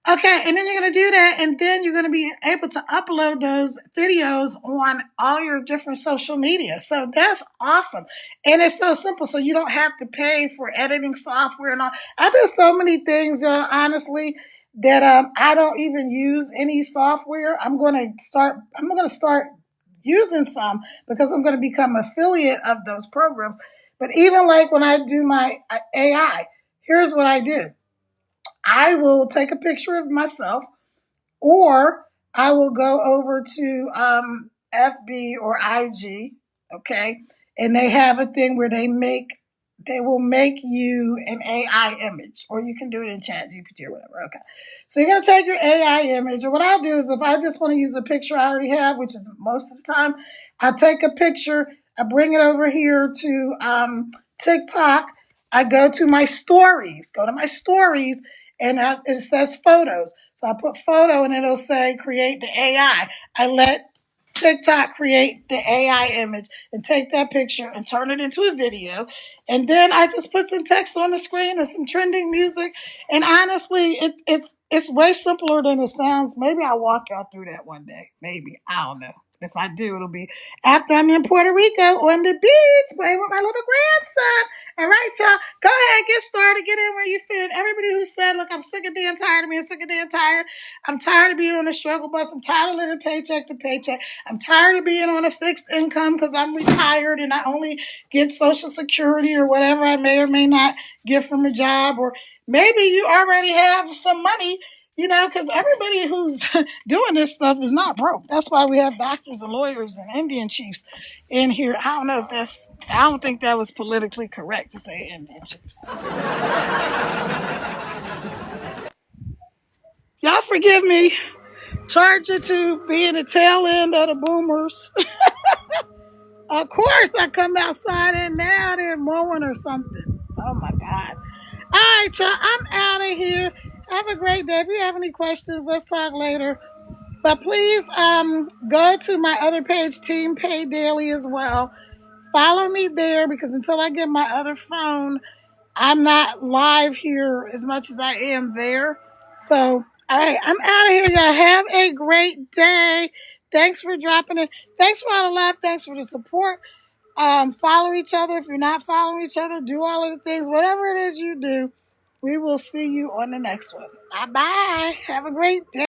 Okay, and then you're going to do that, and then you're going to be able to upload those videos on all your different social media. So that's awesome. And it's so simple, so you don't have to pay for editing software and all. I do so many things, honestly, that I don't even use any software. I'm going to start using some because I'm going to become affiliate of those programs. But even like when I do my AI, here's what I do. I will take a picture of myself, or I will go over to FB or IG, okay, and they have a thing where they will make you an AI image, or you can do it in Chat GPT or whatever. Okay, so you're gonna take your AI image, or what I do is if I just want to use a picture I already have, which is most of the time, I take a picture, I bring it over here to TikTok. I go to my stories, and it says photos. So I put photo and it'll say create the AI. I let TikTok create the AI image and take that picture and turn it into a video. And then I just put some text on the screen and some trending music. And honestly, it's way simpler than it sounds. Maybe I'll walk y'all through that one day. Maybe. I don't know. If I do, it'll be after I'm in Puerto Rico on the beach playing with my little grandson. All right, y'all. Go ahead, get started. Get in where you fit. Everybody who said, look, I'm sick of damn tired of being sick of damn tired. I'm tired of being on a struggle bus. I'm tired of living paycheck to paycheck. I'm tired of being on a fixed income because I'm retired and I only get Social Security or whatever I may or may not get from a job. Or maybe you already have some money, because everybody who's doing this stuff is not broke. That's why we have doctors and lawyers and Indian chiefs in here. I don't think that was politically correct to say Indian chiefs. Y'all forgive me. Charge it to being the tail end of the boomers. Of course, I come outside and now they're mowing or something. Oh my God. All right, y'all. I'm out of here. Have a great day. If you have any questions, let's talk later. But please go to my other page, Team Pay Daily, as well. Follow me there because until I get my other phone, I'm not live here as much as I am there. So, all right, I'm out of here. Y'all have a great day. Thanks for dropping it. Thanks for all the love. Thanks for the support. Follow each other. If you're not following each other, do all of the things. Whatever it is you do, we will see you on the next one. Bye bye. Have a great day.